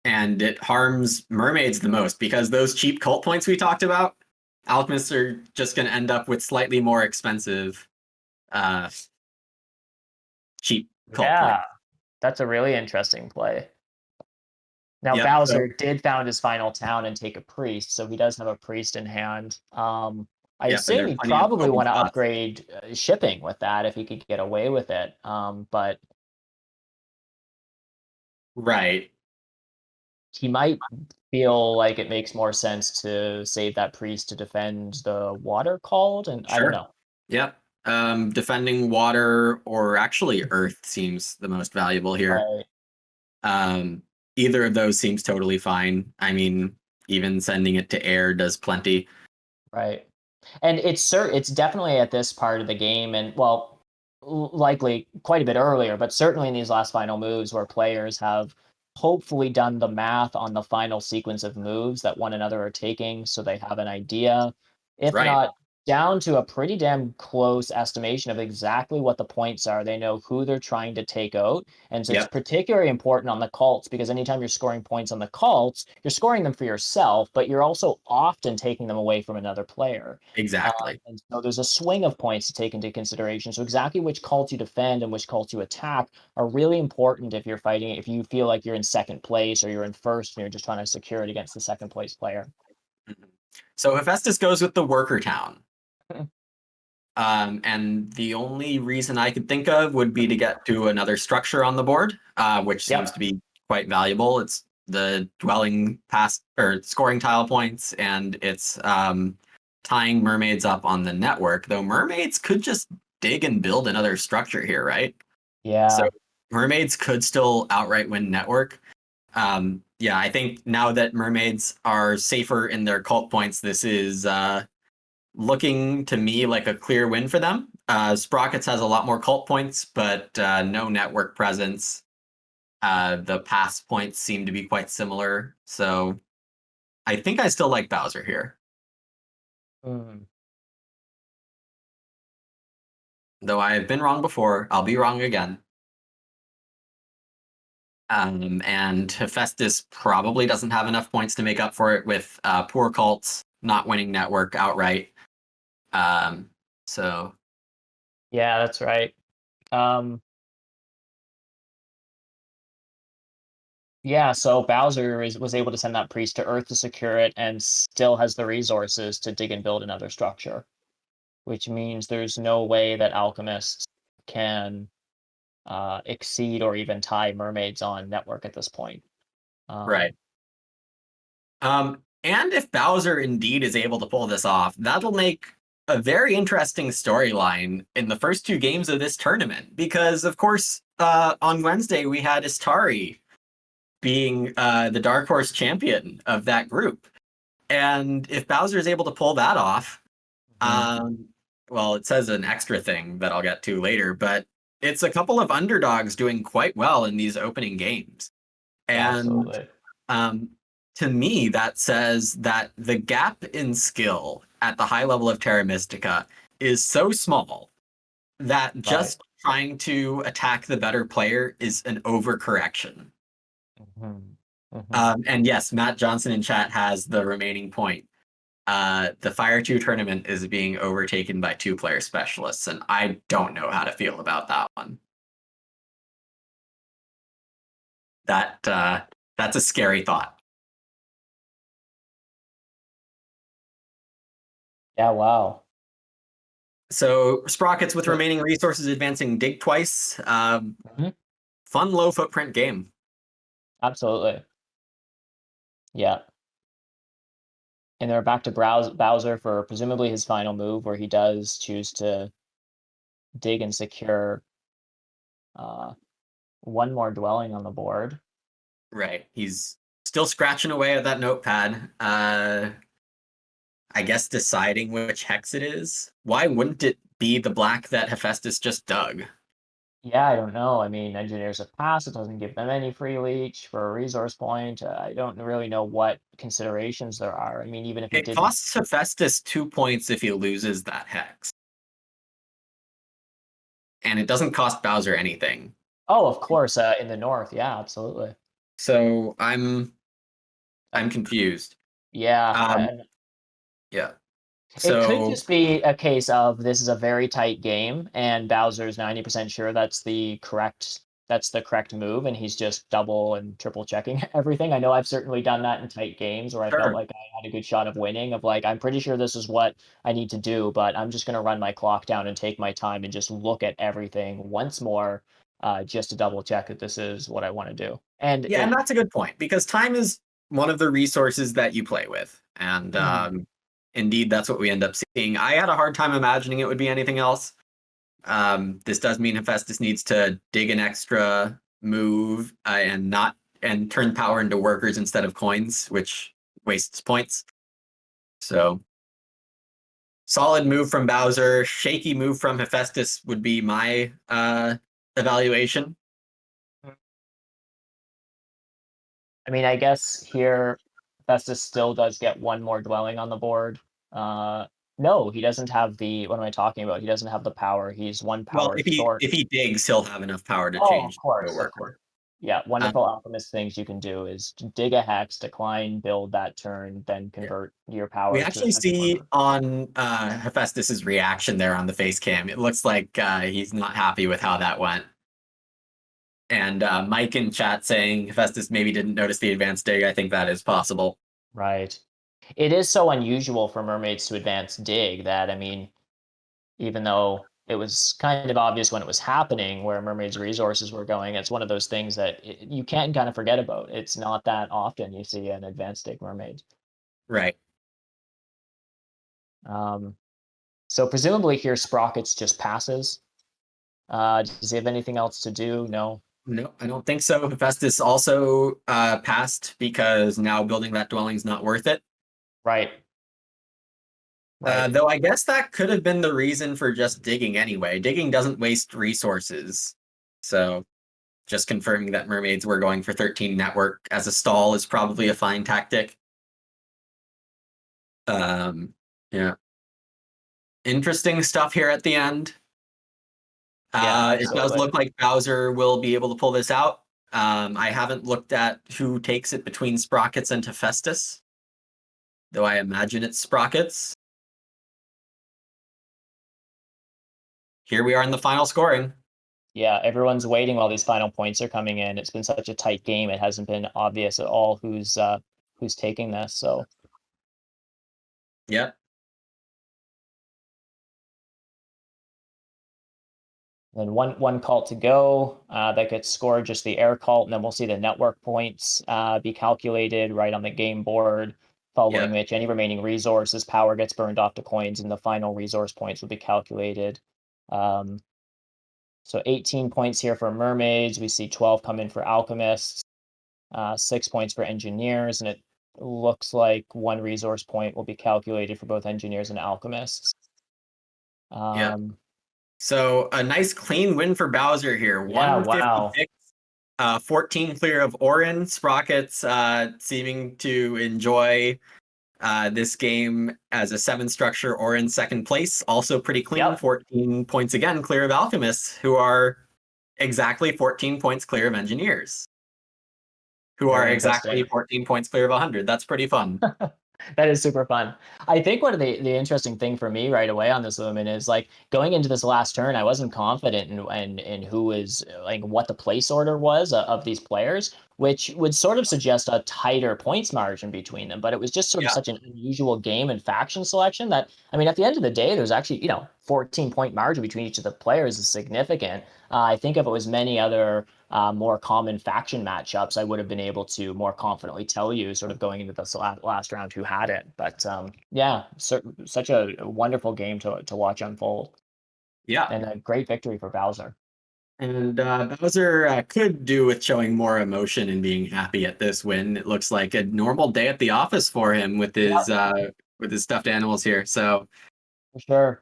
[SPEAKER 6] And it harms Mermaids the most, because those cheap cult points we talked about, alchemists are just going to end up with slightly more expensive cheap cult points.
[SPEAKER 7] That's a really interesting play. Now, Bowser did found his final town and take a priest, so he does have a priest in hand. I assume he'd probably want to upgrade shipping with that if he could get away with it. But
[SPEAKER 6] right,
[SPEAKER 7] he might feel like it makes more sense to save that priest to defend the water called, and I don't know.
[SPEAKER 6] Yep. Defending water or actually earth seems the most valuable here.
[SPEAKER 7] Right.
[SPEAKER 6] Either of those seems totally fine. I mean, even sending it to air does plenty.
[SPEAKER 7] Right. And it's definitely at this part of the game, and well, likely quite a bit earlier, but certainly in these last final moves, where players have hopefully done the math on the final sequence of moves that one another are taking, so they have an idea, if not down to a pretty damn close estimation of exactly what the points are. They know who they're trying to take out. And so it's particularly important on the cults, because anytime you're scoring points on the cults, you're scoring them for yourself, but you're also often taking them away from another player.
[SPEAKER 6] Exactly.
[SPEAKER 7] And so there's a swing of points to take into consideration. So exactly which cults you defend and which cults you attack are really important if you're fighting, if you feel like you're in second place or you're in first and you're just trying to secure it against the second place player.
[SPEAKER 6] So Hephaestus goes with the worker town. And the only reason I could think of would be to get to another structure on the board, which seems to be quite valuable. It's the dwelling pass or scoring tile points, and it's tying mermaids up on the network. Though mermaids could just dig and build another structure here, right?
[SPEAKER 7] Yeah.
[SPEAKER 6] So mermaids could still outright win network. Yeah, I think now that mermaids are safer in their cult points, this is looking to me like a clear win for them. Sprockets has a lot more cult points, but no network presence. The pass points seem to be quite similar. So I think I still like Bowser here. Though I have been wrong before, I'll be wrong again. And Hephaestus probably doesn't have enough points to make up for it with poor cults, not winning network outright. So
[SPEAKER 7] Yeah, that's right. Yeah, so Bowser was able to send that priest to Earth to secure it and still has the resources to dig and build another structure, which means there's no way that alchemists can exceed or even tie mermaids on network at this point.
[SPEAKER 6] right. And if Bowser indeed is able to pull this off, that'll make a very interesting storyline in the first two games of this tournament. Because, of course, on Wednesday, we had Istari being the Dark Horse champion of that group. And if Bowser is able to pull that off, well, it says an extra thing that I'll get to later, but it's a couple of underdogs doing quite well in these opening games. And to me, that says that the gap in skill at the high level of Terra Mystica is so small that just trying to attack the better player is an overcorrection. And yes, Matt Johnson in chat has the remaining point. The Fire 2 tournament is being overtaken by 2-player specialists, and I don't know how to feel about that one. That's a scary thought.
[SPEAKER 7] Yeah, wow.
[SPEAKER 6] So Sprockets with remaining resources advancing dig twice. Fun low footprint game.
[SPEAKER 7] Absolutely. Yeah. And they're back to Bowser for presumably his final move, where he does choose to dig and secure one more dwelling on the board.
[SPEAKER 6] Right. He's still scratching away at that notepad. I guess deciding which hex it is. Why wouldn't it be the black that Hephaestus just dug?
[SPEAKER 7] Yeah, I don't know. I mean, engineers have passed. It doesn't give them any free leech for a resource point. I don't really know what considerations there are. I mean, even if
[SPEAKER 6] it costs Hephaestus 2 points if he loses that hex. And it doesn't cost Bowser anything.
[SPEAKER 7] Oh, of course, in the north. Yeah, absolutely.
[SPEAKER 6] So I'm confused.
[SPEAKER 7] Yeah.
[SPEAKER 6] Yeah.
[SPEAKER 7] So, it could just be a case of this is a very tight game, and Bowser's 90% sure that's the correct move, and he's just double and triple checking everything. I know I've certainly done that in tight games where I felt like I had a good shot of winning, of like, I'm pretty sure this is what I need to do, but I'm just going to run my clock down and take my time and just look at everything once more, just to double check that this is what I want to do. And
[SPEAKER 6] yeah, and that's a good point, because time is one of the resources that you play with. And indeed, that's what we end up seeing. I had a hard time imagining it would be anything else. This does mean Hephaestus needs to dig an extra move and turn power into workers instead of coins, which wastes points. So solid move from Bowser, shaky move from Hephaestus would be my evaluation.
[SPEAKER 7] I mean, I guess here Hephaestus still does get one more dwelling on the board. No, he doesn't have the. What am I talking about? He doesn't have the power. He's one power short.
[SPEAKER 6] If he digs, he'll have enough power to change.
[SPEAKER 7] Of course. Yeah, wonderful alchemist things you can do is dig a hex, decline, build that turn, then convert your power.
[SPEAKER 6] We actually see on Hephaestus's reaction there on the face cam, it looks like he's not happy with how that went. And Mike in chat saying Hephaestus maybe didn't notice the advanced dig. I think that is possible.
[SPEAKER 7] Right. It is so unusual for mermaids to advance dig that, I mean, even though it was kind of obvious when it was happening where Mermaids' resources were going. It's one of those things that you can't kind of forget about. It's not that often you see an advanced stake Mermaid.
[SPEAKER 6] Right.
[SPEAKER 7] So presumably here Sprockets just passes. Does he have anything else to do? No.
[SPEAKER 6] No, I don't think so. Hephaestus also passed because now building that dwelling's not worth it.
[SPEAKER 7] Right. Right.
[SPEAKER 6] Though I guess that could have been the reason for just digging anyway. Digging doesn't waste resources. So just confirming that Mermaids were going for 13 network as a stall is probably a fine tactic. Yeah. Interesting stuff here at the end. It does look like Bowser will be able to pull this out. I haven't looked at who takes it between Sprockets and Hephaestus, though I imagine it's Sprockets. Here we are in the final scoring.
[SPEAKER 7] Yeah, everyone's waiting while these final points are coming in. It's been such a tight game; it hasn't been obvious at all who's taking this. So,
[SPEAKER 6] Yep.
[SPEAKER 7] then one cult to go that gets scored, just the air cult, and then we'll see the network points be calculated right on the game board. Following which, any remaining resources, power gets burned off to coins, and the final resource points will be calculated. So 18 points here for Mermaids. We see 12 come in for Alchemists, 6 points for Engineers, and it looks like 1 resource point will be calculated for both Engineers and Alchemists.
[SPEAKER 6] So a nice clean win for Bowser here.
[SPEAKER 7] Yeah, wow.
[SPEAKER 6] 14 clear of Orin. Sprockets seeming to enjoy this game as a 7 structure. Orin second place, also pretty clean.
[SPEAKER 7] Yep.
[SPEAKER 6] 14 points again clear of Alchemists, who are exactly 14 points clear of Engineers, who are exactly 14 points clear of 100. That's pretty fun.
[SPEAKER 7] That is super fun. I think one of the interesting thing for me right away on this Lumin is like going into this last turn, I wasn't confident in who is like what the place order was of these players, which would sort of suggest a tighter points margin between them. But it was just sort of such an unusual game and faction selection that, I mean, at the end of the day, there's actually, 14-point margin between each of the players is significant. I think if it was many other more common faction matchups, I would have been able to more confidently tell you sort of going into this last round who had it. But such a wonderful game to watch unfold.
[SPEAKER 6] Yeah.
[SPEAKER 7] And a great victory for Bowser.
[SPEAKER 6] And Bowser could do with showing more emotion and being happy at this win. It looks like a normal day at the office for him with his stuffed animals here. So
[SPEAKER 7] for sure.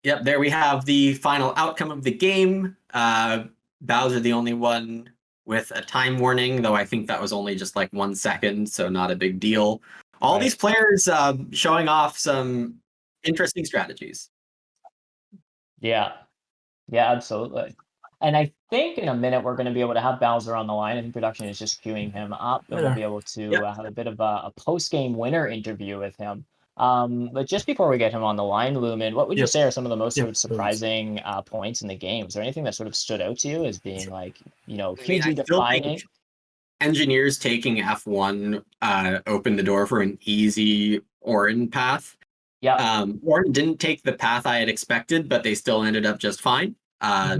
[SPEAKER 6] Yep, there we have the final outcome of the game. Bowser the only one with a time warning, though I think that was only just like 1 second, so not a big deal. All these players showing off some interesting strategies.
[SPEAKER 7] Yeah, absolutely. And I think in a minute we're going to be able to have Bowser on the line, and production is just queuing him up, and we'll be able to have a bit of a post-game winner interview with him. But just before we get him on the line, Lumin, what would you say are some of the most sort of surprising points in the game? Is there anything that sort of stood out to you as being like, hugely defining?
[SPEAKER 6] Engineers taking F1 opened the door for an easy Orin path.
[SPEAKER 7] Yeah.
[SPEAKER 6] Orin didn't take the path I had expected, but they still ended up just fine.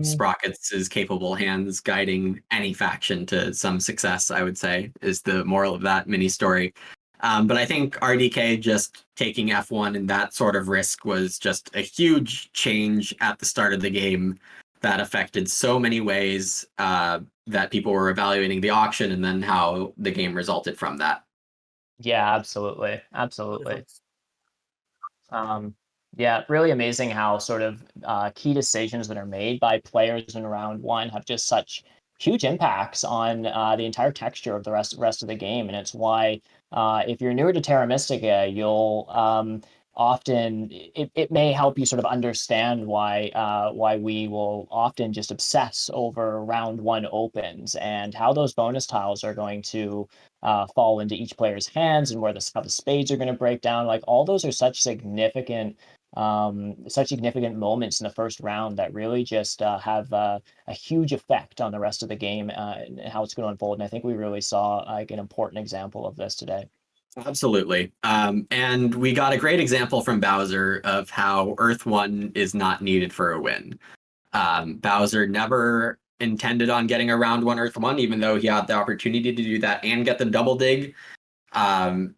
[SPEAKER 6] Sprockets' capable hands guiding any faction to some success, I would say, is the moral of that mini story. But I think RDK just taking F1 and that sort of risk was just a huge change at the start of the game that affected so many ways that people were evaluating the auction and then how the game resulted from that.
[SPEAKER 7] Yeah, absolutely. Really amazing how sort of key decisions that are made by players in round one have just such huge impacts on the entire texture of the rest of the game. And it's why if you're newer to Terra Mystica, you'll often it may help you sort of understand why we will often just obsess over round one opens and how those bonus tiles are going to fall into each player's hands and how the spades are going to break down. Like all those are such significant moments in the first round that really just have a huge effect on the rest of the game and how it's going to unfold. And I think we really saw like an important example of this today.
[SPEAKER 6] Absolutely. And we got a great example from Bowser of how Earth 1 is not needed for a win. Bowser never intended on getting around one Earth 1, even though he had the opportunity to do that and get the double dig. And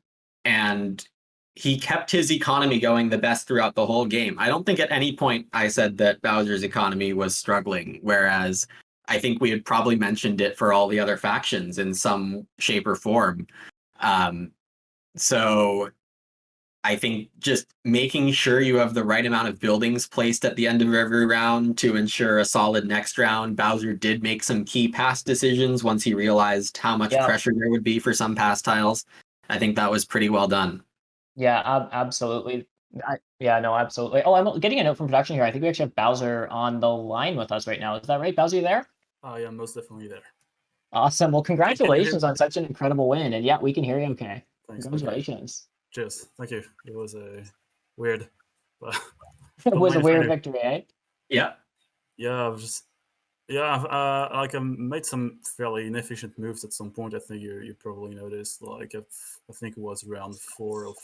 [SPEAKER 6] he kept his economy going the best throughout the whole game. I don't think at any point I said that Bowser's economy was struggling, whereas I think we had probably mentioned it for all the other factions in some shape or form. So I think just making sure you have the right amount of buildings placed at the end of every round to ensure a solid next round. Bowser did make some key pass decisions once he realized how much pressure there would be for some pass tiles. I think that was pretty well done.
[SPEAKER 7] Yeah, absolutely. Yeah, no, absolutely. Oh, I'm getting a note from production here. I think we actually have Bowser on the line with us right now. Is that right, Bowser? You there?
[SPEAKER 2] I am most definitely there.
[SPEAKER 7] Awesome. Well, congratulations on such an incredible win. And yeah, we can hear you okay.
[SPEAKER 2] Thanks.
[SPEAKER 7] Congratulations.
[SPEAKER 2] Okay. Cheers. Thank you. It was a weird, but
[SPEAKER 7] It was a weird victory, eh?
[SPEAKER 6] Yeah.
[SPEAKER 2] Yeah, I made some fairly inefficient moves at some point. I think you probably noticed. Like I think it was round 4 of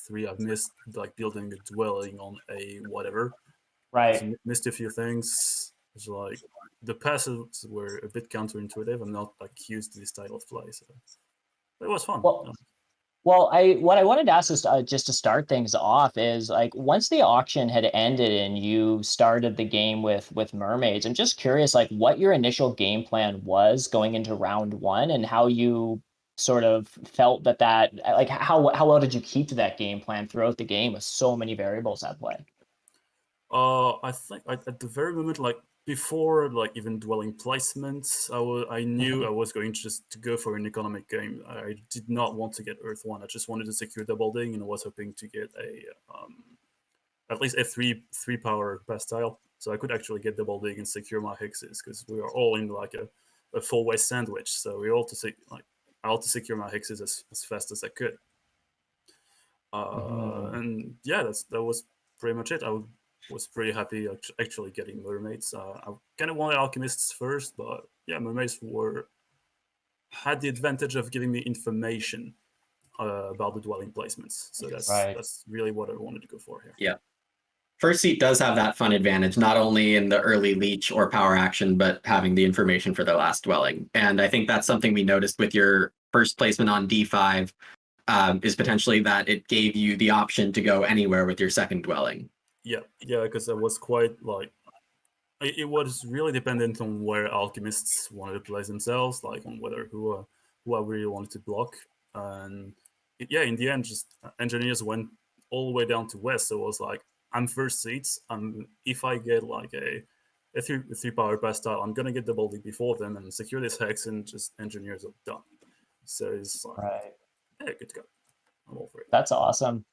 [SPEAKER 2] 3. I've missed like building a dwelling on a whatever.
[SPEAKER 7] Right.
[SPEAKER 2] So missed a few things. It's like the passes were a bit counterintuitive. I'm not like used to this style of play, so it was fun.
[SPEAKER 7] Well, what I wanted to ask is just to start things off is like once the auction had ended and you started the game with Mermaids, I'm just curious like what your initial game plan was going into round 1 and how you sort of felt that like how well did you keep to that game plan throughout the game with so many variables at play?
[SPEAKER 2] I think at the very moment, like before, like even dwelling placements, I knew I was going just to go for an economic game. I did not want to get Earth 1. I just wanted to secure double ding and was hoping to get a at least a three power pass tile, so I could actually get double dig and secure my hexes because we are all in like a full way sandwich. So we all I ought to secure my hexes as fast as I could. And yeah, that was pretty much it. I was pretty happy actually getting Mermaids. I kind of wanted Alchemists first, but yeah, Mermaids had the advantage of giving me information about the dwelling placements. So that's really what I wanted to go for here.
[SPEAKER 6] Yeah. First Seat does have that fun advantage, not only in the early leech or power action, but having the information for the last dwelling. And I think that's something we noticed with your first placement on D5, is potentially that it gave you the option to go anywhere with your second dwelling.
[SPEAKER 2] Yeah, because I was quite like, it was really dependent on where alchemists wanted to place themselves, like on whether who I really wanted to block. And in the end, just engineers went all the way down to west. So it was like, I'm first seats. If I get like a three power pass tile, I'm gonna get double dig before them and secure this hex, and just engineers are done. So it's like, yeah, good to go. I'm all for it.
[SPEAKER 7] That's awesome.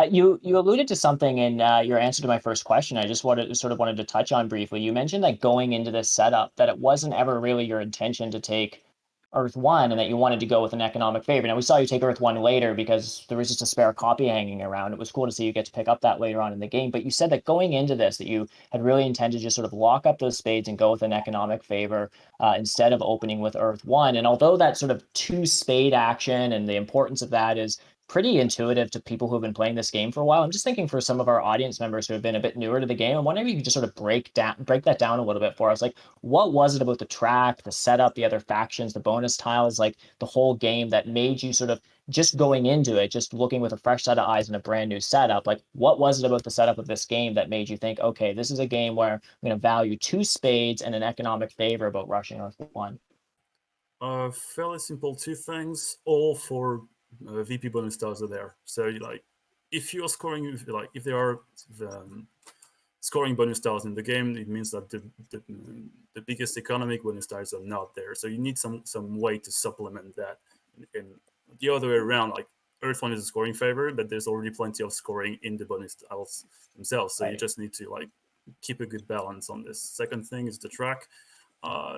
[SPEAKER 7] You alluded to something in your answer to my first question. I just wanted to touch on briefly. You mentioned that going into this setup, that it wasn't ever really your intention to take Earth 1 and that you wanted to go with an economic favor. Now, we saw you take Earth 1 later because there was just a spare copy hanging around. It was cool to see you get to pick up that later on in the game. But you said that going into this, that you had really intended to just sort of lock up those spades and go with an economic favor instead of opening with Earth 1. And although that sort of 2-spade action and the importance of that is pretty intuitive to people who have been playing this game for a while, I'm just thinking for some of our audience members who have been a bit newer to the game, I'm wondering if you could just sort of break that down a little bit for us. Like, what was it about the track, the setup, the other factions, the bonus tiles, like the whole game that made you sort of just going into it, just looking with a fresh set of eyes and a brand new setup? Like, what was it about the setup of this game that made you think, okay, this is a game where I'm going to value 2 spades and an economic favor about rushing Earth 1?
[SPEAKER 2] Fairly simple 2 things, all for VP bonus tiles are there. So like, if you're scoring, like if there are scoring bonus tiles in the game, it means that the biggest economic bonus tiles are not there. So you need some way to supplement that. And the other way around, like Earth 1 is a scoring favor, but there's already plenty of scoring in the bonus tiles themselves. So you just need to like keep a good balance on this. Second thing is the track.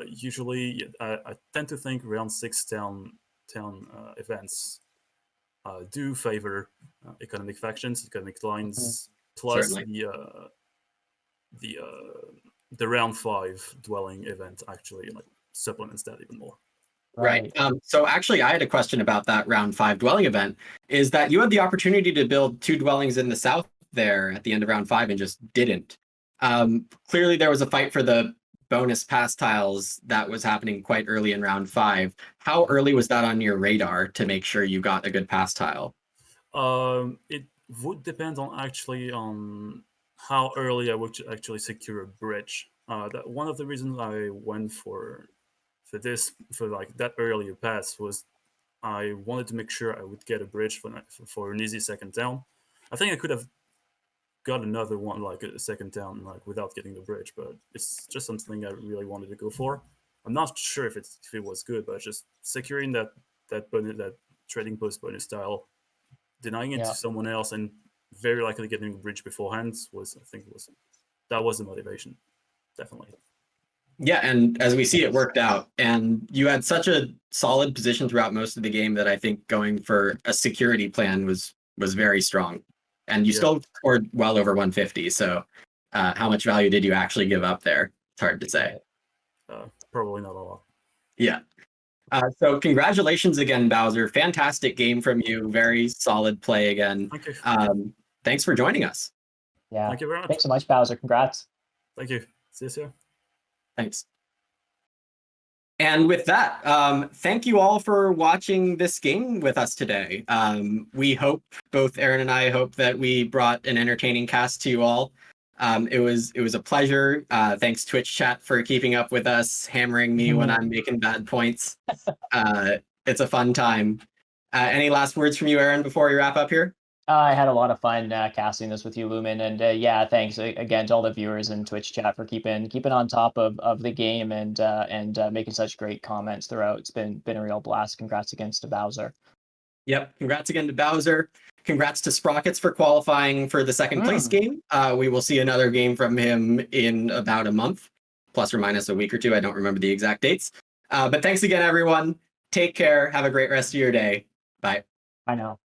[SPEAKER 2] Usually, I tend to think round 6 town events do favor economic factions, economic lines, plus the round 5 dwelling event actually like supplements that even more.
[SPEAKER 6] Right. So actually, I had a question about that round 5 dwelling event. Is that you had the opportunity to build 2 dwellings in the south there at the end of round 5 and just didn't. Clearly, there was a fight for the bonus pass tiles that was happening quite early in round 5. How early was that on your radar to make sure you got a good pass tile?
[SPEAKER 2] It would depend on how early I would actually secure a bridge. That one of the reasons I went for like that earlier pass was I wanted to make sure I would get a bridge for an easy second down. I think I could have got another one like a second down like without getting the bridge, but it's just something I really wanted to go for. I'm not sure if it was good, but just securing that trading post bonus style, denying it to someone else, and very likely getting the bridge beforehand that was the motivation, definitely.
[SPEAKER 6] Yeah, and as we see, it worked out. And you had such a solid position throughout most of the game that I think going for a security plan was very strong. And you still scored well over 150. So how much value did you actually give up there? It's hard to say.
[SPEAKER 2] Probably not a lot.
[SPEAKER 6] Yeah. So congratulations again, Bowser. Fantastic game from you. Very solid play again.
[SPEAKER 2] Thank you.
[SPEAKER 6] Thanks for joining us.
[SPEAKER 7] Yeah.
[SPEAKER 2] Thank you very much.
[SPEAKER 7] Thanks so much, Bowser. Congrats.
[SPEAKER 2] Thank you. See you soon.
[SPEAKER 6] Thanks. And with that, thank you all for watching this game with us today. We hope, both Aaron and I hope that we brought an entertaining cast to you all. It was a pleasure. Thanks Twitch chat for keeping up with us, hammering me when I'm making bad points. It's a fun time. Any last words from you, Aaron, before we wrap up here?
[SPEAKER 7] I had a lot of fun casting this with you, Lumin, and yeah, thanks again to all the viewers in Twitch chat for keeping on top of the game and making such great comments throughout. It's been a real blast. Congrats again to Bowser.
[SPEAKER 6] Yep, congrats again to Bowser. Congrats to Sprockets for qualifying for the second place game. We will see another game from him in about a month, plus or minus a week or two. I don't remember the exact dates. But thanks again, everyone. Take care. Have a great rest of your day. Bye.
[SPEAKER 7] Bye now.